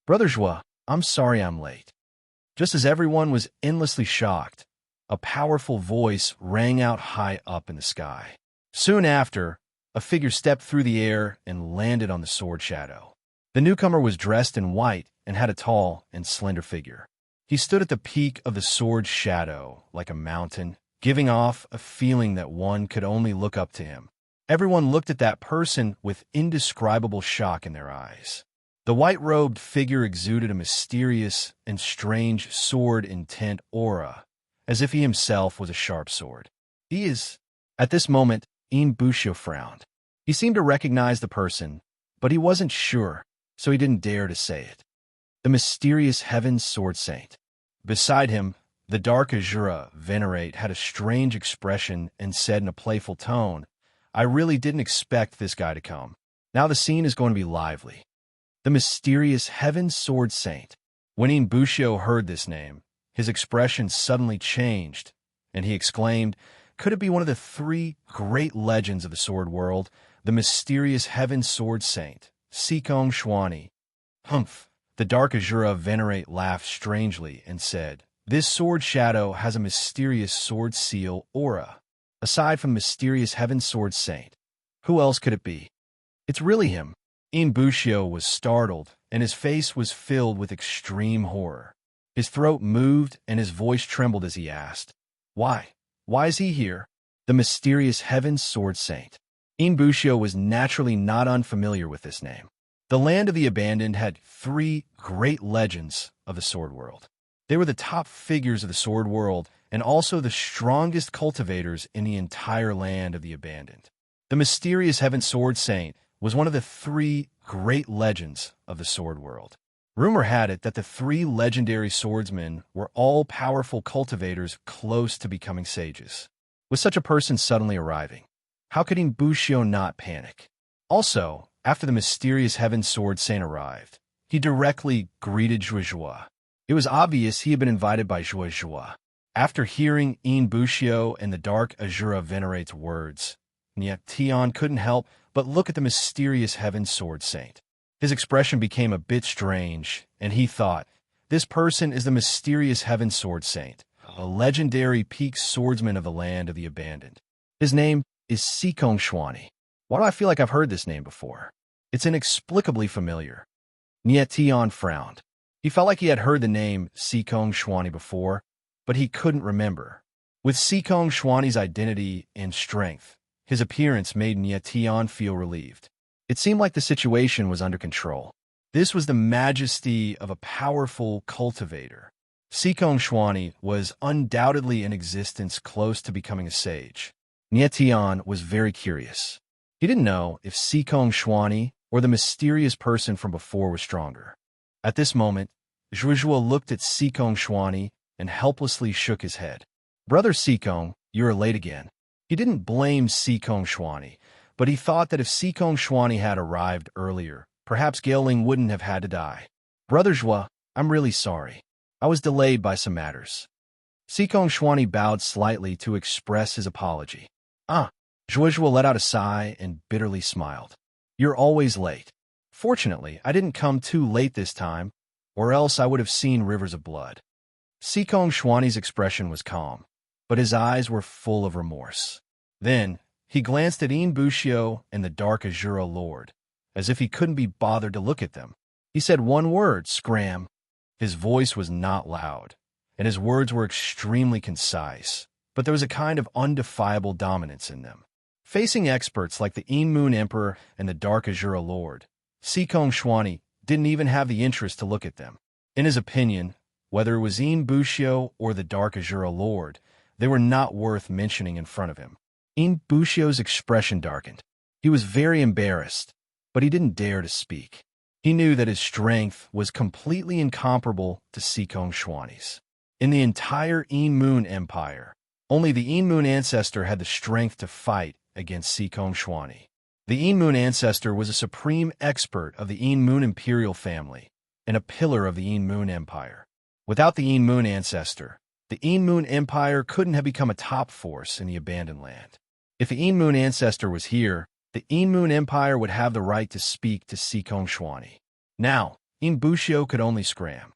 Brother Joie, I'm sorry I'm late. Just as everyone was endlessly shocked, a powerful voice rang out high up in the sky. Soon after, a figure stepped through the air and landed on the sword shadow. The newcomer was dressed in white and had a tall and slender figure. He stood at the peak of the sword shadow like a mountain, giving off a feeling that one could only look up to him. Everyone looked at that person with indescribable shock in their eyes. The white-robed figure exuded a mysterious and strange sword-intent aura, as if he himself was a sharp sword. At this moment, Busho frowned. He seemed to recognize the person, but he wasn't sure, so he didn't dare to say it. The mysterious Heaven's Sword Saint. Beside him, the dark Azura Venerate had a strange expression and said in a playful tone, I really didn't expect this guy to come. Now the scene is going to be lively. The mysterious Heaven's Sword Saint. When Busho heard this name, his expression suddenly changed, and he exclaimed, could it be one of the three great legends of the sword world, the mysterious Heaven's Sword Saint, Sikong Shwani? Humph! The dark Azura Venerate laughed strangely and said, this sword shadow has a mysterious sword seal aura. Aside from mysterious Heaven's Sword Saint, who else could it be? It's really him. Busho was startled, and his face was filled with extreme horror. His throat moved, and his voice trembled as he asked, why? Why is he here? The mysterious Heaven's Sword Saint. Busho was naturally not unfamiliar with this name. The Land of the Abandoned had three great legends of the sword world. They were the top figures of the sword world and also the strongest cultivators in the entire Land of the Abandoned. The mysterious Heaven's Sword Saint was one of the three great legends of the sword world. Rumor had it that the three legendary swordsmen were all powerful cultivators close to becoming sages. With such a person suddenly arriving, how could Busho not panic? Also, after the mysterious Heaven's Sword Saint arrived, he directly greeted Joie. It was obvious he had been invited by Joie. After hearing Busho and the dark Azura Venerate's words, Tion couldn't help but look at the mysterious Heaven's Sword Saint. His expression became a bit strange, and he thought, this person is the mysterious Heaven's Sword Saint, a legendary peak swordsman of the Land of the Abandoned. His name is Sikong Shwani. Why do I feel like I've heard this name before? It's inexplicably familiar. Tion frowned. He felt like he had heard the name Sikong Shwani before, but he couldn't remember. With Sikong Shwani's identity and strength, his appearance made Tion feel relieved. It seemed like the situation was under control. This was the majesty of a powerful cultivator. Sikong Shwani was undoubtedly in existence close to becoming a sage. Tion was very curious. He didn't know if Sikong Shwani or the mysterious person from before was stronger. At this moment, Joie looked at Sikong Shwani and helplessly shook his head. Brother Sikong, you are late again. He didn't blame Sikong Shwani, but he thought that if Sikong Shwani had arrived earlier, perhaps Gaeling wouldn't have had to die. Brother Joie, I'm really sorry. I was delayed by some matters. Sikong Shwani bowed slightly to express his apology. Joie let out a sigh and bitterly smiled. You're always late. Fortunately, I didn't come too late this time, or else I would have seen rivers of blood. Sikong Shwani's expression was calm, but his eyes were full of remorse. Then, he glanced at Busho and the dark Azura Lord, as if he couldn't be bothered to look at them. He said one word, scram. His voice was not loud, and his words were extremely concise, but there was a kind of undefiable dominance in them. Facing experts like the Moon Emperor and the Dark Azura Lord, Sikong Shwani didn't even have the interest to look at them. In his opinion, whether it was Busho or the Dark Azura Lord, they were not worth mentioning in front of him. Busho's expression darkened. He was very embarrassed, but he didn't dare to speak. He knew that his strength was completely incomparable to Sikong Shwani's. In the entire Moon Empire, only the Moon Ancestor had the strength to fight against Sikong Shwani. The Moon Ancestor was a supreme expert of the Moon Imperial family and a pillar of the Moon Empire. Without the Moon Ancestor, The Moon Empire couldn't have become a top force in the abandoned land. If the Moon ancestor was here, the Moon Empire would have the right to speak to Sikong Shwani. Now, Bushio could only scram.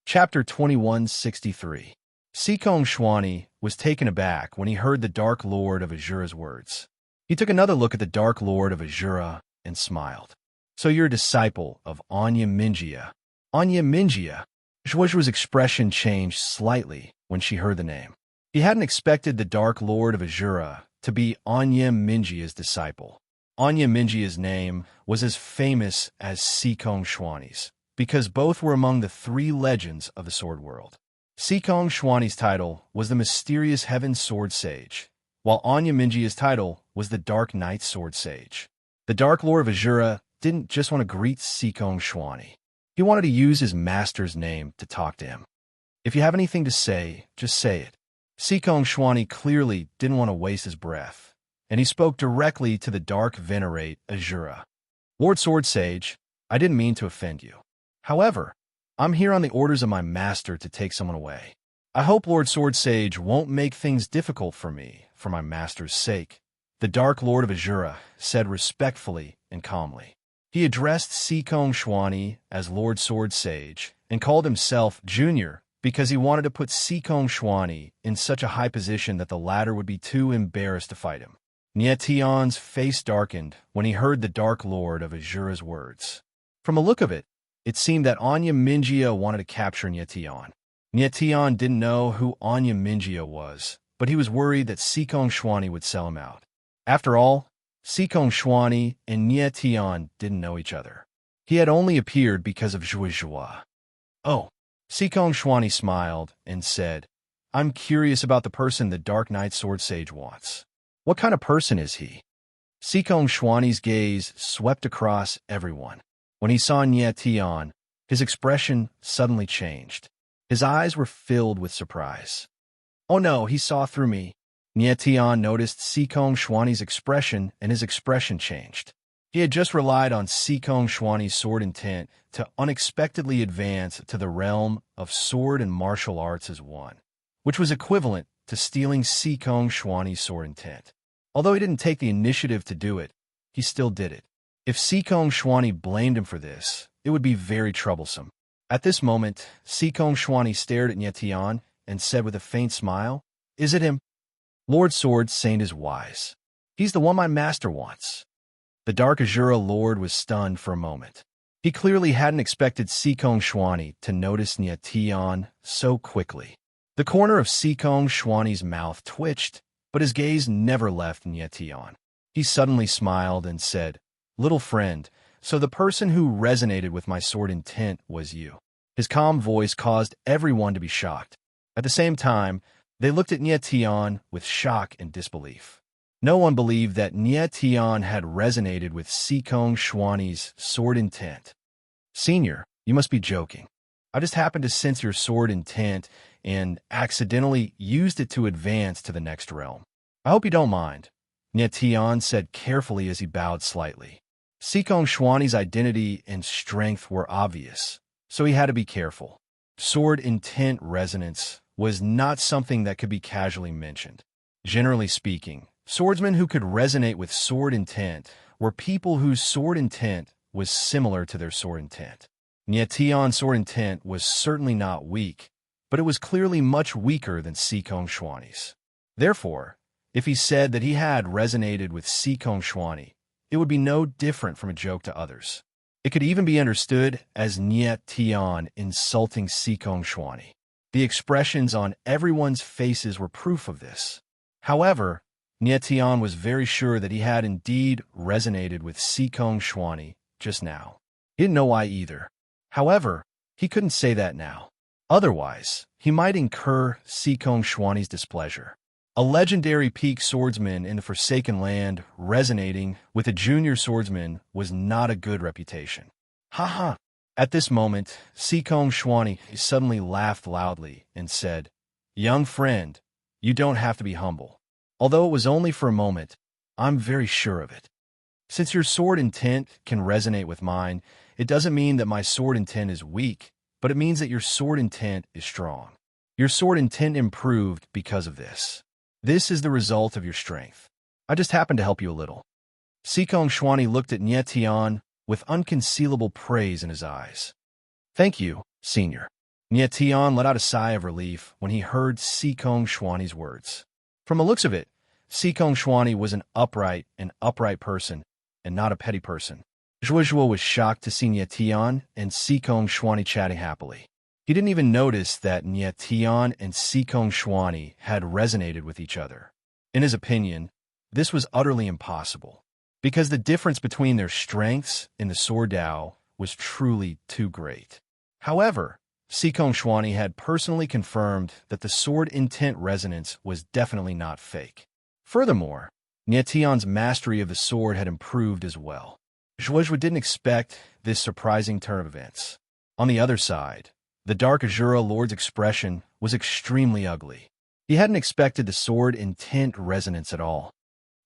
Chapter 2163. Sikong Shwani was taken aback when he heard the Dark Lord of Azura's words. He took another look at the Dark Lord of Azura and smiled. So you're a disciple of Anya Minjia. Anya Minjia? Zhuozhu's expression changed slightly when she heard the name. He hadn't expected the Dark Lord of Azura to be Anya Minjia's disciple. Anya Minjia's name was as famous as Sikong Shwani's, because both were among the 3 legends of the Sword World. Sikong Shwani's title was the Mysterious Heaven Sword Sage, while Anya Minjia's title was the Dark Night Sword Sage. The Dark Lord of Azura didn't just want to greet Sikong Shwani. He wanted to use his master's name to talk to him. If you have anything to say, just say it. Sikong Shwani clearly didn't want to waste his breath, and he spoke directly to the Dark Venerate Azura. Lord Sword Sage, I didn't mean to offend you. However, I'm here on the orders of my master to take someone away. I hope Lord Sword Sage won't make things difficult for me, for my master's sake. The Dark Lord of Azura said respectfully and calmly. He addressed Sikong Shwani as Lord Sword Sage and called himself Junior because he wanted to put Sikong Shwani in such a high position that the latter would be too embarrassed to fight him. Nietion's face darkened when he heard the Dark Lord of Azura's words. From the look of it, it seemed that Anya Minjia wanted to capture Nietion. Nietion didn't know who Anya Minjia was, but he was worried that Sikong Shwani would sell him out. After all, Sikong Shwani and Nietion didn't know each other. He had only appeared because of Zhuozhu. Oh, Sikong Shwani smiled and said, I'm curious about the person the Dark Night Sword Sage wants. What kind of person is he? Sikong Shwani's gaze swept across everyone. When he saw Nietion, his expression suddenly changed. His eyes were filled with surprise. Oh no, he saw through me. Nietion noticed Sikong Shwani's expression, and his expression changed. He had just relied on Sikong Shwani's sword intent to unexpectedly advance to the realm of sword and martial arts as one, which was equivalent to stealing Sikong Shwani's sword intent. Although he didn't take the initiative to do it, he still did it. If Sikong Shwani blamed him for this, it would be very troublesome. At this moment, Sikong Shwani stared at Nietion and said with a faint smile, Is it him? Lord Sword Saint is wise. He's the one my master wants. The Dark Azura Lord was stunned for a moment. He clearly hadn't expected Sikong Shwani to notice Nietion so quickly. The corner of Sikong Shwani's mouth twitched, but his gaze never left Nietion. He suddenly smiled and said, Little friend, so the person who resonated with my sword intent was you. His calm voice caused everyone to be shocked. At the same time, they looked at Nietion with shock and disbelief. No one believed that Nietion had resonated with Sikong Shwani's sword intent. Senior, you must be joking. I just happened to sense your sword intent and accidentally used it to advance to the next realm. I hope you don't mind, Nietion said carefully as he bowed slightly. Sikong Shwani's identity and strength were obvious, so he had to be careful. Sword intent resonance was not something that could be casually mentioned. Generally speaking, swordsmen who could resonate with sword intent were people whose sword intent was similar to their sword intent. Nietion's sword intent was certainly not weak, but it was clearly much weaker than Sikong Shwani's. Therefore, if he said that he had resonated with Sikong Shwani, it would be no different from a joke to others. It could even be understood as Nietion insulting Sikong Shwani. The expressions on everyone's faces were proof of this. However, Nietion was very sure that he had indeed resonated with Sikong Shwani just now. He didn't know why either. However, he couldn't say that now. Otherwise, he might incur Sikong Shwani's displeasure. A legendary peak swordsman in the Forsaken Land resonating with a junior swordsman was not a good reputation. Ha! At this moment, Sikong Shwani suddenly laughed loudly and said, Young friend, you don't have to be humble. Although it was only for a moment, I'm very sure of it. Since your sword intent can resonate with mine, it doesn't mean that my sword intent is weak, but it means that your sword intent is strong. Your sword intent improved because of this. This is the result of your strength. I just happened to help you a little. Sikong Shwani looked at Nye Tian with unconcealable praise in his eyes. Thank you, senior. Nye Tian let out a sigh of relief when he heard Sikong Shwani's words. From the looks of it, Sikong Shwani was an upright person, and not a petty person. Zhuozhuo was shocked to see Nye Tian and Sikong Shwani chatting happily. He didn't even notice that Nye Tian and Sikong Shwani had resonated with each other. In his opinion, this was utterly impossible, because the difference between their strengths in the sword Dao was truly too great. However, Sikong Shwani had personally confirmed that the sword intent resonance was definitely not fake. Furthermore, Nye Tian's mastery of the sword had improved as well. Zhuozhuo didn't expect this surprising turn of events. On the other side, the Dark Azura Lord's expression was extremely ugly. He hadn't expected the sword intent resonance at all.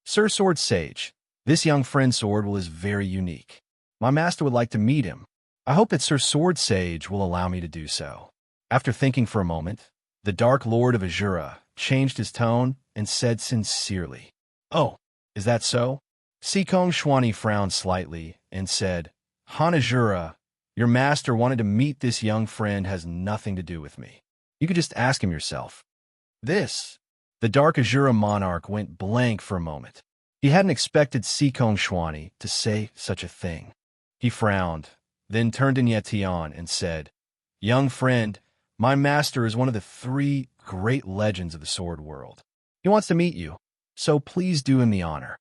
Sir Sword Sage, this young friend's sword is very unique. My master would like to meet him. I hope that Sir Sword Sage will allow me to do so. After thinking for a moment, the Dark Lord of Azura changed his tone and said sincerely, "Oh, is that so?" Sikong Shwani frowned slightly and said, "Han Azura, your master wanted to meet this young friend has nothing to do with me. You could just ask him yourself." The Dark Azura Monarch went blank for a moment. He hadn't expected Sikong Shwani to say such a thing. He frowned, then turned to Nye Tian and said, "Young friend, my master is one of the 3 great legends of the sword world. He wants to meet you, so please do him the honor."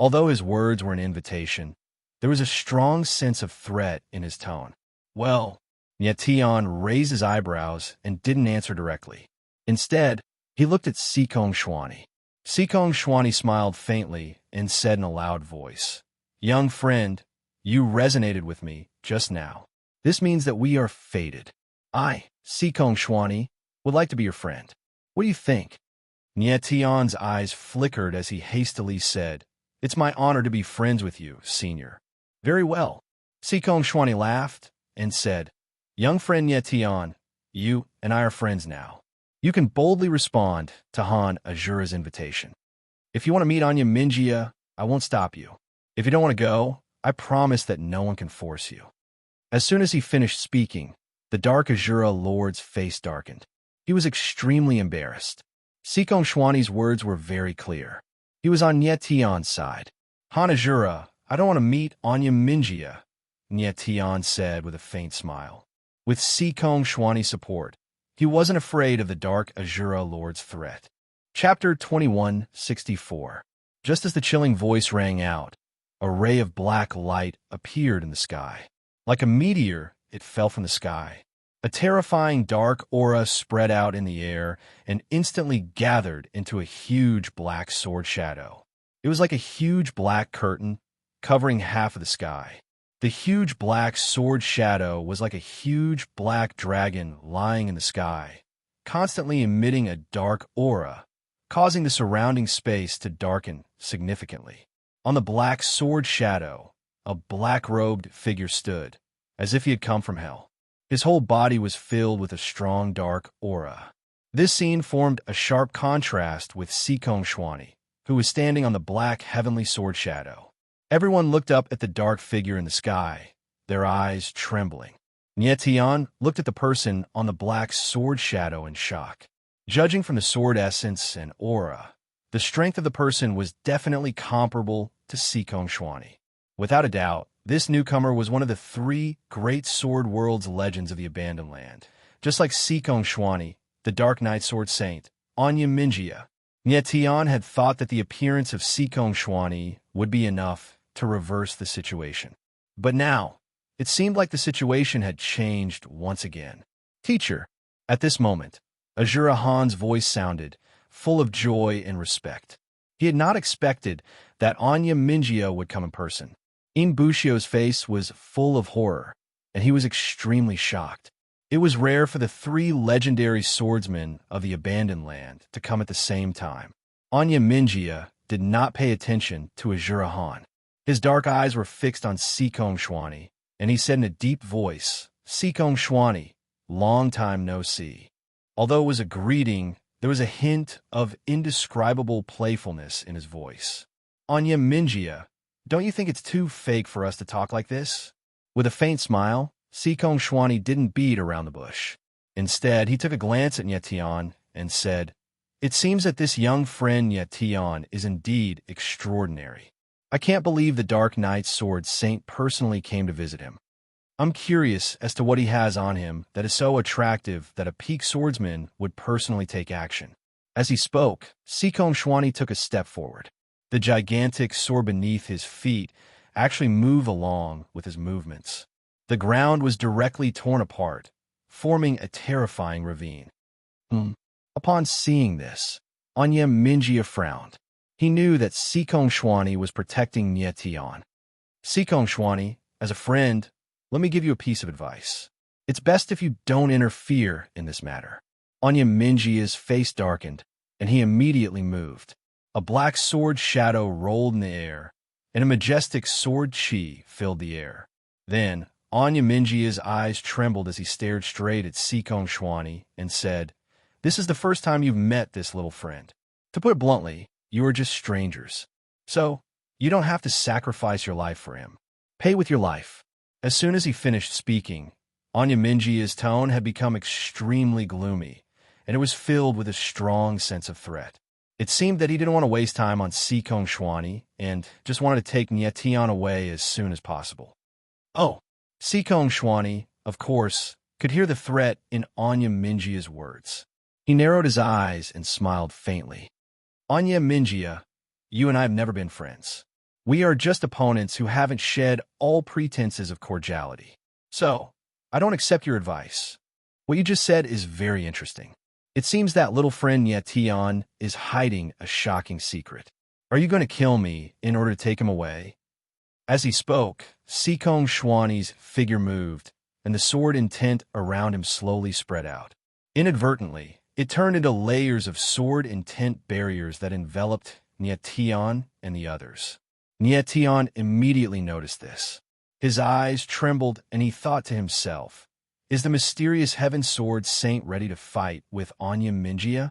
Although his words were an invitation, there was a strong sense of threat in his tone. Well, Nye Tian raised his eyebrows and didn't answer directly. Instead, he looked at Sikong Shwani. Sikong Shwani smiled faintly and said in a loud voice, "Young friend, you resonated with me just now. This means that we are fated. I, Sikong Shwani, would like to be your friend. What do you think?" Nye Tian's eyes flickered as he hastily said, "It's my honor to be friends with you, senior." "Very well." Sikong Shwani laughed and said, "Young friend Nye Tian, you and I are friends now. You can boldly respond to Han Azura's invitation. If you want to meet Anya Minjia, I won't stop you. If you don't want to go, I promise that no one can force you." As soon as he finished speaking, the Dark Azura Lord's face darkened. He was extremely embarrassed. Sikong Shwani's words were very clear. He was on Nye Tian's side. "Han Azura, I don't want to meet Anya Minjia," Nye Tian said with a faint smile. With Sikong Shwani's support, he wasn't afraid of the Dark Azura Lord's threat. Chapter 2164. Just as the chilling voice rang out, a ray of black light appeared in the sky. Like a meteor, it fell from the sky. A terrifying dark aura spread out in the air and instantly gathered into a huge black sword shadow. It was like a huge black curtain covering half of the sky. The huge black sword shadow was like a huge black dragon lying in the sky, constantly emitting a dark aura, causing the surrounding space to darken significantly. On the black sword shadow, a black-robed figure stood, as if he had come from hell. His whole body was filled with a strong dark aura. This scene formed a sharp contrast with Sikong Shwani, who was standing on the black heavenly sword shadow. Everyone looked up at the dark figure in the sky, their eyes trembling. Nye Tian looked at the person on the black sword shadow in shock. Judging from the sword essence and aura, the strength of the person was definitely comparable to Sikong Shwani. Without a doubt, this newcomer was one of the 3 great sword world's legends of the Abandoned Land. Just like Sikong Shwani, the Dark Knight Sword Saint, Anya Minjia, Nye Tian had thought that the appearance of Sikong Shwani would be enough to reverse the situation. But now, it seemed like the situation had changed once again. "Teacher," at this moment, Azura Han's voice sounded, full of joy and respect. He had not expected that Anya Minjia would come in person. In Bushio's face was full of horror, and he was extremely shocked. It was rare for the 3 legendary swordsmen of the Abandoned Land to come at the same time. Anya Minjia did not pay attention to Azura Han. His dark eyes were fixed on Sikong Shwani, and he said in a deep voice, "Sikong Shwani, long time no see." Although it was a greeting, there was a hint of indescribable playfulness in his voice. Anya Minjia, don't you think it's too fake for us to talk like this? With a faint smile, Sikong Shwani didn't beat around the bush. Instead, he took a glance at Nyetian and said, "It seems that this young friend Nyetian is indeed extraordinary. I can't believe the Dark Knight's Sword Saint personally came to visit him. I'm curious as to what he has on him that is so attractive that a peak swordsman would personally take action." As he spoke, Sikong Shwani took a step forward. The gigantic sword beneath his feet actually moved along with his movements. The ground was directly torn apart, forming a terrifying ravine. Upon seeing this, Anya Minjia frowned. He knew that Sikong Shwani was protecting Nyetian. "Sikong Shwani, as a friend, let me give you a piece of advice. It's best if you don't interfere in this matter." Anya Minjia's face darkened, and he immediately moved. A black sword shadow rolled in the air, and a majestic sword chi filled the air. Then, Anya Minjia's eyes trembled as he stared straight at Sikong Shwani and said, "This is the first time you've met this little friend. To put it bluntly, you are just strangers. So, you don't have to sacrifice your life for him. Pay with your life." As soon as he finished speaking, Anya Minjia's tone had become extremely gloomy, and it was filled with a strong sense of threat. It seemed that he didn't want to waste time on Sikong Shwani and just wanted to take Nyetian away as soon as possible. Oh, Sikong Shwani, of course, could hear the threat in Anya Minjia's words. He narrowed his eyes and smiled faintly. "Anya Minjia, you and I have never been friends. We are just opponents who haven't shed all pretenses of cordiality. So, I don't accept your advice. What you just said is very interesting. It seems that little friend Nyetian is hiding a shocking secret. Are you going to kill me in order to take him away?" As he spoke, Sikong Shwani's figure moved, and the sword intent around him slowly spread out. Inadvertently, it turned into layers of sword intent barriers that enveloped Nyetian and the others. Nyetian immediately noticed this. His eyes trembled, and he thought to himself, "Is the mysterious Heaven Sword Saint ready to fight with Anya Minjia?"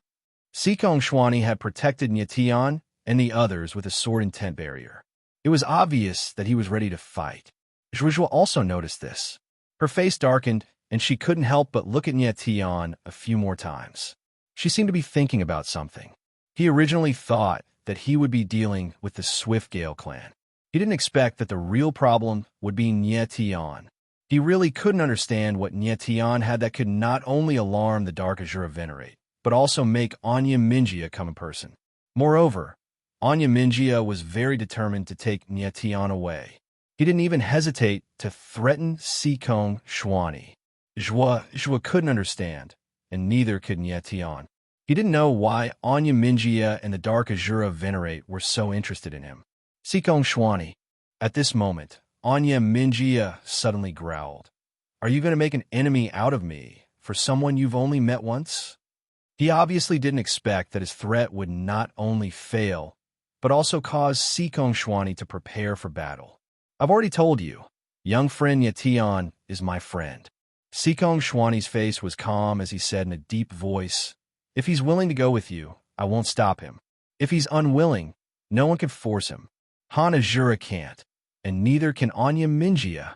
Sikong Shwani had protected Nyetian and the others with a sword intent barrier. It was obvious that he was ready to fight. Zhuozhuo also noticed this. Her face darkened, and she couldn't help but look at Nyetian a few more times. She seemed to be thinking about something. He originally thought that he would be dealing with the Swiftgale clan. He didn't expect that the real problem would be Nyetian. He really couldn't understand what Nyetian had that could not only alarm the Dark Azura Venerate, but also make Anya Minjia come in person. Moreover, Anya Minjia was very determined to take Nyetian away. He didn't even hesitate to threaten Sikong Shwani. Zhuo couldn't understand, and neither could Nyetian. He didn't know why Anya Minjia and the Dark Azura Venerate were so interested in him. "Sikong Shwani." At this moment, Anya Minjia suddenly growled, "Are you going to make an enemy out of me for someone you've only met once?" He obviously didn't expect that his threat would not only fail, but also cause Sikong Shwani to prepare for battle. "I've already told you, young friend Nyetian is my friend." Sikong Shwani's face was calm as he said in a deep voice, "If he's willing to go with you, I won't stop him. If he's unwilling, no one can force him. Han Azura can't, and neither can Anya Minjia."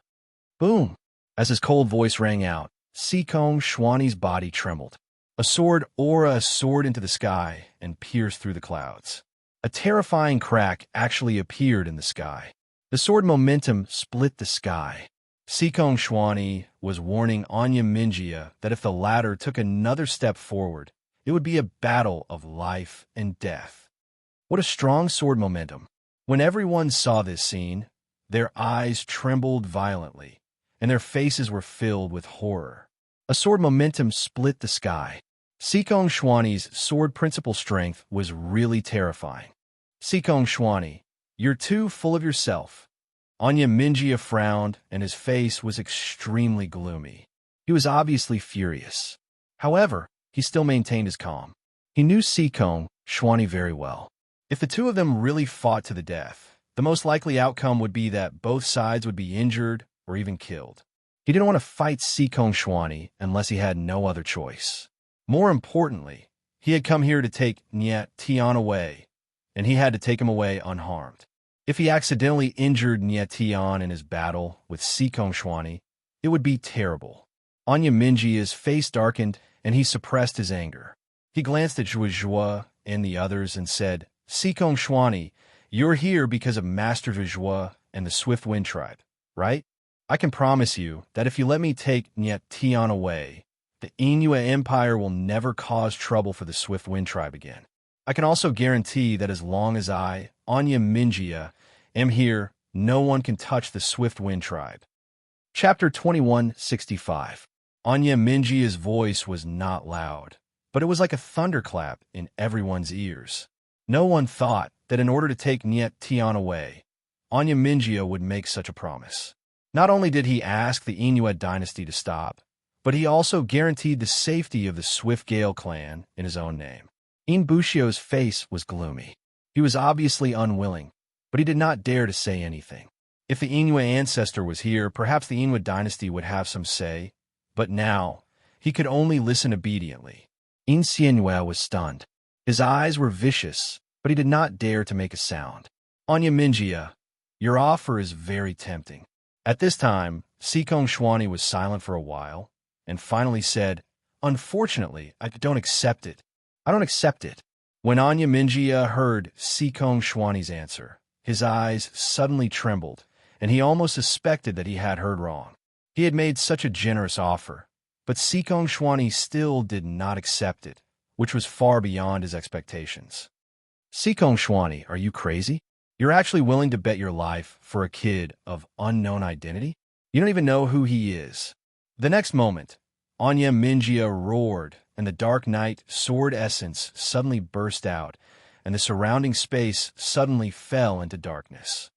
Boom! As his cold voice rang out, Sikong Shwani's body trembled. A sword soared into the sky and pierced through the clouds. A terrifying crack actually appeared in the sky. The sword momentum split the sky. Sikong Shwani was warning Anya Minjia that if the latter took another step forward, it would be a battle of life and death. What a strong sword momentum. When everyone saw this scene, their eyes trembled violently, and their faces were filled with horror. A sword momentum split the sky. Sikong Shwani's sword principle strength was really terrifying. "Sikong Shwani, you're too full of yourself." Anya Minjia frowned, and his face was extremely gloomy. He was obviously furious. However, he still maintained his calm. He knew Sikong Shwani very well. If the two of them really fought to the death, the most likely outcome would be that both sides would be injured or even killed. He didn't want to fight Sikong Shwani unless he had no other choice. More importantly, he had come here to take Niet Tian away, and he had to take him away unharmed. If he accidentally injured Niet Tian in his battle with Sikong Shwani, it would be terrible. Anya Minjia's face darkened, and he suppressed his anger. He glanced at Zhua Zhua and the others and said, Sikong Shwani, you're here because of Master Zhua and the Swift Wind Tribe, right? I can promise you that if you let me take Niet Tian away, the Inua Empire will never cause trouble for the Swift Wind Tribe again. I can also guarantee that as long as I, Anya Minjia, am here, no one can touch the Swift Wind Tribe. Chapter 2165. Anya Minjia's voice was not loud, but it was like a thunderclap in everyone's ears. No one thought that in order to take Niet Tian away, Anya Minjia would make such a promise. Not only did he ask the Inua dynasty to stop, but he also guaranteed the safety of the Swift Gale clan in his own name. Bushio's face was gloomy. He was obviously unwilling, but he did not dare to say anything. If the Inua ancestor was here, perhaps the Inua dynasty would have some say, but now he could only listen obediently. Xianhua was stunned. His eyes were vicious, but he did not dare to make a sound. Anya Minjia, your offer is very tempting. At this time, Sikong Shwani was silent for a while, and finally said, Unfortunately, I don't accept it. I don't accept it. When Anya Minjia heard Sikong Shwani's answer, his eyes suddenly trembled, and he almost suspected that he had heard wrong. He had made such a generous offer, but Sikong Shwani still did not accept it, which was far beyond his expectations. Sikong Shwani, are you crazy? You're actually willing to bet your life for a kid of unknown identity? You don't even know who he is. The next moment, Anya Minjia roared, and the dark night sword essence suddenly burst out, and the surrounding space suddenly fell into darkness.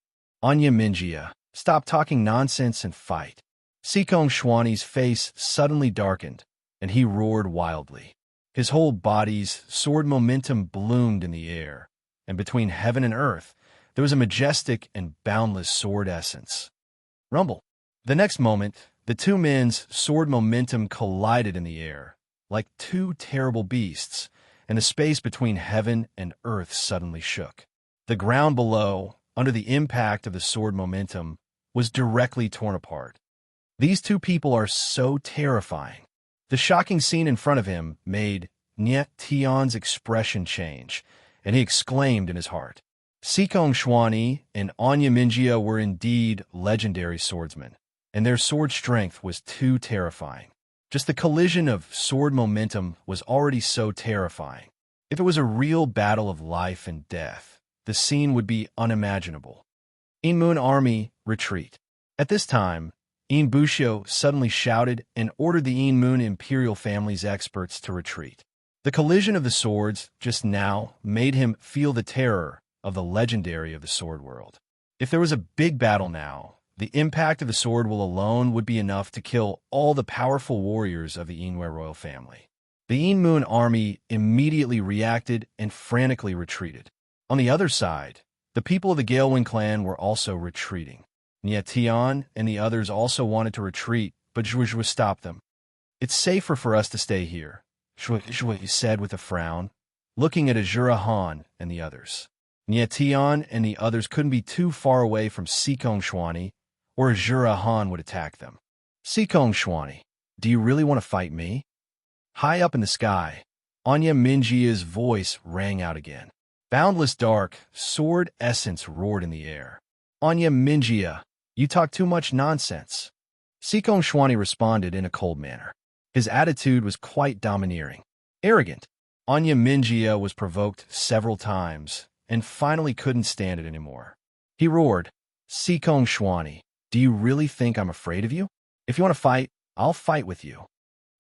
Anya Minjia, stop talking nonsense and fight. Sikong Shwani's face suddenly darkened, and he roared wildly. His whole body's sword momentum bloomed in the air, and between heaven and earth, there was a majestic and boundless sword essence. Rumble. The next moment, the two men's sword momentum collided in the air, like two terrible beasts, and the space between heaven and earth suddenly shook. The ground below, under the impact of the sword momentum, was directly torn apart. These two people are so terrifying. The shocking scene in front of him made Niet Tian's expression change, and he exclaimed in his heart. Sikong Shwani and Anya Minjia were indeed legendary swordsmen, and their sword strength was too terrifying. Just the collision of sword momentum was already so terrifying. If it was a real battle of life and death, the scene would be unimaginable. Moon army, retreat. At this time, Bushio suddenly shouted and ordered the Moon imperial family's experts to retreat. The collision of the swords just now made him feel the terror of the legendary of the sword world. If there was a big battle now, the impact of the sword will alone would be enough to kill all the powerful warriors of the Inwe royal family. The Moon army immediately reacted and frantically retreated. On the other side, the people of the Galewind clan were also retreating. Niet Tian and the others also wanted to retreat, but Zhua stopped them. It's safer for us to stay here, Zhua said with a frown, looking at Azura Han and the others. Niet Tian and the others couldn't be too far away from Sikong Shwani, or Azura Han would attack them. Sikong Shwani, do you really want to fight me? High up in the sky, Anya Minjia's voice rang out again. Boundless dark, sword essence roared in the air. Anya Minjia, you talk too much nonsense. Sikong Shwani responded in a cold manner. His attitude was quite domineering. Arrogant. Anya Minjia was provoked several times, and finally couldn't stand it anymore. He roared, Sikong Shwani, do you really think I'm afraid of you? If you want to fight, I'll fight with you.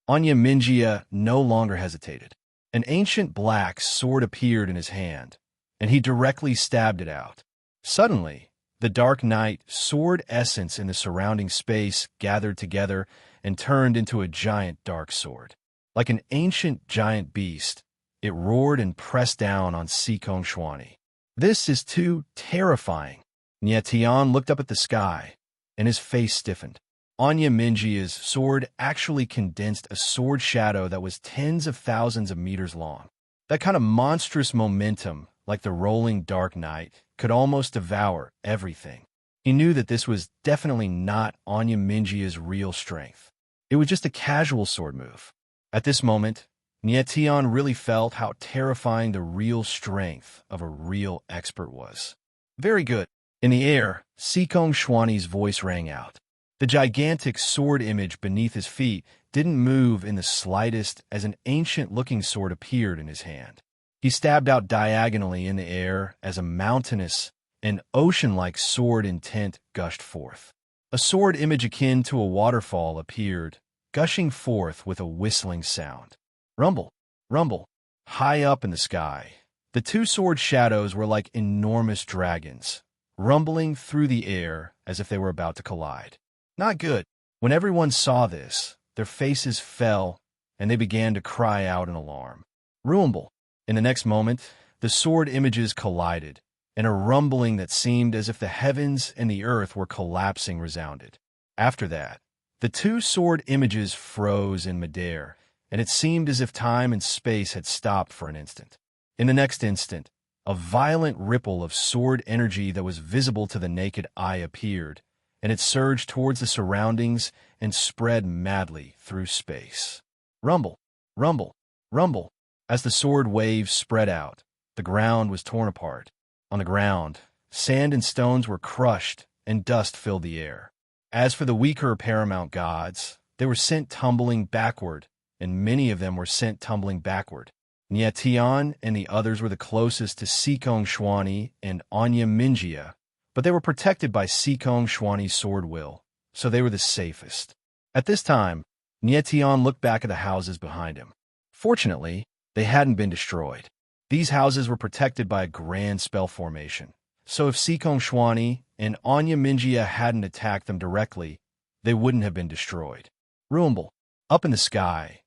Anya Minjia no longer hesitated. An ancient black sword appeared in his hand, and he directly stabbed it out. Suddenly, the dark night sword essence in the surrounding space gathered together and turned into a giant dark sword. Like an ancient giant beast, it roared and pressed down on Sikong Shwani. This is too terrifying. Niet Tian looked up at the sky, and his face stiffened. Anya Minjia's sword actually condensed a sword shadow that was tens of thousands of meters long. That kind of monstrous momentum, like the rolling dark night, could almost devour everything. He knew that this was definitely not Anya Minjia's real strength. It was just a casual sword move. At this moment, Nietian really felt how terrifying the real strength of a real expert was. Very good. In the air, Sikong Xuani's voice rang out. The gigantic sword image beneath his feet didn't move in the slightest as an ancient-looking sword appeared in his hand. He stabbed out diagonally in the air as a mountainous and ocean-like sword intent gushed forth. A sword image akin to a waterfall appeared, gushing forth with a whistling sound. Rumble, rumble, high up in the sky. The two sword shadows were like enormous dragons, rumbling through the air as if they were about to collide. Not good. When everyone saw this, their faces fell, and they began to cry out in alarm. Rumble. In the next moment, the sword images collided, and a rumbling that seemed as if the heavens and the earth were collapsing resounded. After that, the two sword images froze in midair, and it seemed as if time and space had stopped for an instant. In the next instant, a violent ripple of sword energy that was visible to the naked eye appeared, and it surged towards the surroundings and spread madly through space. Rumble, rumble, rumble. As the sword waves spread out, the ground was torn apart. On the ground, sand and stones were crushed, and dust filled the air. As for the weaker paramount gods, they were sent tumbling backward, and many of them were sent tumbling backward. Nietian and the others were the closest to Sikong Xuani and Anya Minjia, but they were protected by Sikong Xuani's sword will, so they were the safest. At this time, Nietian looked back at the houses behind him. Fortunately, they hadn't been destroyed. These houses were protected by a grand spell formation, so if Sikong Xuani and Anya Minjia hadn't attacked them directly, they wouldn't have been destroyed. Rumble. Up in the sky,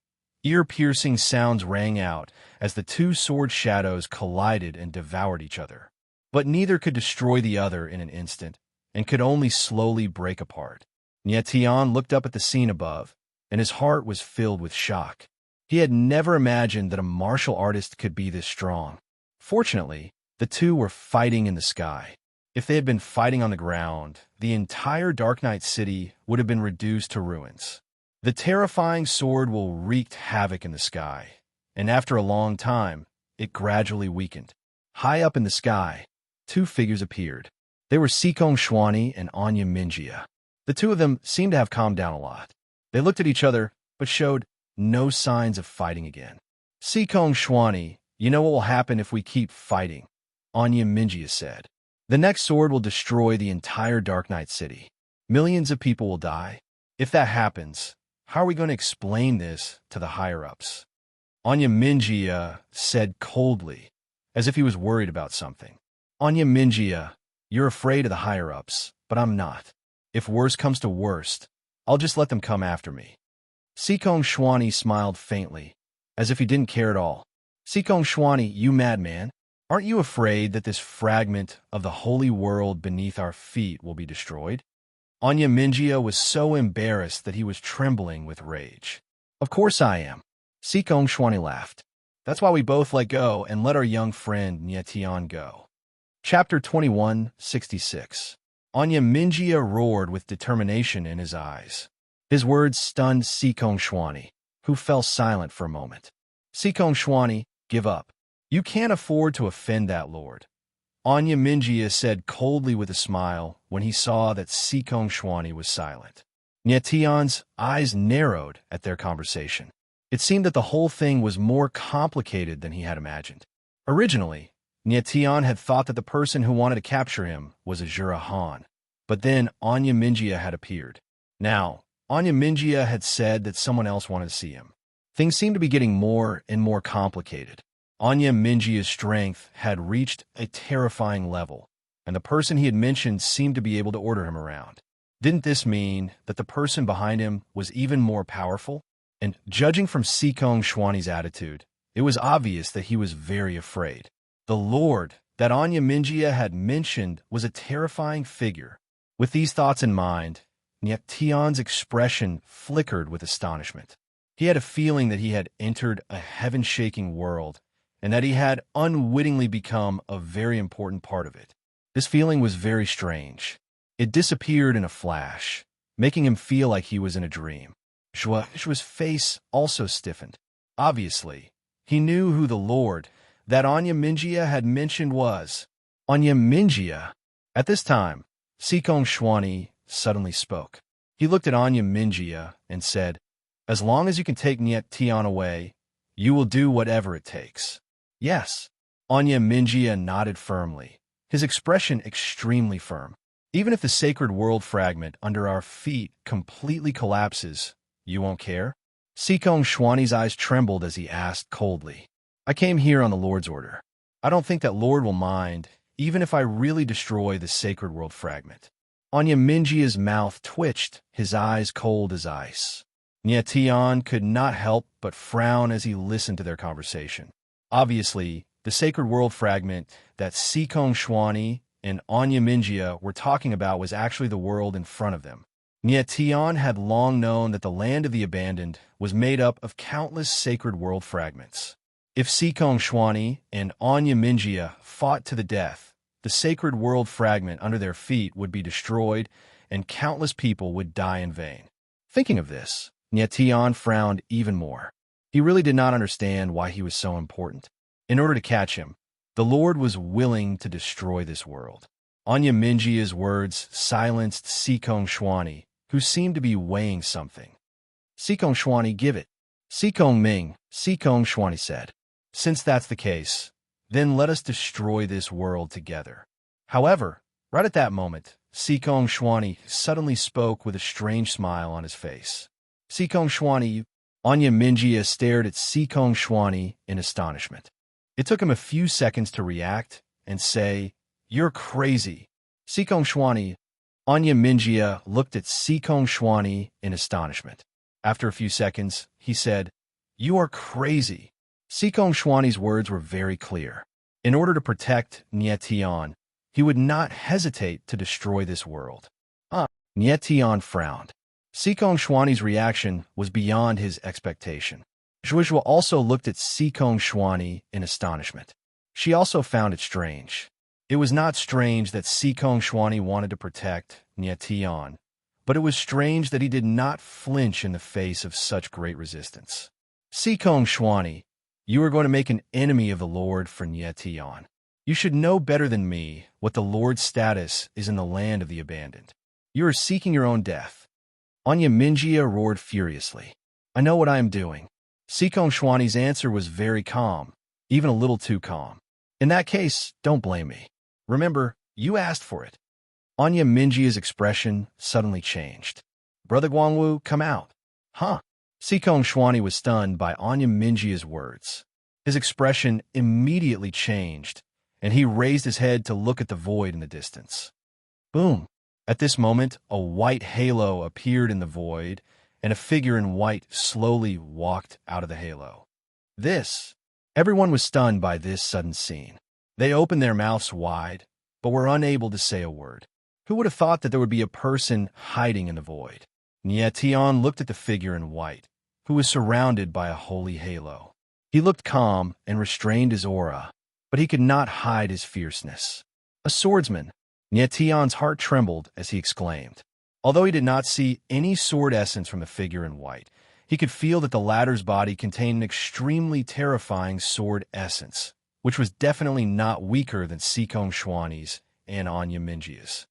ear-piercing sounds rang out as the two sword shadows collided and devoured each other. But neither could destroy the other in an instant, and could only slowly break apart. Nietian looked up at the scene above, and his heart was filled with shock. He had never imagined that a martial artist could be this strong. Fortunately, the two were fighting in the sky. If they had been fighting on the ground, the entire Dark Knight City would have been reduced to ruins. The terrifying sword will wreaked havoc in the sky, and after a long time, it gradually weakened. High up in the sky, two figures appeared. They were Sikong Xuani and Anya Minjia. The two of them seemed to have calmed down a lot. They looked at each other, but showed no signs of fighting again. Sikong Xuani, you know what will happen if we keep fighting, Anya Minjia said. The next sword will destroy the entire Dark Knight City. Millions of people will die. If that happens, how are we going to explain this to the higher-ups? Anya Minjia said coldly, as if he was worried about something. Anya Minjia, you're afraid of the higher-ups, but I'm not. If worst comes to worst, I'll just let them come after me. Sikong Xuani smiled faintly, as if he didn't care at all. Sikong Xuani, you madman, aren't you afraid that this fragment of the holy world beneath our feet will be destroyed? Anya Minjia was so embarrassed that he was trembling with rage. Of course I am. Sikong Xuani laughed. That's why we both let go and let our young friend Nietian go. Chapter 2166. Anya Minjia roared with determination in his eyes. His words stunned Sikong Xuani, who fell silent for a moment. Sikong Xuani, give up. You can't afford to offend that lord. Anya Minjia said coldly with a smile when he saw that Sikong Xuani was silent. Nietian's eyes narrowed at their conversation. It seemed that the whole thing was more complicated than he had imagined. Originally, Nietian had thought that the person who wanted to capture him was Azura Han. But then Anya Minjia had appeared. Now, Anya Minjia had said that someone else wanted to see him. Things seemed to be getting more and more complicated. Anya Minjia's strength had reached a terrifying level, and the person he had mentioned seemed to be able to order him around. Didn't this mean that the person behind him was even more powerful? And judging from Sikong Xuani's attitude, it was obvious that he was very afraid. The Lord that Anya Minjia had mentioned was a terrifying figure. With these thoughts in mind, Yet Tion's expression flickered with astonishment. He had a feeling that he had entered a heaven-shaking world and that he had unwittingly become a very important part of it. This feeling was very strange. It disappeared in a flash, making him feel like he was in a dream. Shua's face also stiffened. Obviously, he knew who the Lord that Anya Minjia had mentioned was. Anya Minjia? At this time, Sikong Shwani suddenly spoke. He looked at Anya Minjia and said, "As long as you can take Niet Tion away, you will do whatever it takes." "Yes." Anya Minjia nodded firmly, his expression extremely firm. "Even if the sacred world fragment under our feet completely collapses, you won't care?" Sikong Shwani's eyes trembled as he asked coldly, "I came here on the Lord's order. I don't think that Lord will mind, even if I really destroy the sacred world fragment." Anya Minjia's mouth twitched, his eyes cold as ice. Niet Tion could not help but frown as he listened to their conversation. Obviously, the sacred world fragment that Sikong Shwani and Anya Minjia were talking about was actually the world in front of them. Niet Tion had long known that the land of the abandoned was made up of countless sacred world fragments. If Sikong Shwani and Anya Minjia fought to the death, the sacred world fragment under their feet would be destroyed and countless people would die in vain. Thinking of this, Niet Tion frowned even more. He really did not understand why he was so important. In order to catch him, the Lord was willing to destroy this world. Anya Minjia's words silenced Sikong Shwani, who seemed to be weighing something. "Sikong Shwani, give it." "Sikong Ming," Sikong Shwani said. "Since that's the case, then let us destroy this world together." However, right at that moment, Sikong Shwani suddenly spoke with a strange smile on his face. "Sikong Shwani," Anya Minjia stared at Sikong Shwani in astonishment. It took him a few seconds to react and say, "You're crazy." Sikong Shwani, Anya Minjia looked at Sikong Shwani in astonishment. After a few seconds, he said, "You are crazy." Sikong Shwani's words were very clear. In order to protect Niet Tion, he would not hesitate to destroy this world. Niet Tion frowned. Sikong Shwani's reaction was beyond his expectation. Zhuozhua also looked at Sikong Shwani in astonishment. She also found it strange. It was not strange that Sikong Shwani wanted to protect Niet Tion, but it was strange that he did not flinch in the face of such great resistance. "Sikong Shwani, you are going to make an enemy of the Lord for Niet Tion. You should know better than me what the Lord's status is in the land of the abandoned. You are seeking your own death." Anya Minjia roared furiously. "I know what I am doing." Sikong Shwani's answer was very calm, even a little too calm. "In that case, don't blame me. Remember, you asked for it." Anya Minjia's expression suddenly changed. "Brother Guangwu, come out." "Huh?" Sikong Shwani was stunned by Anya Minjia's words. His expression immediately changed, and he raised his head to look at the void in the distance. Boom! At this moment, a white halo appeared in the void, and a figure in white slowly walked out of the halo. Everyone was stunned by this sudden scene. They opened their mouths wide, but were unable to say a word. Who would have thought that there would be a person hiding in the void? Niet Tion looked at the figure in white, who was surrounded by a holy halo. He looked calm and restrained his aura, but he could not hide his fierceness. "A swordsman!" Niet Tion's heart trembled as he exclaimed. Although he did not see any sword essence from the figure in white, he could feel that the latter's body contained an extremely terrifying sword essence, which was definitely not weaker than Sikong Shwani's and Anya Minjia's.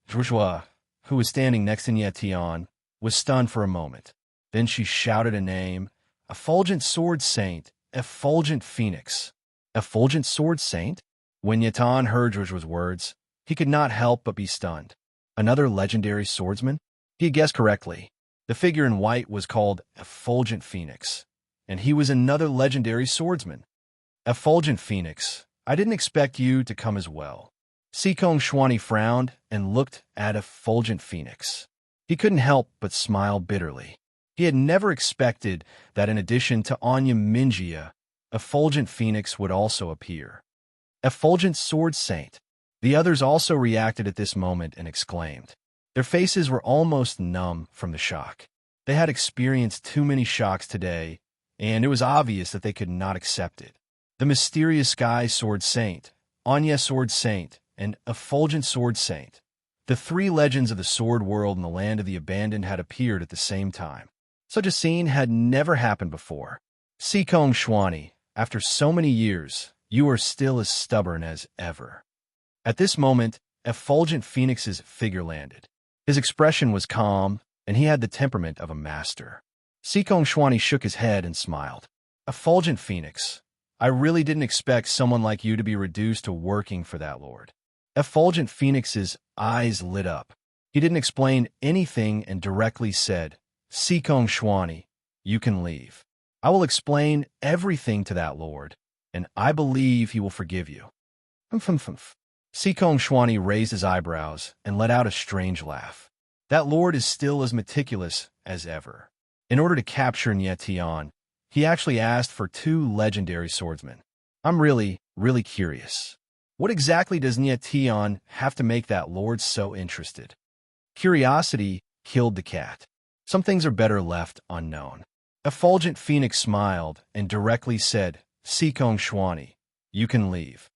Zhuozhua, who was standing next to Niet Tion, was stunned for a moment. Then she shouted a name, "Effulgent Sword Saint, Effulgent Phoenix." Effulgent Sword Saint? When Niet Tion heard Zhuozhua's words, he could not help but be stunned. Another legendary swordsman? He had guessed correctly. The figure in white was called Effulgent Phoenix, and he was another legendary swordsman. "Effulgent Phoenix, I didn't expect you to come as well." Sikong Shwani frowned and looked at Effulgent Phoenix. He couldn't help but smile bitterly. He had never expected that in addition to Anya Minjia, Effulgent Phoenix would also appear. Effulgent Sword Saint. The others also reacted at this moment and exclaimed. Their faces were almost numb from the shock. They had experienced too many shocks today, and it was obvious that they could not accept it. The mysterious Sky Sword Saint, Anya Sword Saint, and Effulgent Sword Saint. The three legends of the sword world and the land of the abandoned had appeared at the same time. Such a scene had never happened before. Sikong Shwani, after so many years, you are still as stubborn as ever. At this moment, Effulgent Phoenix's figure landed. His expression was calm, and he had the temperament of a master. Sikong Shwani shook his head and smiled. Effulgent Phoenix, I really didn't expect someone like you to be reduced to working for that lord. Effulgent Phoenix's eyes lit up. He didn't explain anything and directly said, Sikong Shwani, you can leave. I will explain everything to that lord, and I believe he will forgive you. Sikong Shwani raised his eyebrows and let out a strange laugh. That lord is still as meticulous as ever. In order to capture Nye Tian, he actually asked for 2 legendary swordsmen. I'm really curious. What exactly does Nye Tian have to make that lord so interested? Curiosity killed the cat. Some things are better left unknown. Effulgent Phoenix smiled and directly said, Sikong Shwani, you can leave.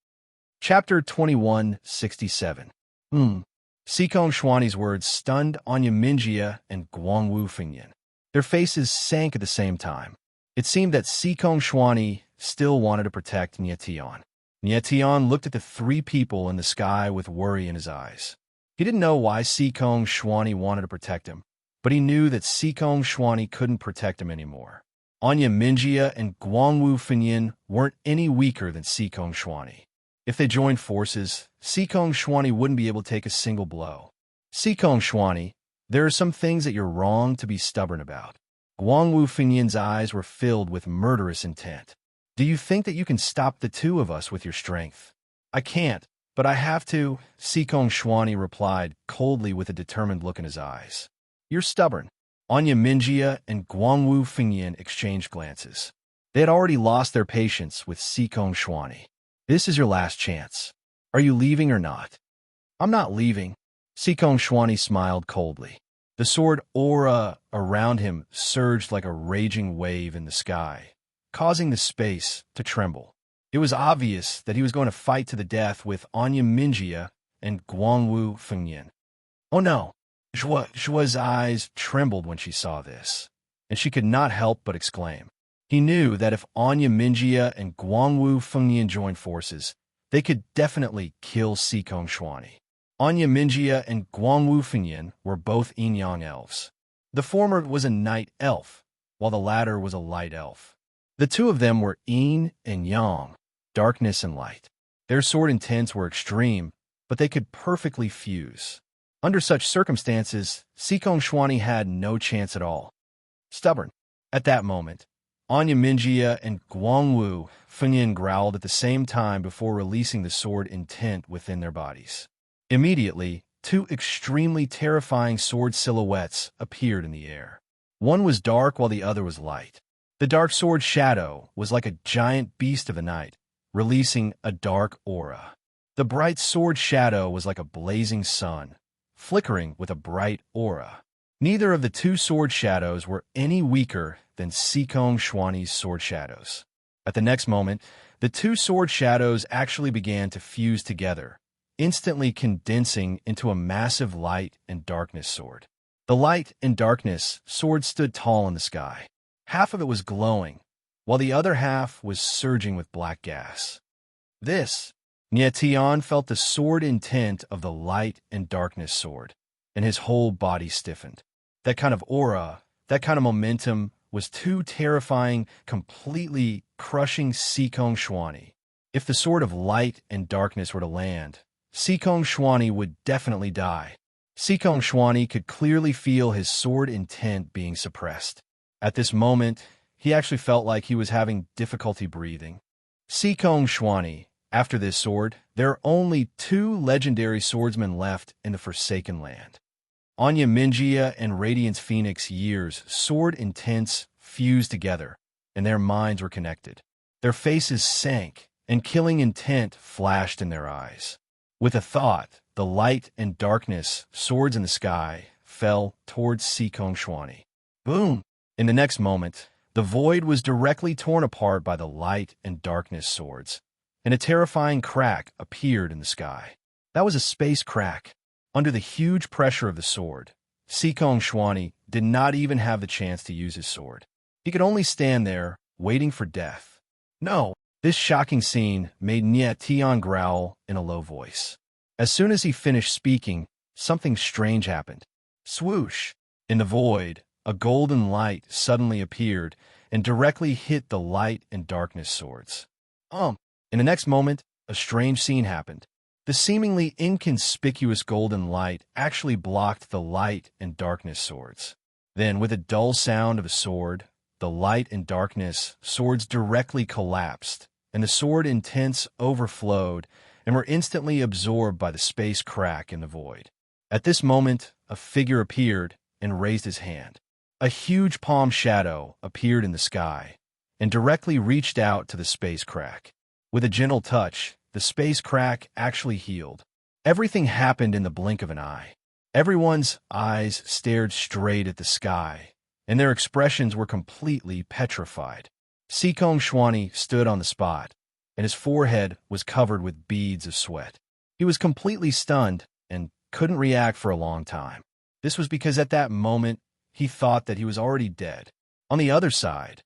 Chapter 2167. Sikong Shwani's words stunned Anya Minjia and Guangwu Fengyan. Their faces sank at the same time. It seemed that Sikong Shwani still wanted to protect Nye Tian. Nye Tian looked at the 3 people in the sky with worry in his eyes. He didn't know why Sikong Shwani wanted to protect him, but he knew that Sikong Shwani couldn't protect him anymore. Anya Minjia and Guangwu Fengyan weren't any weaker than Sikong Shwani. If they joined forces, Sikong Shwani wouldn't be able to take a single blow. Sikong Shwani, there are some things that you're wrong to be stubborn about. Guangwu Fengyan's eyes were filled with murderous intent. Do you think that you can stop the 2 of us with your strength? I can't, but I have to, Sikong Shwani replied coldly with a determined look in his eyes. You're stubborn. Anya Minjia and Guangwu Fengyan exchanged glances. They had already lost their patience with Sikong Shwani. This is your last chance. Are you leaving or not? I'm not leaving. Sikong Shwani smiled coldly. The sword aura around him surged like a raging wave in the sky, causing the space to tremble. It was obvious that he was going to fight to the death with Anya Minjia and Guangwu Fengyan. Oh no! Shua's eyes trembled when she saw this, and she could not help but exclaim. He knew that if Anya Minjia and Guangwu Fengyan joined forces, they could definitely kill Sikong Shwani. Anya Minjia and Guangwu Fengyan were both yin-yang elves. The former was a night elf, while the latter was a light elf. The 2 of them were yin and yang, darkness and light. Their sword intents were extreme, but they could perfectly fuse. Under such circumstances, Sikong Shwani had no chance at all. Stubborn. At that moment, Anya Minjia and Guangwu Fengyan growled at the same time before releasing the sword intent within their bodies. Immediately, 2 extremely terrifying sword silhouettes appeared in the air. One was dark while the other was light. The dark sword shadow was like a giant beast of the night, releasing a dark aura. The bright sword shadow was like a blazing sun, flickering with a bright aura. Neither of the 2 sword shadows were any weaker than Sikong Shwani's sword shadows. At the next moment, the 2 sword shadows actually began to fuse together, instantly condensing into a massive light and darkness sword. The light and darkness sword stood tall in the sky. Half of it was glowing, while the other half was surging with black gas. Nye Tian felt the sword intent of the light and darkness sword, and his whole body stiffened. That kind of aura, that kind of momentum was too terrifying, completely crushing Sikong Shwani. If the sword of light and darkness were to land, Sikong Shwani would definitely die. Sikong Shwani could clearly feel his sword intent being suppressed. At this moment, he actually felt like he was having difficulty breathing. Sikong Shwani, after this sword, there are only 2 legendary swordsmen left in the Forsaken Land. Anya Minjia and Radiance Phoenix Year's sword intents fused together, and their minds were connected. Their faces sank, and killing intent flashed in their eyes. With a thought, the light and darkness, swords in the sky, fell towards Sikong Shwani. Boom! In the next moment, the void was directly torn apart by the light and darkness swords, and a terrifying crack appeared in the sky. That was a space crack. Under the huge pressure of the sword, Sikong Shwani did not even have the chance to use his sword. He could only stand there, waiting for death. No! This shocking scene made Nye Tian growl in a low voice. As soon as he finished speaking, something strange happened. Swoosh! In the void, a golden light suddenly appeared and directly hit the light and darkness swords. In the next moment, a strange scene happened. The seemingly inconspicuous golden light actually blocked the light and darkness swords. Then, with a dull sound of a sword, the light and darkness swords directly collapsed, and the sword intents overflowed and were instantly absorbed by the space crack in the void. At this moment, a figure appeared and raised his hand. A huge palm shadow appeared in the sky and directly reached out to the space crack. With a gentle touch, the space crack actually healed. Everything happened in the blink of an eye. Everyone's eyes stared straight at the sky, and their expressions were completely petrified. Sikong Shwani stood on the spot, and his forehead was covered with beads of sweat. He was completely stunned and couldn't react for a long time. This was because at that moment, he thought that he was already dead. On the other side,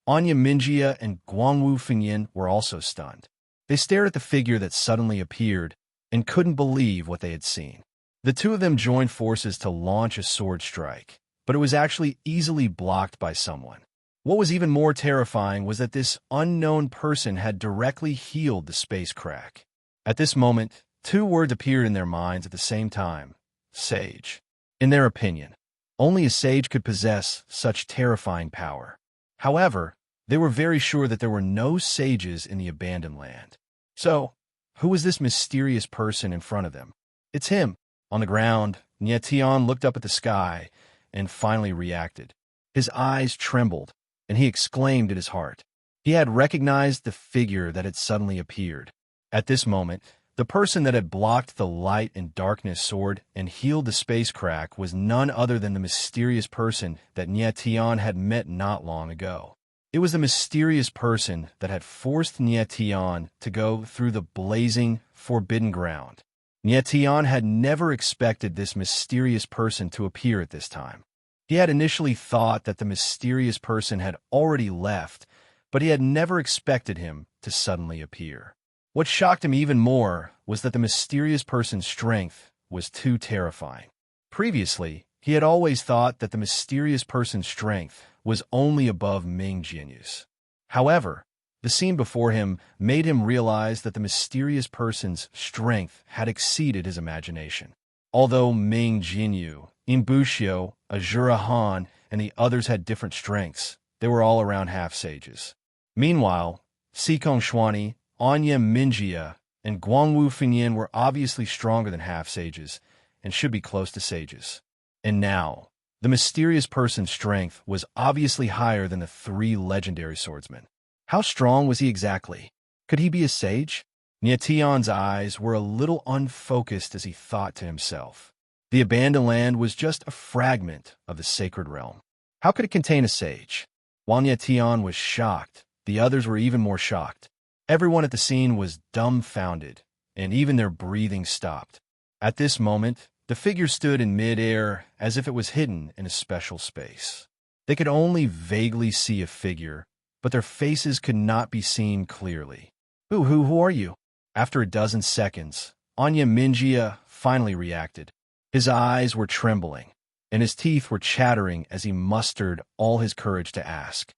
Anya Minjia and Guangwu Fengyin were also stunned. They stared at the figure that suddenly appeared and couldn't believe what they had seen. The two of them joined forces to launch a sword strike, but it was actually easily blocked by someone. What was even more terrifying was that this unknown person had directly healed the space crack. At this moment, two words appeared in their minds at the same time: sage. In their opinion, only a sage could possess such terrifying power. However, they were very sure that there were no sages in the abandoned land. So, who was this mysterious person in front of them? It's him. On the ground, Nye Tian looked up at the sky and finally reacted. His eyes trembled, and he exclaimed in his heart. He had recognized the figure that had suddenly appeared. At this moment, the person that had blocked the light and darkness sword and healed the space crack was none other than the mysterious person that Nye Tian had met not long ago. It was the mysterious person that had forced Nye Tian to go through the blazing, forbidden ground. Nye Tian had never expected this mysterious person to appear at this time. He had initially thought that the mysterious person had already left, but he had never expected him to suddenly appear. What shocked him even more was that the mysterious person's strength was too terrifying. Previously, he had always thought that the mysterious person's strength was only above Ming Jianyu's. However, the scene before him made him realize that the mysterious person's strength had exceeded his imagination. Although Ming Jianyu, Imbushio, Azura Han, and the others had different strengths, they were all around half-sages. Meanwhile, Sikong Shwani, Anya Minjia, and Guangwu Fengyin were obviously stronger than half-sages and should be close to sages. And now, the mysterious person's strength was obviously higher than the three legendary swordsmen. How strong was he exactly? Could he be a sage? Nye Tian's eyes were a little unfocused as he thought to himself. The abandoned land was just a fragment of the sacred realm. How could it contain a sage? While Nye Tian was shocked, the others were even more shocked. Everyone at the scene was dumbfounded, and even their breathing stopped. At this moment, the figure stood in mid-air as if it was hidden in a special space. They could only vaguely see a figure, but their faces could not be seen clearly. Who are you? After a dozen seconds, Anya Minjia finally reacted. His eyes were trembling, and his teeth were chattering as he mustered all his courage to ask.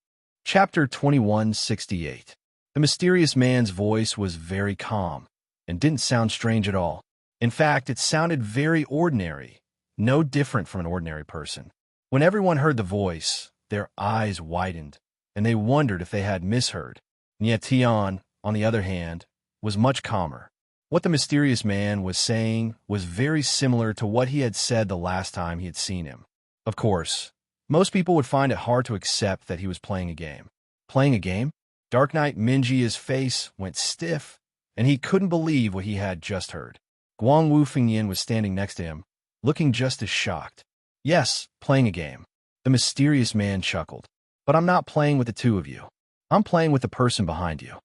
Chapter 2168. The mysterious man's voice was very calm and didn't sound strange at all. In fact, it sounded very ordinary, no different from an ordinary person. When everyone heard the voice, their eyes widened, and they wondered if they had misheard. Nye Tian, on the other hand, was much calmer. What the mysterious man was saying was very similar to what he had said the last time he had seen him. Of course, most people would find it hard to accept that he was playing a game. Playing a game? Dark Knight Minji's face went stiff, and he couldn't believe what he had just heard. Guang Wu Fingyin was standing next to him, looking just as shocked. Yes, playing a game. The mysterious man chuckled. But I'm not playing with the two of you. I'm playing with the person behind you.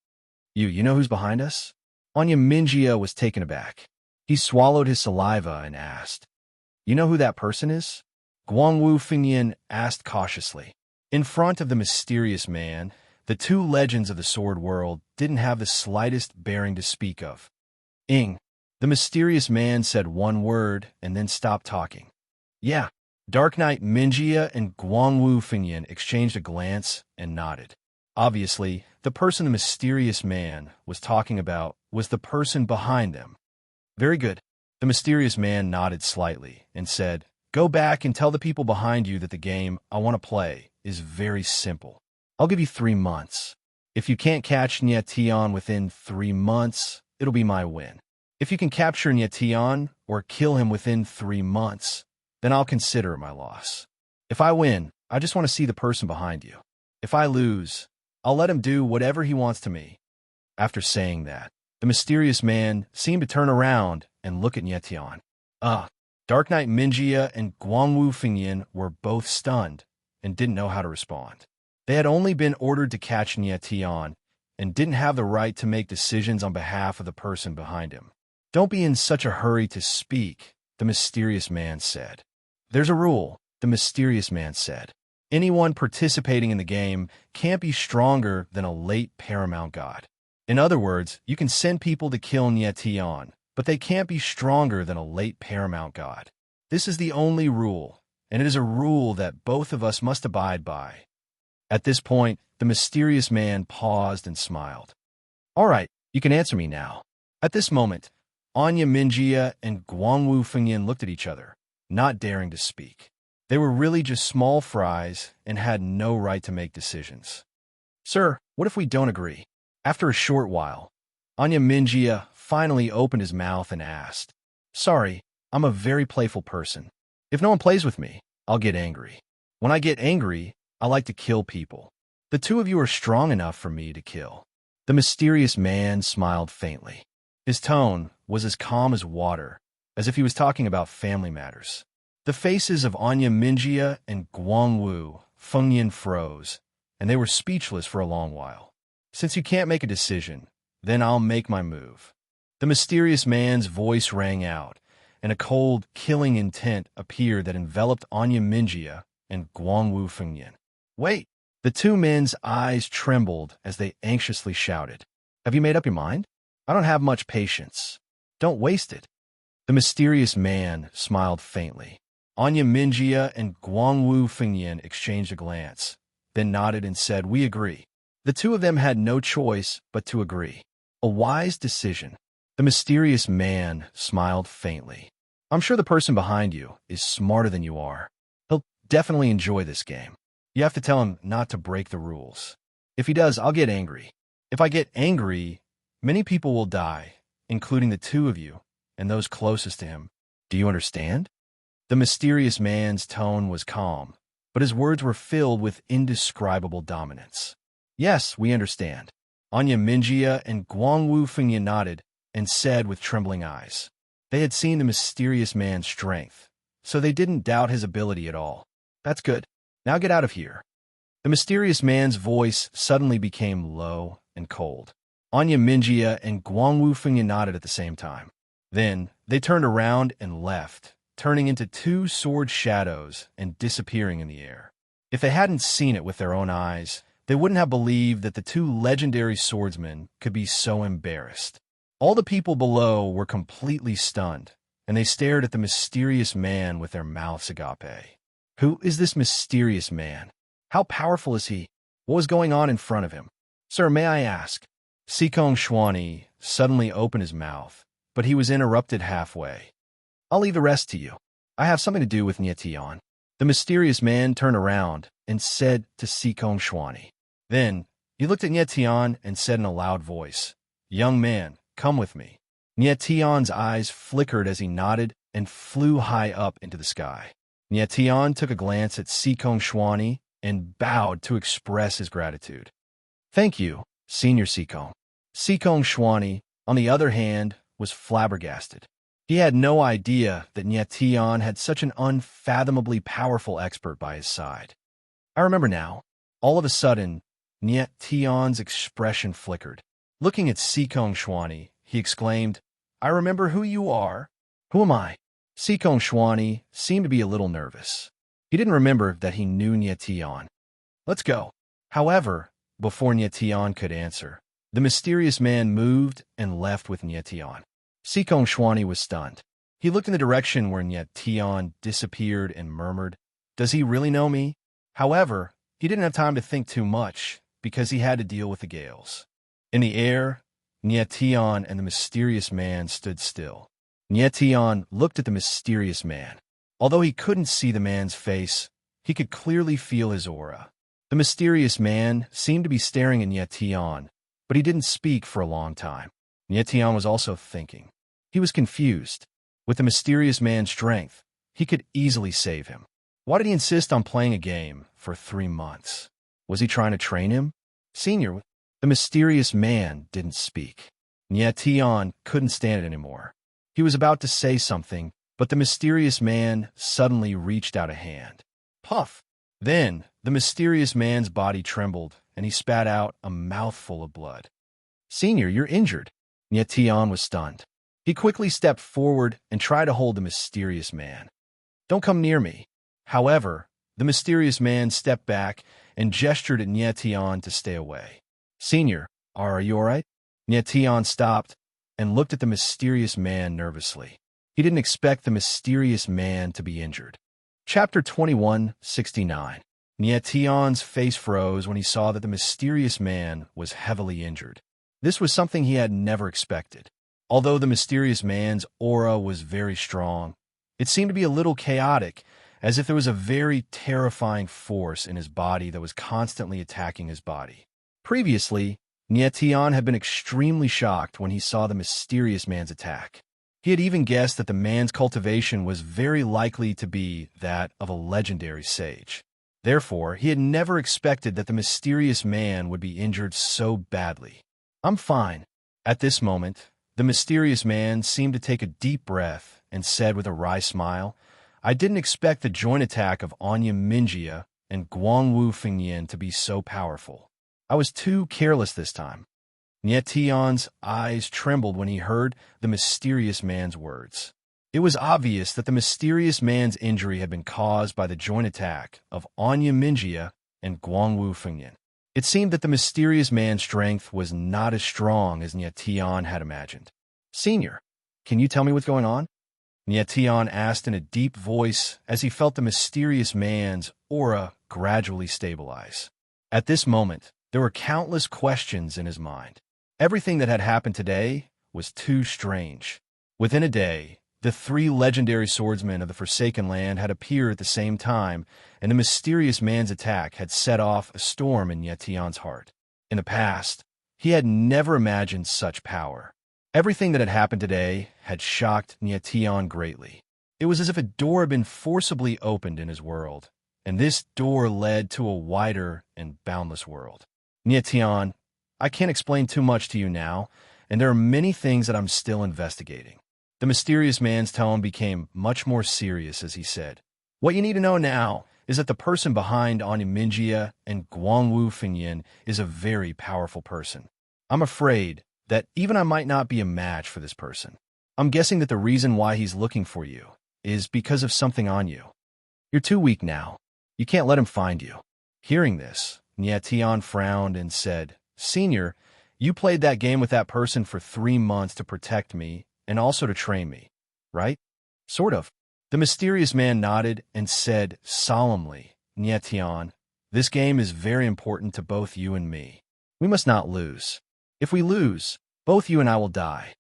You know who's behind us? Anya Minjia was taken aback. He swallowed his saliva and asked, You know who that person is? Guang Wu Fingyin asked cautiously. In front of the mysterious man, the two legends of the sword world didn't have the slightest bearing to speak of. Ing. The mysterious man said one word and then stopped talking. Yeah. Dark Knight Minjia and Guang Wu Fingyin exchanged a glance and nodded. Obviously, the person the mysterious man was talking about was the person behind them. Very good. The mysterious man nodded slightly and said, Go back and tell the people behind you that the game I want to play is very simple. I'll give you 3 months. If you can't catch Nye Tian within 3 months, it'll be my win. If you can capture Nye Tian or kill him within 3 months, then I'll consider it my loss. If I win, I just want to see the person behind you. If I lose, I'll let him do whatever he wants to me. After saying that, the mysterious man seemed to turn around and look at Nye Tian. Dark Knight Minjia and Guang Wu Fingyin were both stunned and didn't know how to respond. They had only been ordered to catch Nye Tian and didn't have the right to make decisions on behalf of the person behind him. Don't be in such a hurry to speak, the mysterious man said. There's a rule, the mysterious man said. Anyone participating in the game can't be stronger than a late paramount god. In other words, you can send people to kill Nye Tian, but they can't be stronger than a late paramount god. This is the only rule, and it is a rule that both of us must abide by. At this point, the mysterious man paused and smiled. All right, you can answer me now. At this moment, Anya Minjia and Guang Wu Fingyin looked at each other, not daring to speak. They were really just small fries and had no right to make decisions. Sir, what if we don't agree? After a short while, Anya Minjia finally opened his mouth and asked, Sorry, I'm a very playful person. If no one plays with me, I'll get angry. When I get angry, I like to kill people. The two of you are strong enough for me to kill. The mysterious man smiled faintly. His tone was as calm as water, as if he was talking about family matters. The faces of Anya Minjia and Guang Wu Fengyin froze, and they were speechless for a long while. Since you can't make a decision, then I'll make my move. The mysterious man's voice rang out, and a cold, killing intent appeared that enveloped Anya Minjia and Guang Wu Fengyin. Wait! The two men's eyes trembled as they anxiously shouted. Have you made up your mind? I don't have much patience. Don't waste it. The mysterious man smiled faintly. Anya Minjia and Guang Wu Fengyin exchanged a glance, then nodded and said, We agree. The two of them had no choice but to agree. A wise decision. The mysterious man smiled faintly. I'm sure the person behind you is smarter than you are. He'll definitely enjoy this game. You have to tell him not to break the rules. If he does, I'll get angry. If I get angry, many people will die, including the two of you and those closest to him. Do you understand? The mysterious man's tone was calm, but his words were filled with indescribable dominance. Yes, we understand. Anya Minjia and Guang Wu Fengyin nodded and said with trembling eyes. They had seen the mysterious man's strength, so they didn't doubt his ability at all. That's good. Now get out of here. The mysterious man's voice suddenly became low and cold. Anya Minjia and Guang Wu Fengyin nodded at the same time. Then they turned around and left, turning into two sword shadows and disappearing in the air. If they hadn't seen it with their own eyes, they wouldn't have believed that the two legendary swordsmen could be so embarrassed. All the people below were completely stunned, and they stared at the mysterious man with their mouths agape. Who is this mysterious man? How powerful is he? What was going on in front of him? Sir, may I ask? Sikong Xuani suddenly opened his mouth, but he was interrupted halfway. I'll leave the rest to you. I have something to do with Nye Tian. The mysterious man turned around and said to Sikong Xuani. Then he looked at Nye Tian and said in a loud voice, Young man, come with me. Nye Tian's eyes flickered as he nodded and flew high up into the sky. Nye Tian took a glance at Sikong Xuani and bowed to express his gratitude. Thank you, Senior Sikong. Sikong Xuani, on the other hand, was flabbergasted. He had no idea that Nyetian had such an unfathomably powerful expert by his side. I remember now. All of a sudden, Nyetian's expression flickered. Looking at Sikong Shwani, he exclaimed, "I remember who you are." "Who am I?" Sikong Shwani seemed to be a little nervous. He didn't remember that he knew Nyetian. "Let's go." However, before Nyetian could answer, the mysterious man moved and left with Nyetian. Sikong Shwani was stunned. He looked in the direction where Nyetian disappeared and murmured, "Does he really know me?" However, he didn't have time to think too much because he had to deal with the gales. In the air, Nyetian and the mysterious man stood still. Nyetian looked at the mysterious man. Although he couldn't see the man's face, he could clearly feel his aura. The mysterious man seemed to be staring at Nyetian, but he didn't speak for a long time. Nyetian was also thinking. He was confused. With the mysterious man's strength, he could easily save him. Why did he insist on playing a game for 3 months? Was he trying to train him? "Senior," the mysterious man didn't speak. Nyetian couldn't stand it anymore. He was about to say something, but the mysterious man suddenly reached out a hand. Puff! Then, the mysterious man's body trembled, and he spat out a mouthful of blood. "Senior, you're injured." Nyetian was stunned. He quickly stepped forward and tried to hold the mysterious man. "Don't come near me." However, the mysterious man stepped back and gestured at Nyetian to stay away. "Senior, are you all right?" Nyetian stopped and looked at the mysterious man nervously. He didn't expect the mysterious man to be injured. Chapter 2169. Nyetian's face froze when he saw that the mysterious man was heavily injured. This was something he had never expected. Although the mysterious man's aura was very strong, it seemed to be a little chaotic, as if there was a very terrifying force in his body that was constantly attacking his body. Previously, Nyetian had been extremely shocked when he saw the mysterious man's attack. He had even guessed that the man's cultivation was very likely to be that of a legendary sage. Therefore, he had never expected that the mysterious man would be injured so badly. "I'm fine." At this moment, the mysterious man seemed to take a deep breath and said with a wry smile, "I didn't expect the joint attack of Anya Minjia and Guangwu Fengyan to be so powerful. I was too careless this time." Nyetian's eyes trembled when he heard the mysterious man's words. It was obvious that the mysterious man's injury had been caused by the joint attack of Anya Minjia and Guangwu Fengyan. It seemed that the mysterious man's strength was not as strong as Nyetian had imagined. "Senior, can you tell me what's going on?" Nyetian asked in a deep voice as he felt the mysterious man's aura gradually stabilize. At this moment, there were countless questions in his mind. Everything that had happened today was too strange. Within a day, the 3 legendary swordsmen of the Forsaken Land had appeared at the same time, and the mysterious man's attack had set off a storm in Nyetian's heart. In the past, he had never imagined such power. Everything that had happened today had shocked Nyetian greatly. It was as if a door had been forcibly opened in his world, and this door led to a wider and boundless world. "Nyetian, I can't explain too much to you now, and there are many things that I'm still investigating." The mysterious man's tone became much more serious as he said, "What you need to know now is that the person behind Anya Minjia and Guangwu Fengyan is a very powerful person. I'm afraid that even I might not be a match for this person. I'm guessing that the reason why he's looking for you is because of something on you. You're too weak now. You can't let him find you." Hearing this, Nyetian frowned and said, "Senior, you played that game with that person for 3 months to protect me and also to train me, right?" "Sort of." The mysterious man nodded and said solemnly, "Nyetian, this game is very important to both you and me. We must not lose. If we lose, both you and I will die."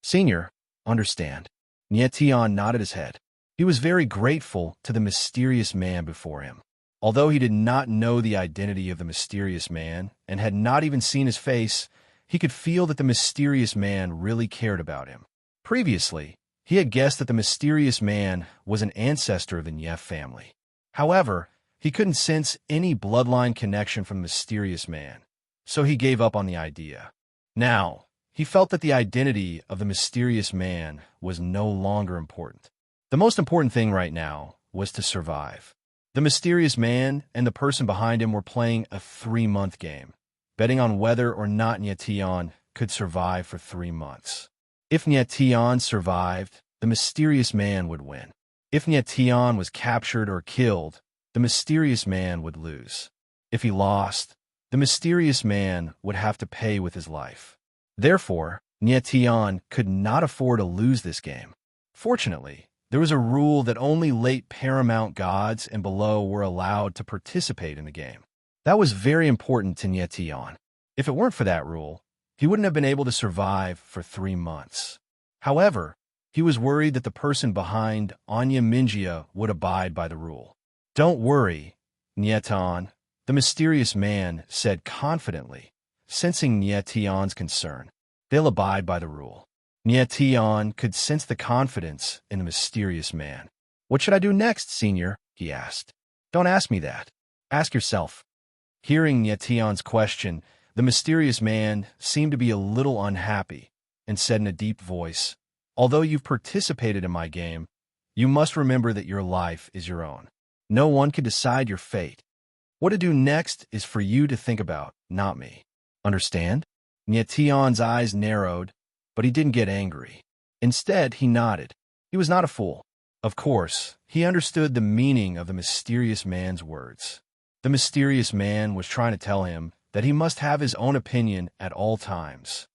"Senior, understand." Nyetian nodded his head. He was very grateful to the mysterious man before him. Although he did not know the identity of the mysterious man and had not even seen his face, he could feel that the mysterious man really cared about him. Previously, he had guessed that the mysterious man was an ancestor of the Nyef family. However, he couldn't sense any bloodline connection from the mysterious man, so he gave up on the idea. Now, he felt that the identity of the mysterious man was no longer important. The most important thing right now was to survive. The mysterious man and the person behind him were playing a 3-month game, betting on whether or not Nyetian could survive for 3 months. If Nyetian survived, the mysterious man would win. If Nyetian was captured or killed, the mysterious man would lose. If he lost, the mysterious man would have to pay with his life. Therefore, Nyetian could not afford to lose this game. Fortunately, there was a rule that only late paramount gods and below were allowed to participate in the game. That was very important to Nyetian. If it weren't for that rule, he wouldn't have been able to survive for 3 months. However, he was worried that the person behind Anya Minjia would abide by the rule. "Don't worry, Nyetan," the mysterious man said confidently, sensing Nyetian's concern. "They'll abide by the rule." Nyetian could sense the confidence in the mysterious man. "What should I do next, Senior?" he asked. "Don't ask me that. Ask yourself." Hearing Nyetian's question, the mysterious man seemed to be a little unhappy and said in a deep voice, "Although you've participated in my game, you must remember that your life is your own. No one can decide your fate. What to do next is for you to think about, not me. Understand?" Nyetian's eyes narrowed, but he didn't get angry. Instead, he nodded. He was not a fool. Of course, he understood the meaning of the mysterious man's words. The mysterious man was trying to tell him that he must have his own opinion at all times.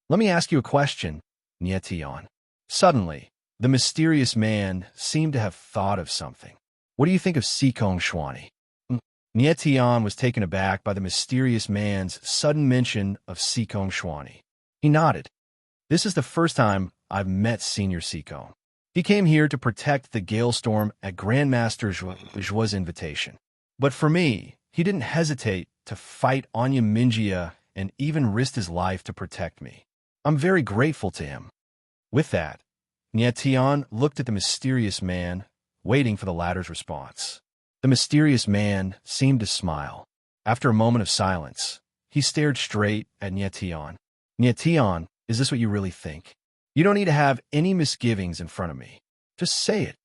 "Let me ask you a question, Nyetian." Suddenly, the mysterious man seemed to have thought of something. "What do you think of Sikong Shwani?" Nyetian was taken aback by the mysterious man's sudden mention of Sikong Shwani. He nodded. "This is the first time I've met Senior Sikong. He came here to protect the Galestorm at Grandmaster Zhua's invitation. But for me, he didn't hesitate to fight Anya Minjia and even risked his life to protect me. I'm very grateful to him." With that, Nyetian looked at the mysterious man, waiting for the latter's response. The mysterious man seemed to smile. After a moment of silence, he stared straight at Nyetian. "Nyetian, is this what you really think? You don't need to have any misgivings in front of me. Just say it."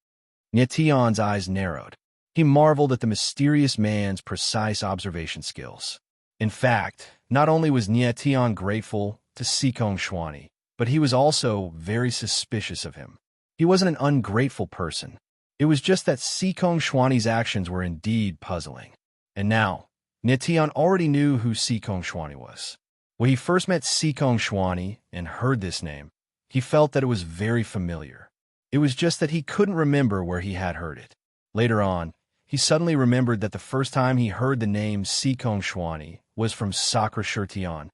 Nyetian's eyes narrowed. He marveled at the mysterious man's precise observation skills. In fact, not only was Nyetian grateful to Sikong Shwani, but he was also very suspicious of him. He wasn't an ungrateful person. It was just that Sikong Shwani's actions were indeed puzzling. And now, Nyetian already knew who Sikong Shwani was. When he first met Sikong Shwani and heard this name, he felt that it was very familiar. It was just that he couldn't remember where he had heard it. Later on, he suddenly remembered that the first time he heard the name Sikong Shwani was from Sakra Shurtian.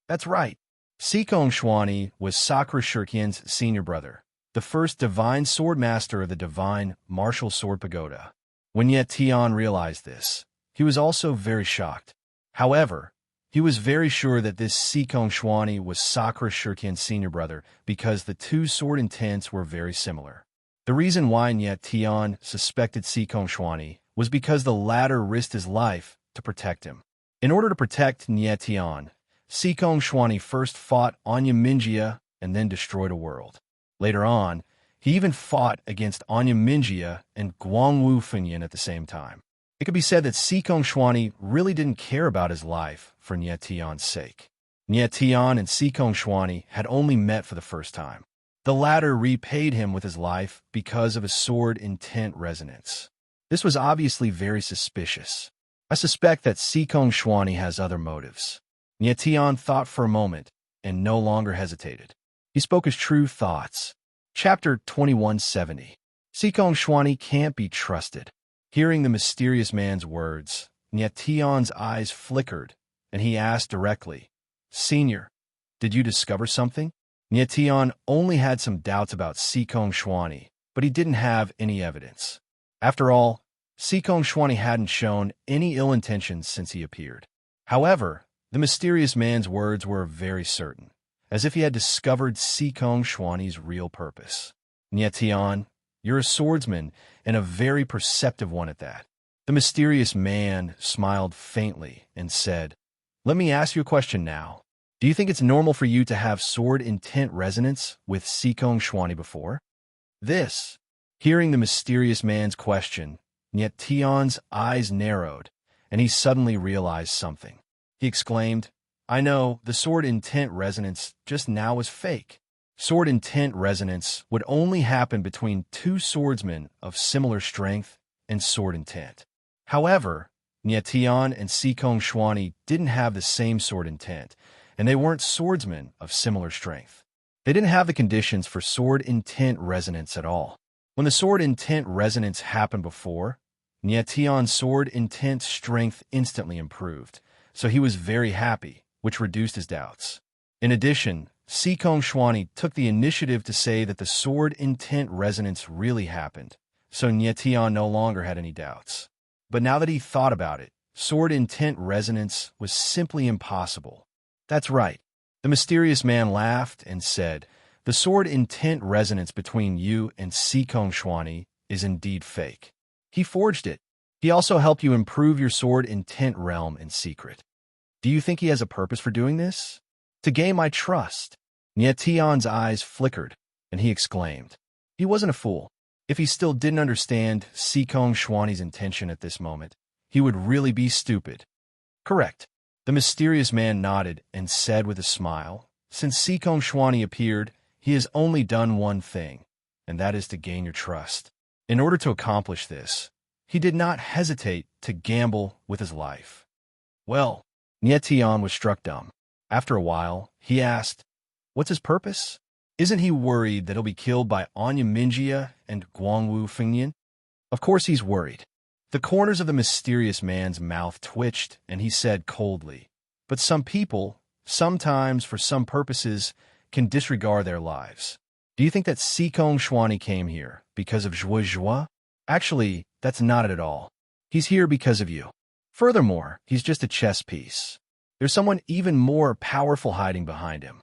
That's right. Sikong Shwani was Sakra Shurtian's senior brother, the first divine sword master of the divine martial sword pagoda. When Nyetian realized this, he was also very shocked. However, he was very sure that this Sikong Shwani was Sakra Shurtian's senior brother because the two sword intents were very similar. The reason why Nyetian suspected Sikong Shwani was because the latter risked his life to protect him. In order to protect Nyetian, Sikong Shwani first fought Anya Minjia and then destroyed a world. Later on, he even fought against Anya Minjia and Guangwu Funyan at the same time. It could be said that Sikong Shwani really didn't care about his life for Nyetian's sake. Nyetian and Sikong Shwani had only met for the first time. The latter repaid him with his life because of his sword intent resonance. This was obviously very suspicious. I suspect that Sikong Shwani has other motives. Nyetian thought for a moment and no longer hesitated. He spoke his true thoughts. Chapter 2170. Sikong Shwani can't be trusted. Hearing the mysterious man's words, Nyetian's eyes flickered, and he asked directly, "Senior, did you discover something?" Nyetian only had some doubts about Sikong Shwani, but he didn't have any evidence. After all, Sikong Shwani hadn't shown any ill intentions since he appeared. However, the mysterious man's words were very certain, as if he had discovered Sikong Shwani's real purpose. "Nyetian, you're a swordsman, and a very perceptive one at that." The mysterious man smiled faintly and said, "Let me ask you a question now. Do you think it's normal for you to have sword intent resonance with Sikong Shwani before? This, hearing the mysterious man's question, yet Tion's eyes narrowed, and he suddenly realized something. He exclaimed, I know, the sword intent resonance just now was fake. Sword intent resonance would only happen between two swordsmen of similar strength and sword intent. However, Tion and Sikong Shwani didn't have the same sword intent, and they weren't swordsmen of similar strength. They didn't have the conditions for sword intent resonance at all. When the sword intent resonance happened before, Tion's sword intent strength instantly improved, so he was very happy, which reduced his doubts. In addition, Sikong Shwani took the initiative to say that the sword intent resonance really happened, so Tion no longer had any doubts. But now that he thought about it, sword intent resonance was simply impossible. That's right. The mysterious man laughed and said, the sword intent resonance between you and Sikong Shwani is indeed fake. He forged it. He also helped you improve your sword intent realm in secret. Do you think he has a purpose for doing this? To gain my trust. Tion's eyes flickered, and he exclaimed. He wasn't a fool. If he still didn't understand Sikong Shwani's intention at this moment, he would really be stupid. Correct. The mysterious man nodded and said with a smile, since Sikong Shwani appeared, he has only done one thing, and that is to gain your trust. In order to accomplish this, he did not hesitate to gamble with his life. Well, Tion was struck dumb. After a while, he asked, what's his purpose? Isn't he worried that he'll be killed by Anya Minjia and Guangwu Fengnian? Of course he's worried. The corners of the mysterious man's mouth twitched, and he said coldly, but some people, sometimes for some purposes, can disregard their lives. Do you think that Sikong Shwani came here because of Zhua Zhua? Actually, that's not it at all. He's here because of you. Furthermore, he's just a chess piece. There's someone even more powerful hiding behind him.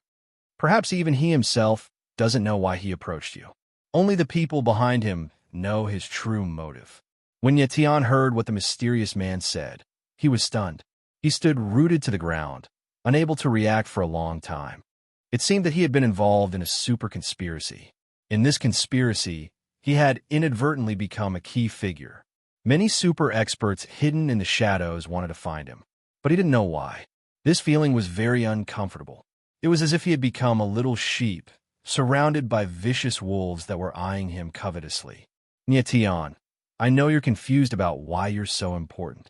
Perhaps even he himself doesn't know why he approached you. Only the people behind him know his true motive. When Tion heard what the mysterious man said, he was stunned. He stood rooted to the ground, unable to react for a long time. It seemed that he had been involved in a super conspiracy. In this conspiracy, he had inadvertently become a key figure. Many super experts hidden in the shadows wanted to find him, but he didn't know why. This feeling was very uncomfortable. It was as if he had become a little sheep, surrounded by vicious wolves that were eyeing him covetously. Tion, I know you're confused about why you're so important.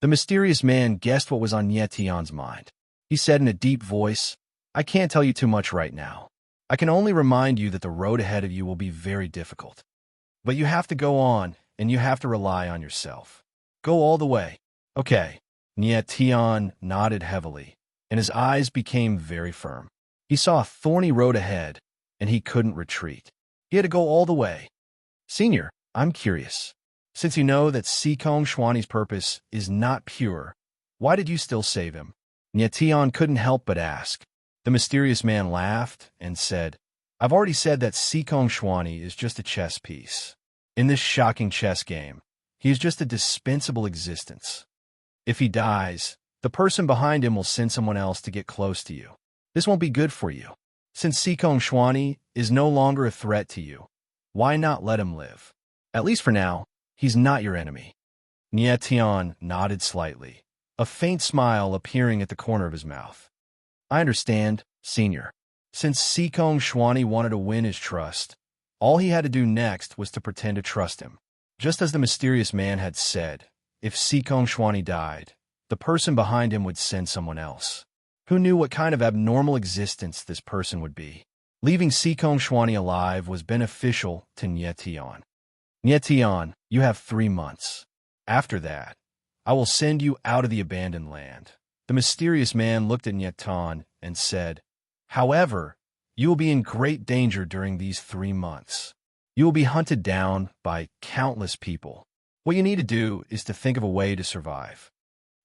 The mysterious man guessed what was on Tion's mind. He said in a deep voice, I can't tell you too much right now. I can only remind you that the road ahead of you will be very difficult. But you have to go on, and you have to rely on yourself. Go all the way. Okay. Tion nodded heavily, and his eyes became very firm. He saw a thorny road ahead, and he couldn't retreat. He had to go all the way. Senior, I'm curious. Since you know that Sikong Shwani's purpose is not pure, why did you still save him? Tion couldn't help but ask. The mysterious man laughed and said, I've already said that Sikong Shwani is just a chess piece. In this shocking chess game, he is just a dispensable existence. If he dies, the person behind him will send someone else to get close to you. This won't be good for you. Since Sikong Shwani is no longer a threat to you, why not let him live? At least for now, he's not your enemy. Tion nodded slightly, a faint smile appearing at the corner of his mouth. I understand, Senior. Since Sikong Shwani wanted to win his trust, all he had to do next was to pretend to trust him. Just as the mysterious man had said, if Sikong Shwani died, the person behind him would send someone else. Who knew what kind of abnormal existence this person would be? Leaving Sikong Shwani alive was beneficial to Tion. Tion, you have 3 months. After that, I will send you out of the abandoned land. The mysterious man looked at Tion and said, however, you will be in great danger during these 3 months. You will be hunted down by countless people. What you need to do is to think of a way to survive.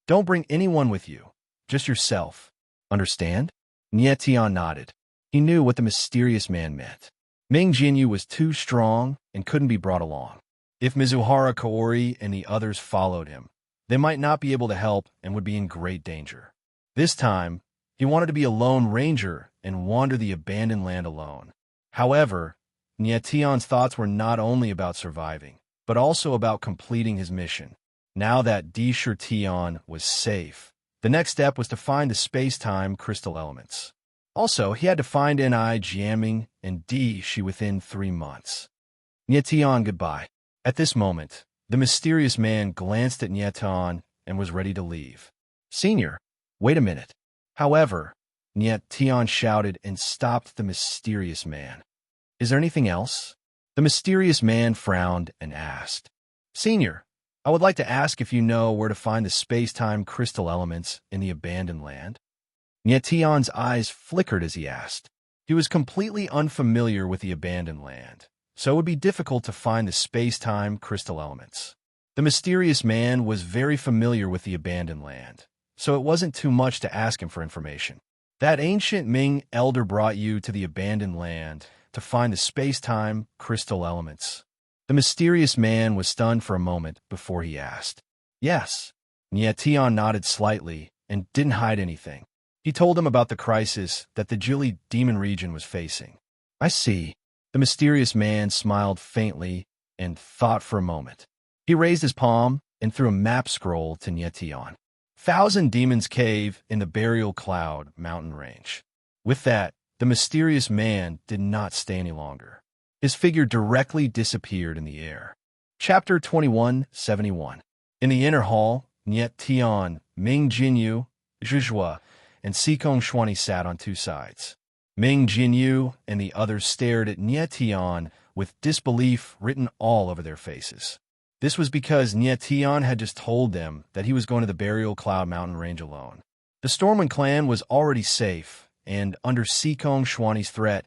Don't bring anyone with you, just yourself. Understand? Tion nodded. He knew what the mysterious man meant. Ming Jinyu was too strong and couldn't be brought along. If Mizuhara Kaori and the others followed him, they might not be able to help and would be in great danger. This time, He wanted to be a lone ranger and wander the abandoned land alone. However, Nietion's thoughts were not only about surviving, but also about completing his mission. Now that Tion was safe, the next step was to find the space-time crystal elements. Also, he had to find Ni jamming and She within 3 months. Nietion, goodbye. At this moment, the mysterious man glanced at Nietion and was ready to leave. Senior, wait a minute. However, Nietion shouted and stopped the mysterious man. Is there anything else? The mysterious man frowned and asked. Senior, I would like to ask if you know where to find the space-time crystal elements in the abandoned land. Nietion's eyes flickered as he asked. He was completely unfamiliar with the abandoned land, so it would be difficult to find the space-time crystal elements. The mysterious man was very familiar with the abandoned land, so it wasn't too much to ask him for information. That ancient Ming elder brought you to the abandoned land to find the space-time crystal elements. The mysterious man was stunned for a moment before he asked. Yes. Nietion nodded slightly and didn't hide anything. He told him about the crisis that the Jili demon region was facing. I see. The mysterious man smiled faintly and thought for a moment. He raised his palm and threw a map scroll to Nietion. Thousand Demons Cave in the Burial Cloud mountain range. With that, the mysterious man did not stay any longer. His figure directly disappeared in the air. Chapter 2171. In the inner hall, Nietion, Ming Jinyu, Zhuzhua, and Sikong Xuani sat on 2 sides. Ming Jinyu and the others stared at Nietion with disbelief written all over their faces. This was because Nietion had just told them that he was going to the Burial Cloud mountain range alone. The Stormwind clan was already safe, and under Sikong Xuani's threat,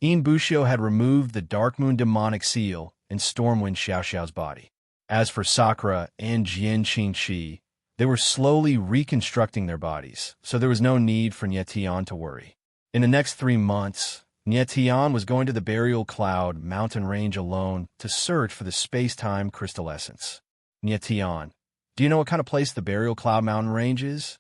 Yin Bushio had removed the Dark Moon demonic seal in Stormwind Xiaoxiao's body. As for Sakura and Jian Qingqi, they were slowly reconstructing their bodies, so there was no need for Nietion to worry. In the next 3 months, Nietion was going to the Burial Cloud mountain range alone to search for the space-time crystal essence. Nietion, do you know what kind of place the Burial Cloud mountain range is?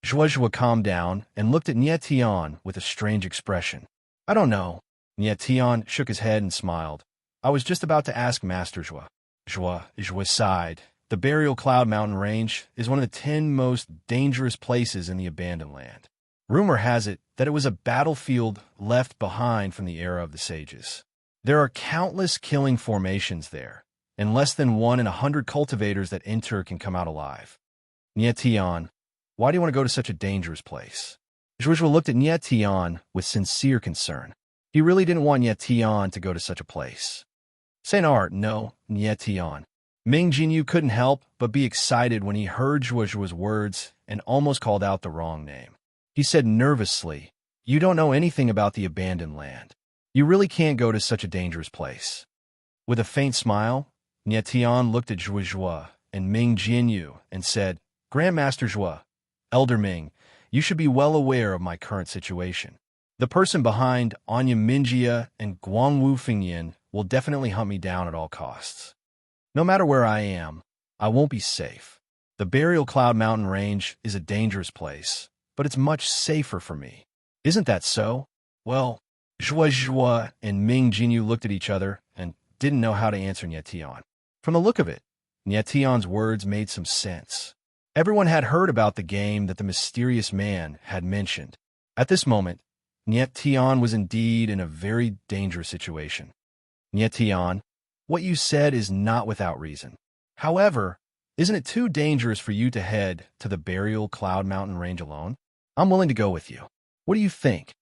Zhuozhua calmed down and looked at Nietion with a strange expression. I don't know. Nietion shook his head and smiled. I was just about to ask Master Zhua. Zhua sighed. The Burial Cloud mountain range is one of the 10 most dangerous places in the abandoned land. Rumor has it that it was a battlefield left behind from the era of the sages. There are countless killing formations there, and less than 1 in 100 cultivators that enter can come out alive. Nietion, why do you want to go to such a dangerous place? Zhuozhua looked at Nietion with sincere concern. He really didn't want Nietion to go to such a place. Saint Art, no, Nietion. Ming Jinyu couldn't help but be excited when he heard Zhuozhua's words and almost called out the wrong name. He said nervously, You don't know anything about the abandoned land. You really can't go to such a dangerous place. With a faint smile, Nietion looked at Zhuozhua and Ming Jinyu and said, Grandmaster Zhua, Elder Ming, you should be well aware of my current situation. The person behind Anya Minjia and Guangwu Fingyan will definitely hunt me down at all costs. No matter where I am, I won't be safe. The Burial Cloud mountain range is a dangerous place, but it's much safer for me. Isn't that so? Well, Zhuozhua and Ming Jinyu looked at each other and didn't know how to answer Nietion. From the look of it, Nietion's words made some sense. Everyone had heard about the game that the mysterious man had mentioned. At this moment, Nietion was indeed in a very dangerous situation. Nietion, what you said is not without reason. However, isn't it too dangerous for you to head to the Burial Cloud mountain range alone? I'm willing to go with you. What do you think?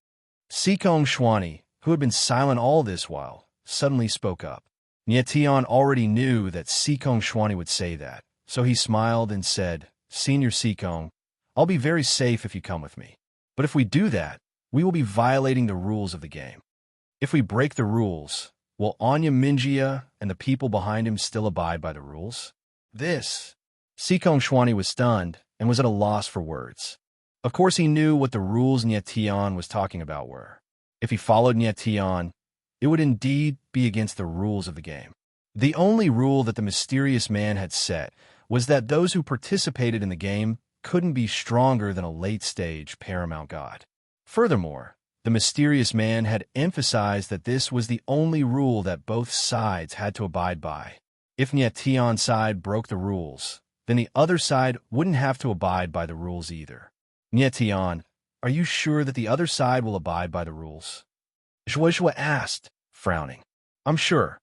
Sikong Xuani, who had been silent all this while, suddenly spoke up. Nietion already knew that Sikong Xuani would say that, so he smiled and said, Senior Sikong, I'll be very safe if you come with me. But if we do that, we will be violating the rules of the game. If we break the rules, will Anya Minjia and the people behind him still abide by the rules? Sikong Xuani was stunned and was at a loss for words. Of course he knew what the rules Nietion was talking about were. If he followed Nietion, it would indeed be against the rules of the game. The only rule that the mysterious man had set was that those who participated in the game couldn't be stronger than a late-stage paramount god. Furthermore, the mysterious man had emphasized that this was the only rule that both sides had to abide by. If Nyetion's side broke the rules, then the other side wouldn't have to abide by the rules either. Nyetion, are you sure that the other side will abide by the rules? Zhuozhua asked, frowning. I'm sure,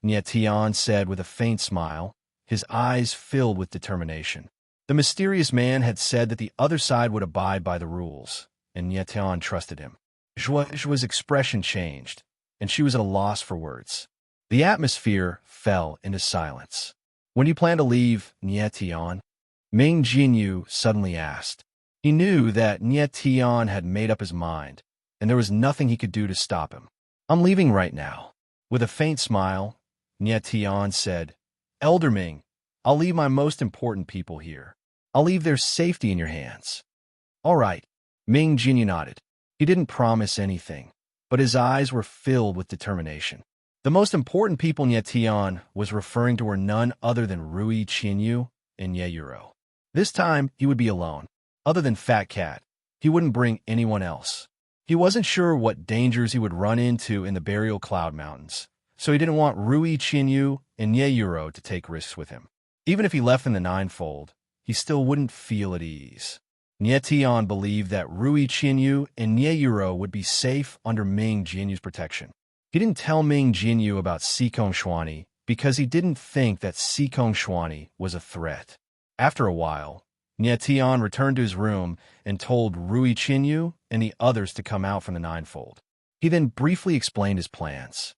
Nyetion said with a faint smile, his eyes filled with determination. The mysterious man had said that the other side would abide by the rules, and Nyetion trusted him. Zhuozhua's expression changed, and she was at a loss for words. The atmosphere fell into silence. When do you plan to leave, Nyetion? Ming Jinyu suddenly asked. He knew that Nyetion had made up his mind, and there was nothing he could do to stop him. I'm leaving right now. With a faint smile, Nyetion said, Elder Ming, I'll leave my most important people here. I'll leave their safety in your hands. All right, Ming Jinyu nodded. He didn't promise anything, but his eyes were filled with determination. The most important people Nyetion was referring to were none other than Rui Qinyu and Yeyuro. This time, he would be alone. Other than Fat Cat, he wouldn't bring anyone else. He wasn't sure what dangers he would run into in the Burial Cloud Mountains, so he didn't want Rui Qinyu and Yeyuro to take risks with him. Even if he left in the Ninefold, he still wouldn't feel at ease. Nyetion believed that Rui Qinyu and Yeyuro would be safe under Ming Jinyu's protection. He didn't tell Ming Jinyu about Sikong Xuani because he didn't think that Sikong Xuani was a threat. After a while, Nyetion returned to his room and told Rui Qinyu and the others to come out from the Ninefold. He then briefly explained his plans.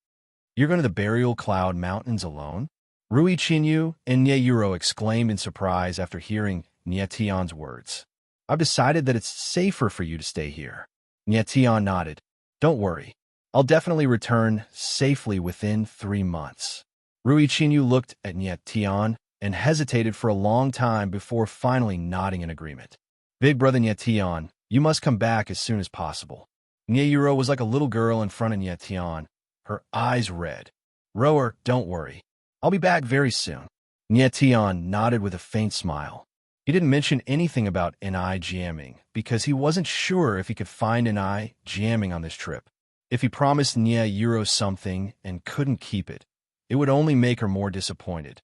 You're going to the Burial Cloud Mountains alone? Rui Qinyu and Yeyuro exclaimed in surprise after hearing Nyetion's words. I've decided that it's safer for you to stay here. Nyetion nodded. Don't worry. I'll definitely return safely within 3 months. Rui Qinyu looked at Nyetion and hesitated for a long time before finally nodding in agreement. Big brother Nyetion, you must come back as soon as possible. Yeyuro was like a little girl in front of Nyetion, her eyes red. Rower, don't worry. I'll be back very soon. Nyetion nodded with a faint smile. He didn't mention anything about Ni jamming because he wasn't sure if he could find Ni jamming on this trip. If he promised Yeyuro something and couldn't keep it, it would only make her more disappointed.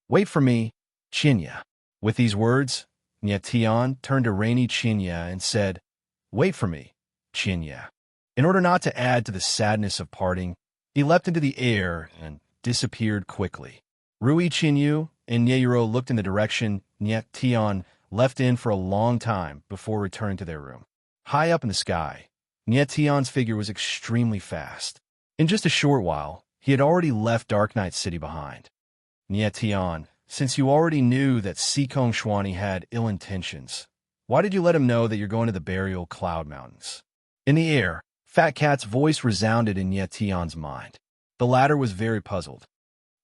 Wait for me, Chinya. With these words, Nyetion turned to Rainy Chinya and said, Wait for me, Chinya. In order not to add to the sadness of parting, he leapt into the air and disappeared quickly. Rui Qinyu and Yeyuro looked in the direction Nyetion left in for a long time before returning to their room. High up in the sky, Nyetion's figure was extremely fast. In just a short while, he had already left Dark Knight City behind. Nyetion, since you already knew that Sikong Xuani had ill intentions, why did you let him know that you're going to the Burial Cloud Mountains? In the air, Fat Cat's voice resounded in Nyetion's mind. The latter was very puzzled.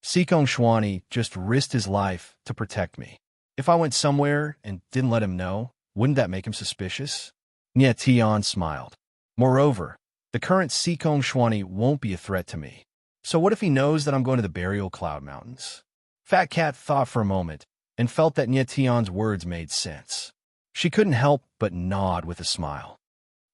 Sikong Xuani just risked his life to protect me. If I went somewhere and didn't let him know, wouldn't that make him suspicious? Nyetion smiled. Moreover, the current Sikong Xuani won't be a threat to me. So what if he knows that I'm going to the Burial Cloud Mountains? Fat Cat thought for a moment and felt that Nyetion's words made sense. She couldn't help but nod with a smile.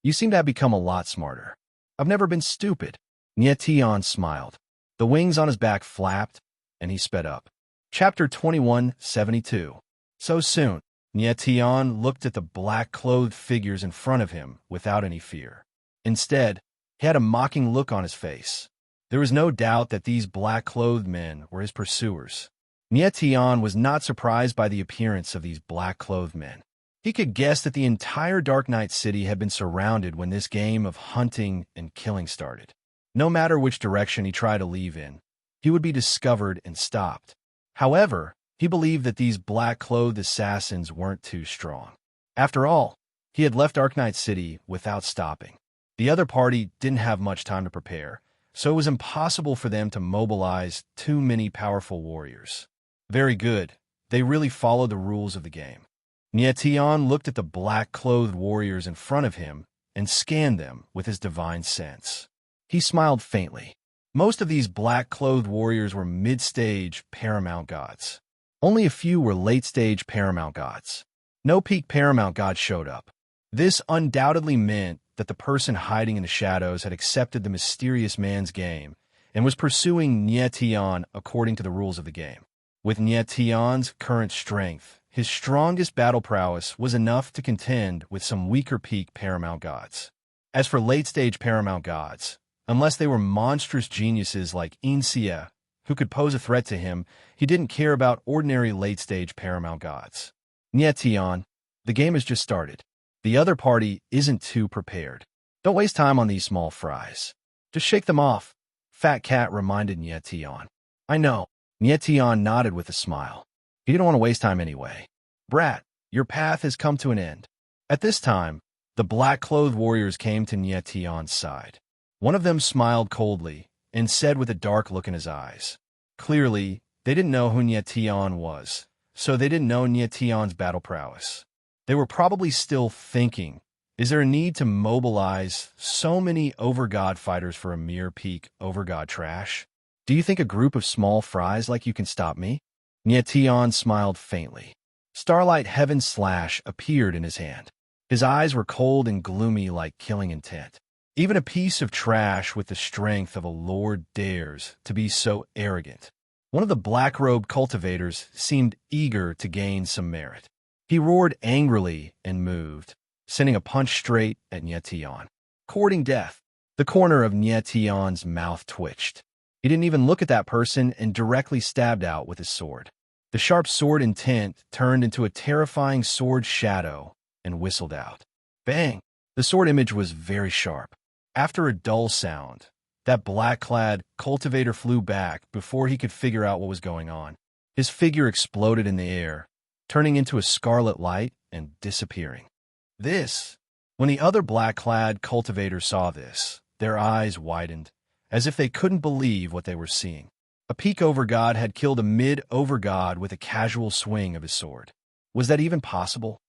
You seem to have become a lot smarter. I've never been stupid. Nyetion smiled. The wings on his back flapped, and he sped up. Chapter 2172. So soon, Nyetion looked at the black-clothed figures in front of him without any fear. Instead, he had a mocking look on his face. There was no doubt that these black-clothed men were his pursuers. Nyetion was not surprised by the appearance of these black-clothed men. He could guess that the entire Dark Knight City had been surrounded when this game of hunting and killing started. No matter which direction he tried to leave in, he would be discovered and stopped. However, he believed that these black-clothed assassins weren't too strong. After all, he had left Dark Knight City without stopping. The other party didn't have much time to prepare, so it was impossible for them to mobilize too many powerful warriors. Very good. They really followed the rules of the game. Nyetion looked at the black-clothed warriors in front of him and scanned them with his divine sense. He smiled faintly. Most of these black-clothed warriors were mid-stage paramount gods. Only a few were late-stage paramount gods. No peak paramount god showed up. This undoubtedly meant that the person hiding in the shadows had accepted the mysterious man's game and was pursuing Nyetian according to the rules of the game. With Nyetian's current strength, his strongest battle prowess was enough to contend with some weaker peak paramount gods. As for late-stage paramount gods, unless they were monstrous geniuses like Insia, who could pose a threat to him, he didn't care about ordinary late-stage paramount gods. Nyetian, the game has just started. The other party isn't too prepared. Don't waste time on these small fries. Just shake them off, Fat Cat reminded Nyetian. I know. Nyetian nodded with a smile. He didn't want to waste time anyway. Brat, your path has come to an end. At this time, the black-clothed warriors came to Nyetian's side. One of them smiled coldly and said with a dark look in his eyes. Clearly, they didn't know who Nyetian was, so they didn't know Nyetian's battle prowess. They were probably still thinking, is there a need to mobilize so many overgod fighters for a mere peak overgod trash? Do you think a group of small fries like you can stop me? Nyetian smiled faintly. Starlight Heaven Slash appeared in his hand. His eyes were cold and gloomy like killing intent. Even a piece of trash with the strength of a lord dares to be so arrogant. One of the black-robed cultivators seemed eager to gain some merit. He roared angrily and moved, sending a punch straight at Nyetian. Courting death. The corner of Nyetian's mouth twitched. He didn't even look at that person and directly stabbed out with his sword. The sharp sword intent turned into a terrifying sword shadow and whistled out. Bang! The sword image was very sharp. After a dull sound, that black-clad cultivator flew back before he could figure out what was going on. His figure exploded in the air, turning into a scarlet light and disappearing. When the other black-clad cultivators saw this, their eyes widened, as if they couldn't believe what they were seeing. A peak overgod had killed a mid-overgod with a casual swing of his sword. Was that even possible?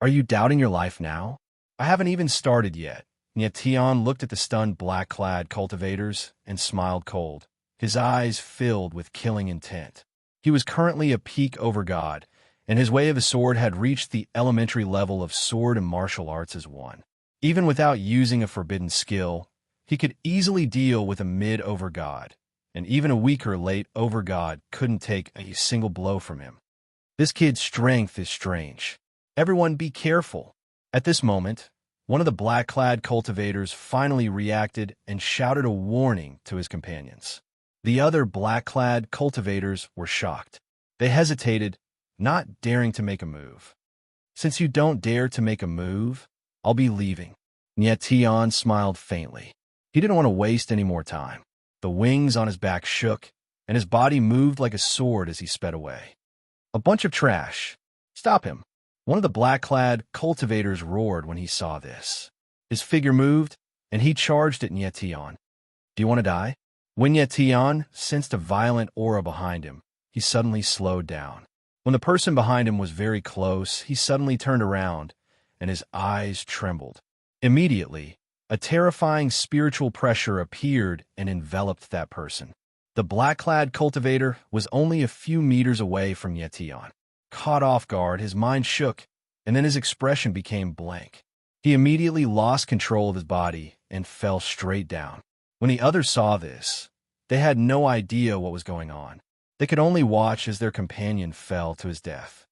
Are you doubting your life now? I haven't even started yet. Nyetian looked at the stunned black-clad cultivators and smiled cold, his eyes filled with killing intent. He was currently a peak overgod, and his way of the sword had reached the elementary level of sword and martial arts as one. Even without using a forbidden skill, he could easily deal with a mid-overgod, and even a weaker late overgod couldn't take a single blow from him. This kid's strength is strange. Everyone be careful. At this moment, one of the black-clad cultivators finally reacted and shouted a warning to his companions. The other black-clad cultivators were shocked. They hesitated, not daring to make a move. Since you don't dare to make a move, I'll be leaving. Nyetian smiled faintly. He didn't want to waste any more time. The wings on his back shook, and his body moved like a sword as he sped away. A bunch of trash. Stop him. One of the black-clad cultivators roared when he saw this. His figure moved, and he charged at Nyetian. Do you want to die? When Nyetian sensed a violent aura behind him, he suddenly slowed down. When the person behind him was very close, he suddenly turned around, and his eyes trembled. Immediately, a terrifying spiritual pressure appeared and enveloped that person. The black-clad cultivator was only a few meters away from Nyetian. Caught off guard, his mind shook, and then his expression became blank. He immediately lost control of his body and fell straight down. When the others saw this, they had no idea what was going on. They could only watch as their companion fell to his death.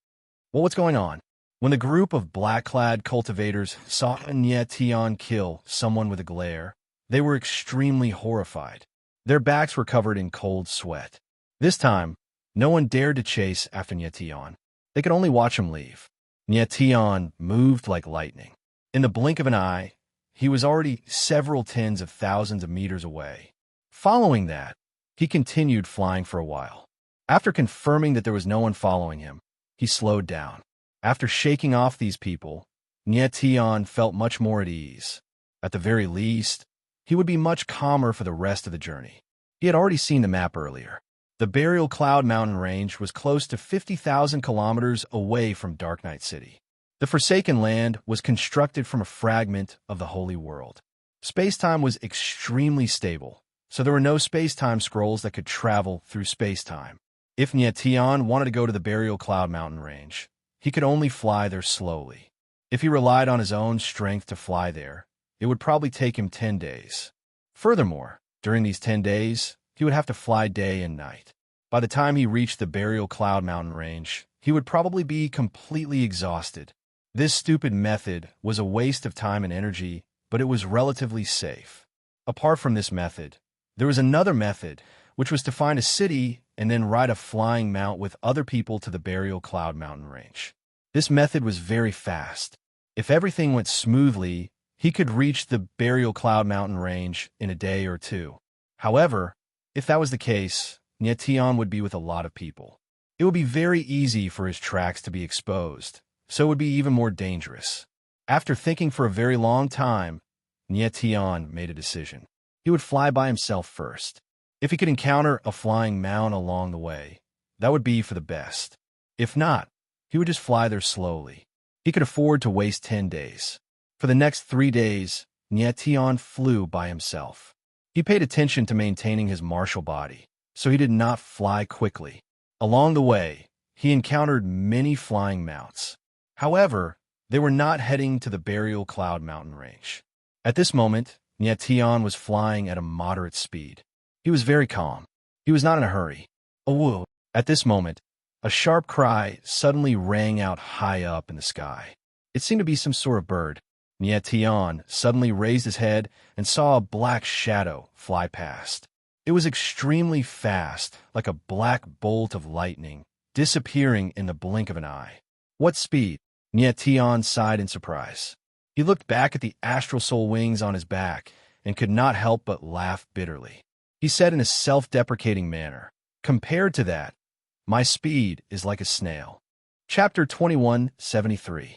Well, what's going on? When the group of black-clad cultivators saw Nyetian kill someone with a glare, they were extremely horrified. Their backs were covered in cold sweat. This time, no one dared to chase after Nyetian. They could only watch him leave. Nyetian moved like lightning. In the blink of an eye, he was already several tens of thousands of meters away. Following that, he continued flying for a while. After confirming that there was no one following him, he slowed down. After shaking off these people, Nyetian felt much more at ease. At the very least, he would be much calmer for the rest of the journey. He had already seen the map earlier. The Burial Cloud mountain range was close to 50,000 kilometers away from Dark Knight City. The Forsaken Land was constructed from a fragment of the Holy World. Space-time was extremely stable, so there were no space-time scrolls that could travel through space-time. If Nyetian wanted to go to the Burial Cloud mountain range, he could only fly there slowly. If he relied on his own strength to fly there, it would probably take him 10 days. Furthermore, during these 10 days, he would have to fly day and night. By the time he reached the Burial Cloud mountain range, he would probably be completely exhausted. This stupid method was a waste of time and energy, but it was relatively safe. Apart from this method, there was another method, which was to find a city and then ride a flying mount with other people to the Burial Cloud mountain range. This method was very fast. If everything went smoothly, he could reach the Burial Cloud mountain range in a day or two. However, if that was the case, Nyetian would be with a lot of people. It would be very easy for his tracks to be exposed, so it would be even more dangerous. After thinking for a very long time, Nyetian made a decision. He would fly by himself first. If he could encounter a flying mount along the way, that would be for the best. If not, he would just fly there slowly. He could afford to waste 10 days. For the next 3 days, Nyetian flew by himself. He paid attention to maintaining his martial body, so he did not fly quickly. Along the way, he encountered many flying mounts. However, they were not heading to the Burial Cloud mountain range. At this moment, Nyetian was flying at a moderate speed. He was very calm. He was not in a hurry. Oh! At this moment, a sharp cry suddenly rang out high up in the sky. It seemed to be some sort of bird. Nyetian suddenly raised his head and saw a black shadow fly past. It was extremely fast, like a black bolt of lightning, disappearing in the blink of an eye. What speed? Nyetian sighed in surprise. He looked back at the astral soul wings on his back and could not help but laugh bitterly. He said in a self-deprecating manner, "Compared to that, my speed is like a snail." Chapter 2173.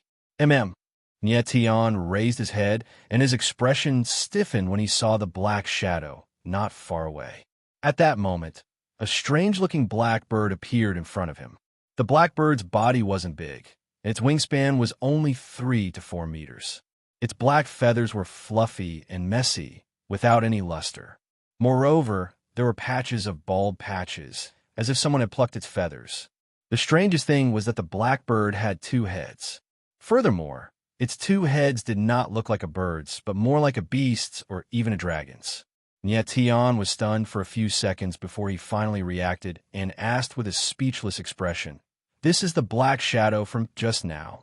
Nyetian raised his head, and his expression stiffened when he saw the black shadow not far away. At that moment, a strange-looking black bird appeared in front of him. The black bird's body wasn't big, and its wingspan was only 3 to 4 meters. Its black feathers were fluffy and messy, without any luster. Moreover, there were patches of bald patches, as if someone had plucked its feathers. The strangest thing was that the black bird had 2 heads. Furthermore, its 2 heads did not look like a bird's, but more like a beast's or even a dragon's. Nyetian was stunned for a few seconds before he finally reacted and asked with a speechless expression, "This is the black shadow from just now."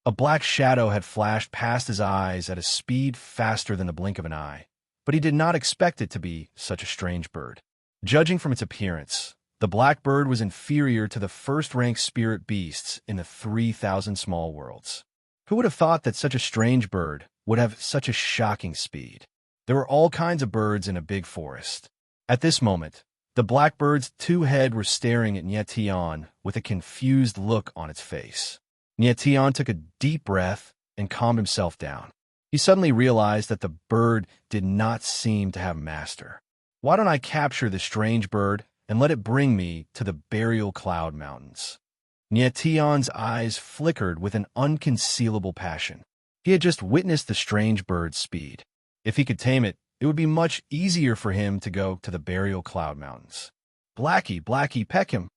A black shadow had flashed past his eyes at a speed faster than the blink of an eye, but he did not expect it to be such a strange bird. Judging from its appearance, the black bird was inferior to the first-rank spirit beasts in the 3,000 small worlds. Who would have thought that such a strange bird would have such a shocking speed? There were all kinds of birds in a big forest. At this moment, the black bird's 2 heads were staring at Nyetian with a confused look on its face. Nyetian took a deep breath and calmed himself down. He suddenly realized that the bird did not seem to have a master. Why don't I capture the strange bird and let it bring me to the Burial Cloud Mountains? Nyetian's eyes flickered with an unconcealable passion. He had just witnessed the strange bird's speed. If he could tame it, it would be much easier for him to go to the Burial Cloud Mountains. "Blackie, Blackie, peck him."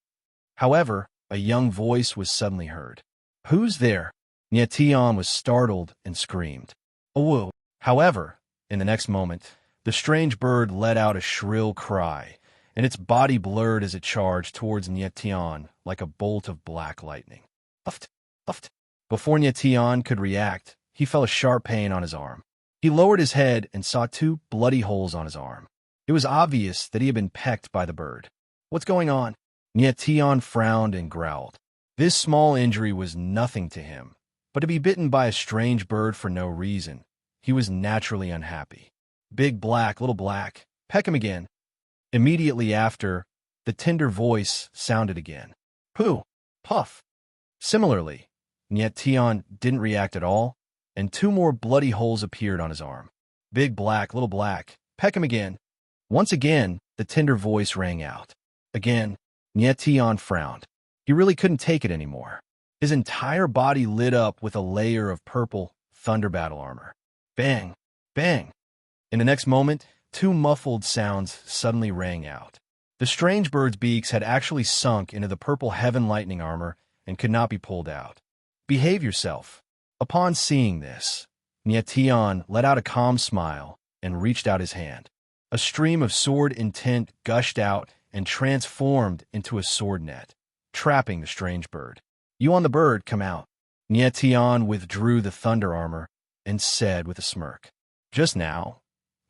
However, a young voice was suddenly heard. "Who's there?" Nyetian was startled and screamed, "Oh!" However, in the next moment, the strange bird let out a shrill cry, and its body blurred as it charged towards Nyetian like a bolt of black lightning. Uft, uft. Before Nyetian could react, he felt a sharp pain on his arm. He lowered his head and saw 2 bloody holes on his arm. It was obvious that he had been pecked by the bird. "What's going on?" Nyetian frowned and growled. This small injury was nothing to him, but to be bitten by a strange bird for no reason, he was naturally unhappy. "Big black, little black, peck him again." Immediately after, the tender voice sounded again. "Pooh! Puff!" Similarly, Nyetian didn't react at all, and 2 more bloody holes appeared on his arm. "Big black, little black, peck him again." Once again, the tender voice rang out. Again, Nyetian frowned. He really couldn't take it anymore. His entire body lit up with a layer of purple thunder battle armor. Bang! Bang! In the next moment, 2 muffled sounds suddenly rang out. The strange bird's beaks had actually sunk into the purple heaven lightning armor and could not be pulled out. Behave yourself. Upon seeing this, Nyetian let out a calm smile and reached out his hand. A stream of sword intent gushed out and transformed into a sword net, trapping the strange bird. You on the bird, come out. Nyetian withdrew the thunder armor and said with a smirk. Just now,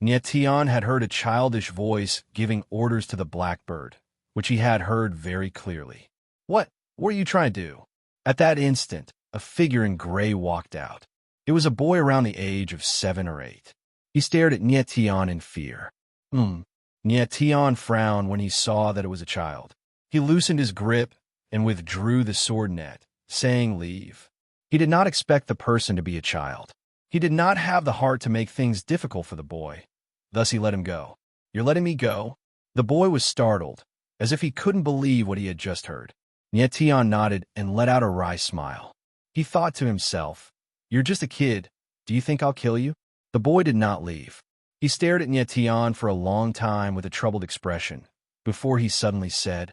Nyetian had heard a childish voice giving orders to the blackbird, which he had heard very clearly. What are you trying to do? At that instant, a figure in gray walked out. It was a boy around the age of 7 or 8. He stared at Nyetian in fear. Nyetian frowned when he saw that it was a child. He loosened his grip and withdrew the sword net, saying leave. He did not expect the person to be a child. He did not have the heart to make things difficult for the boy. Thus he let him go. You're letting me go? The boy was startled, as if he couldn't believe what he had just heard. Nyetian nodded and let out a wry smile. He thought to himself, you're just a kid. Do you think I'll kill you? The boy did not leave. He stared at Nyetian for a long time with a troubled expression, before he suddenly said,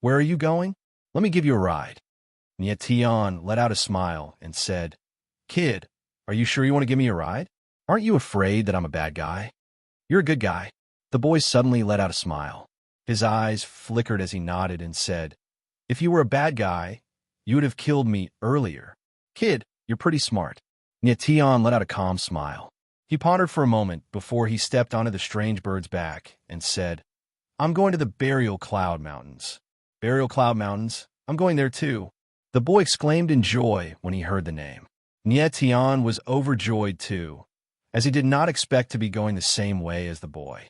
Where are you going? Let me give you a ride. Nyetian let out a smile and said, Kid, are you sure you want to give me a ride? Aren't you afraid that I'm a bad guy? You're a good guy. The boy suddenly let out a smile. His eyes flickered as he nodded and said, If you were a bad guy, you would have killed me earlier. Kid, you're pretty smart. Nyetian let out a calm smile. He pondered for a moment before he stepped onto the strange bird's back and said, I'm going to the Burial Cloud Mountains. Burial Cloud Mountains? I'm going there too. The boy exclaimed in joy when he heard the name. Nyetian was overjoyed too, as he did not expect to be going the same way as the boy.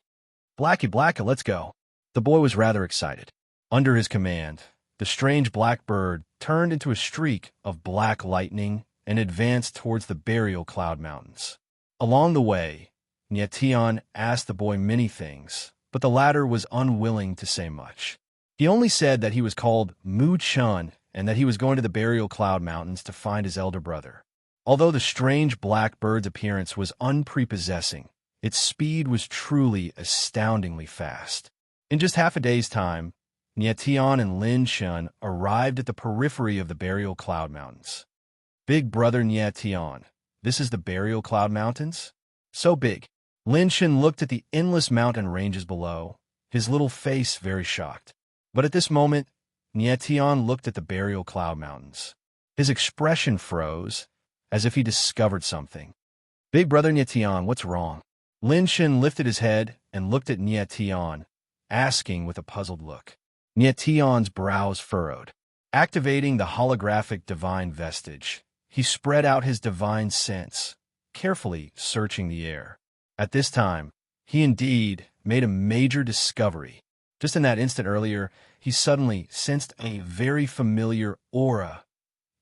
Blackie, let's go. The boy was rather excited. Under his command, the strange black bird turned into a streak of black lightning and advanced towards the Burial Cloud Mountains. Along the way, Nyetian asked the boy many things, but the latter was unwilling to say much. He only said that he was called Mu Chun and that he was going to the Burial Cloud Mountains to find his elder brother. Although the strange black bird's appearance was unprepossessing, its speed was truly astoundingly fast. In just half a day's time, Nyetian and Lin Shun arrived at the periphery of the Burial Cloud Mountains. Big brother Nyetian, this is the Burial Cloud Mountains? So big. Lin Shun looked at the endless mountain ranges below, his little face very shocked. But at this moment, Nyetian looked at the Burial Cloud Mountains. His expression froze, as if he discovered something. Big brother Nyetian, what's wrong? Lin Shun lifted his head and looked at Nyetian, asking with a puzzled look. Nyetian's brows furrowed. Activating the holographic divine vestige, he spread out his divine sense, carefully searching the air. At this time, he indeed made a major discovery. Just in that instant earlier, he suddenly sensed a very familiar aura.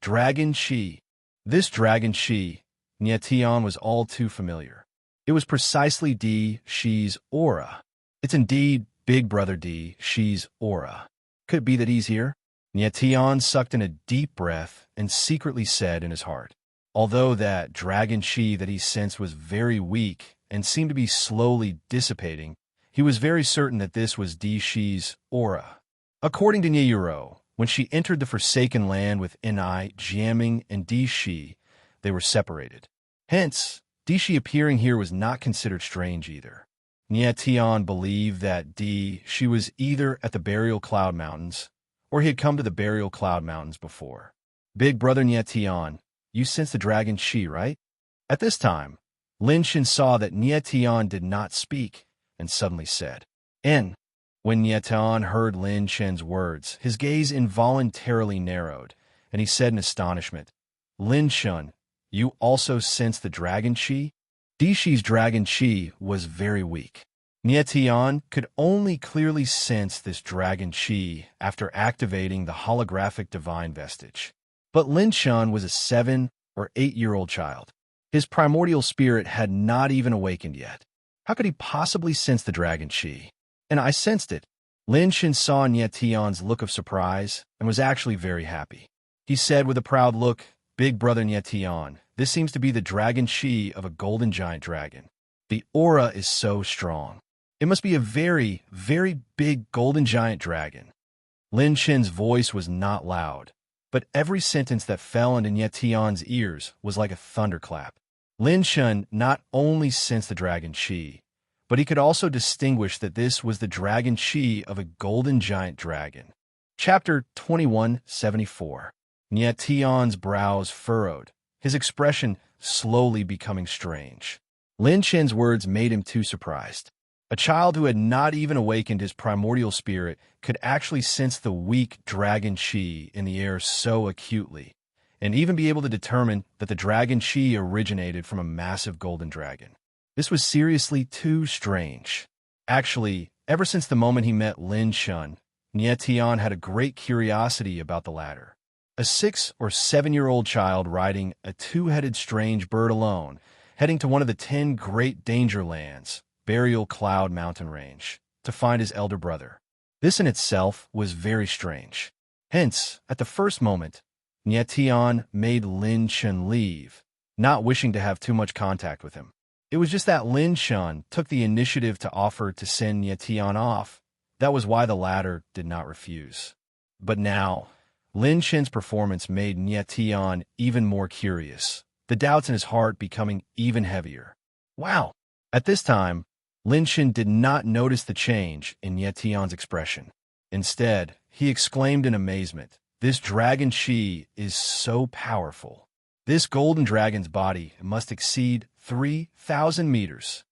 Dragon Chi. This Dragon Chi, Nyetian was all too familiar. It was precisely D Shi's aura. It's indeed Big Brother D Shi's aura. Could it be that he's here? Nyetian sucked in a deep breath and secretly said in his heart, although that Dragon Chi that he sensed was very weak and seemed to be slowly dissipating, he was very certain that this was D Shi's aura. According to Nyuro, when she entered the Forsaken Land with Ni, Jiaming, and D Shi, they were separated. Hence, D Shi appearing here was not considered strange either. Nyetian believed that D Shi was either at the Burial Cloud Mountains, or he had come to the Burial Cloud Mountains before. Big brother Nyetian, you sense the Dragon Chi, right? At this time, Lin Shin saw that Nyetian did not speak, and suddenly said, N. When Nyetian heard Lin Shin's words, his gaze involuntarily narrowed, and he said in astonishment, Lin Shun, you also sense the Dragon Chi? D Shi's Dragon Chi was very weak. Nyetian could only clearly sense this Dragon Chi after activating the holographic divine vestige. But Lin Shun was a 7 or 8-year-old child. His primordial spirit had not even awakened yet. How could he possibly sense the Dragon Chi? And I sensed it. Lin Shin saw Nyetian's look of surprise and was actually very happy. He said with a proud look, Big brother Nyetian, this seems to be the Dragon Chi of a golden giant dragon. The aura is so strong. It must be a very, very big golden giant dragon. Lin Shin's voice was not loud, but every sentence that fell into Nietion's ears was like a thunderclap. Lin Shun not only sensed the dragon chi, but he could also distinguish that this was the dragon chi of a golden giant dragon. Chapter 2174. Nietion's brows furrowed, his expression slowly becoming strange. Lin Chen's words made him too surprised. A child who had not even awakened his primordial spirit could actually sense the weak dragon chi in the air so acutely, and even be able to determine that the dragon chi originated from a massive golden dragon. This was seriously too strange. Actually, ever since the moment he met Lin Shun, Nietion had a great curiosity about the latter. A 6- or 7-year-old child riding a two-headed strange bird alone, heading to one of the 10 great danger lands, Burial Cloud Mountain Range, to find his elder brother. This in itself was very strange. Hence, at the first moment, Nietion made Lin Shun leave, not wishing to have too much contact with him. It was just that Lin Shun took the initiative to offer to send Nietion off. That was why the latter did not refuse. But now, Lin Shen's performance made Nietion even more curious, the doubts in his heart becoming even heavier. Wow! At this time, Lin Shen did not notice the change in Nietion's expression. Instead, he exclaimed in amazement, "This dragon chi is so powerful. This golden dragon's body must exceed 3,000 meters."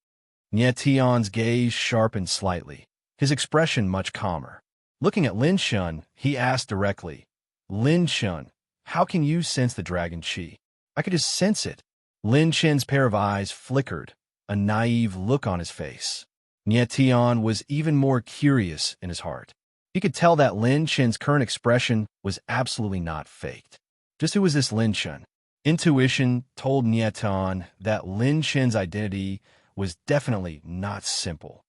Nietion's gaze sharpened slightly, his expression much calmer. Looking at Lin Shun, he asked directly, "Lin Shun, how can you sense the dragon chi?" "I could just sense it." Lin Shen's pair of eyes flickered, a naive look on his face. Nietion was even more curious in his heart. He could tell that Lin Shen's current expression was absolutely not faked. Just who was this Lin Shen? Intuition told Nietion that Lin Shen's identity was definitely not simple.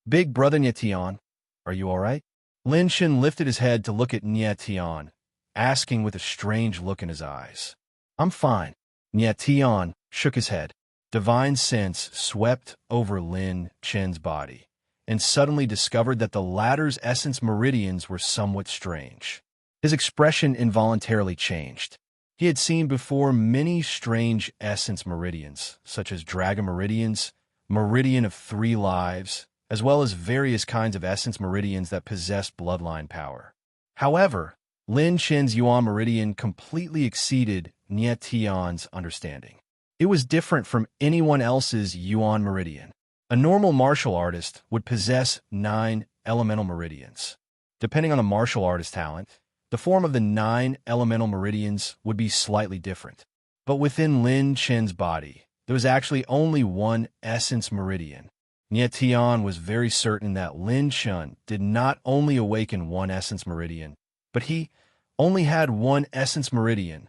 "Big brother Nietion, are you all right?" Lin Shen lifted his head to look at Nietion, asking with a strange look in his eyes. "I'm fine." Nietion shook his head. Divine sense swept over Lin Shen's body, and suddenly discovered that the latter's essence meridians were somewhat strange. His expression involuntarily changed. He had seen before many strange essence meridians, such as dragon meridians, meridian of 3 lives, as well as various kinds of essence meridians that possessed bloodline power. However, Lin Shen's Yuan meridian completely exceeded Nietion's understanding. It was different from anyone else's Yuan meridian. A normal martial artist would possess 9 elemental meridians. Depending on the martial artist's talent, the form of the 9 elemental meridians would be slightly different. But within Lin Shen's body, there was actually only 1 essence meridian. Nietion was very certain that Lin Shen did not only awaken 1 essence meridian, but he only had 1 essence meridian.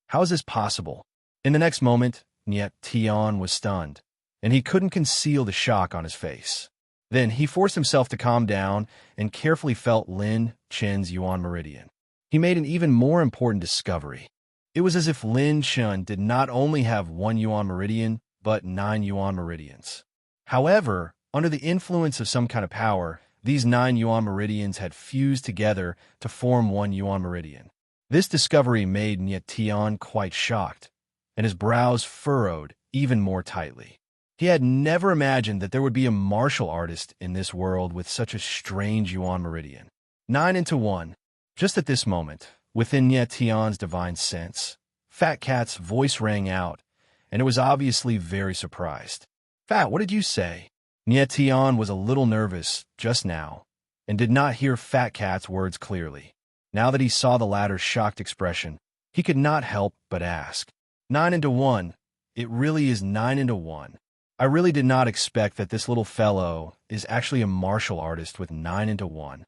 How is this possible? In the next moment, Nietion was stunned, and he couldn't conceal the shock on his face. Then he forced himself to calm down and carefully felt Lin Shen's Yuan meridian. He made an even more important discovery. It was as if Lin Shen did not only have 1 Yuan meridian, but 9 Yuan meridians. However, under the influence of some kind of power, these 9 Yuan meridians had fused together to form 1 Yuan meridian. This discovery made Nietion quite shocked, and his brows furrowed even more tightly. He had never imagined that there would be a martial artist in this world with such a strange Yuan meridian. 9 into 1. Just at this moment, within Nietion's divine sense, Fat Cat's voice rang out, and it was obviously very surprised. "Fat, what did you say?" Nietion was a little nervous just now, and did not hear Fat Cat's words clearly. Now that he saw the latter's shocked expression, he could not help but ask, 9 into 1. It really is 9 into 1. I really did not expect that this little fellow is actually a martial artist with 9 into 1.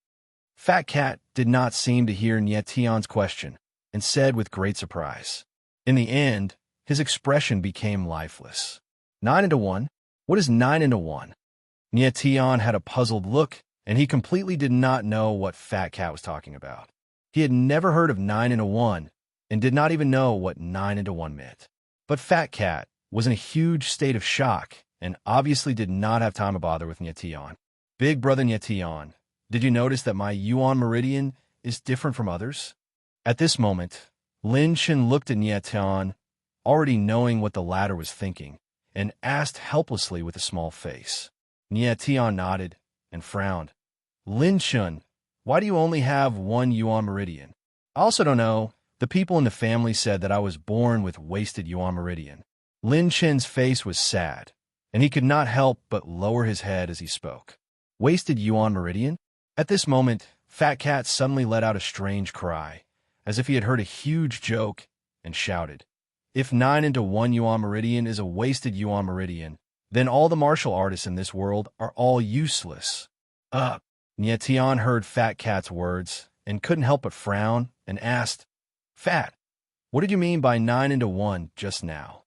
Fat Cat did not seem to hear Nietion's question, and said with great surprise. In the end, his expression became lifeless. 9 into 1? What is 9 into 1? Nietion had a puzzled look, and he completely did not know what Fat Cat was talking about. He had never heard of 9 into 1, and did not even know what 9 into 1 meant. But Fat Cat was in a huge state of shock, and obviously did not have time to bother with Nietion. "Big brother Nietion, did you notice that my Yuan meridian is different from others?" At this moment, Lin Chen looked at Nietian, already knowing what the latter was thinking, and asked helplessly with a small face. Nietian nodded and frowned. Lin Chen, why do you only have one Yuan Meridian? I also don't know. The people in the family said that I was born with wasted Yuan Meridian. Lin Chen's face was sad, and he could not help but lower his head as he spoke. Wasted Yuan Meridian? At this moment, Fat Cat suddenly let out a strange cry, as if he had heard a huge joke, and shouted, "If 9 into 1 Yuan Meridian is a wasted Yuan Meridian, then all the martial artists in this world are all useless." Nietian heard Fat Cat's words and couldn't help but frown and asked, "Fat, what did you mean by 9 into 1 just now?"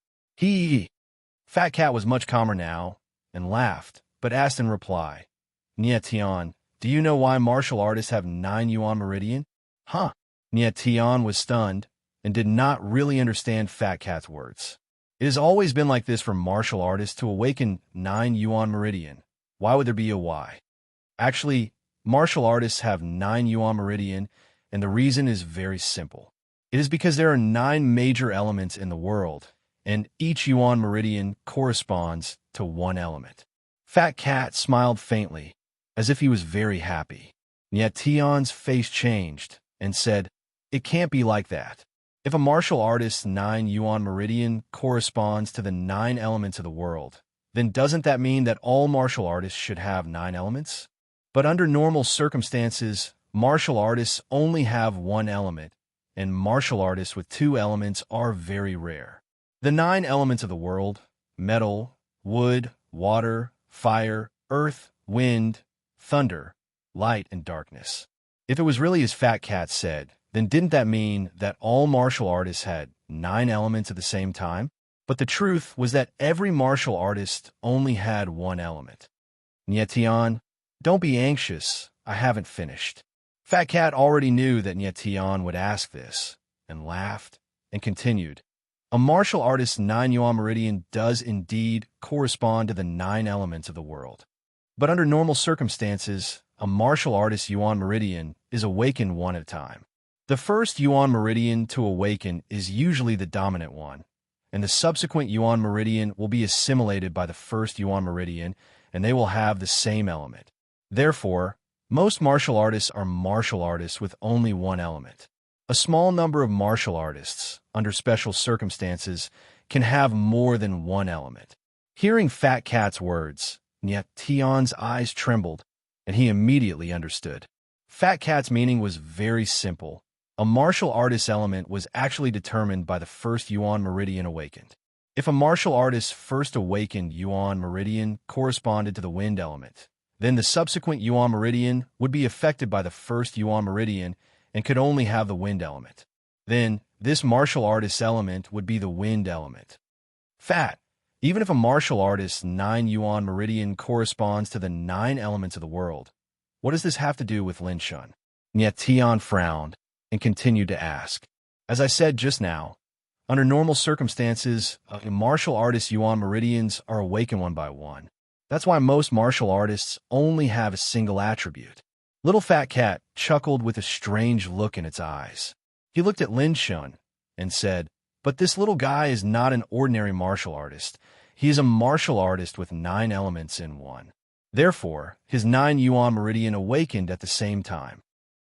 Fat Cat was much calmer now and laughed, but asked in reply, "Nietian, do you know why martial artists have 9 Yuan Meridian?" Huh? Nietian was stunned and did not really understand Fat Cat's words. It has always been like this for martial artists to awaken 9 Yuan Meridian. Why would there be a why? Actually, martial artists have 9 Yuan Meridian, and the reason is very simple. It is because there are 9 major elements in the world, and each Yuan Meridian corresponds to one element. Fat Cat smiled faintly, as if he was very happy. Nietian's face changed and said, "It can't be like that. If a martial artist's 9 Yuan Meridian corresponds to the 9 elements of the world, then doesn't that mean that all martial artists should have 9 elements? But under normal circumstances, martial artists only have one element, and martial artists with 2 elements are very rare. The 9 elements of the world, metal, wood, water, fire, earth, wind, thunder, light, and darkness. If it was really as Fat Cat said, then didn't that mean that all martial artists had 9 elements at the same time? But the truth was that every martial artist only had one element. Nietian, don't be anxious, I haven't finished." Fat Cat already knew that Nietian would ask this, and laughed, and continued. A martial artist's 9 Yuan Meridian does indeed correspond to the 9 elements of the world. But under normal circumstances, a martial artist's Yuan Meridian is awakened one at a time. The first Yuan Meridian to awaken is usually the dominant one, and the subsequent Yuan Meridian will be assimilated by the first Yuan Meridian, and they will have the same element. Therefore, most martial artists are martial artists with only one element. A small number of martial artists, under special circumstances, can have more than one element. Hearing Fat Cat's words, Nietian's eyes trembled, and he immediately understood. Fat Cat's meaning was very simple. A martial artist's element was actually determined by the first Yuan Meridian awakened. If a martial artist's first awakened Yuan Meridian corresponded to the wind element, then the subsequent Yuan Meridian would be affected by the first Yuan Meridian and could only have the wind element. Then, this martial artist's element would be the wind element. Fat, even if a martial artist's 9 Yuan Meridian corresponds to the 9 elements of the world, what does this have to do with Lin Chen? Nietian frowned and continued to ask. As I said just now, under normal circumstances, a martial artist's Yuan Meridians are awakened one by one. That's why most martial artists only have a single attribute. Little Fat Cat chuckled with a strange look in its eyes. He looked at Lin Chen and said, "But this little guy is not an ordinary martial artist. He is a martial artist with 9 elements in one. Therefore, his 9 Yuan Meridian awakened at the same time.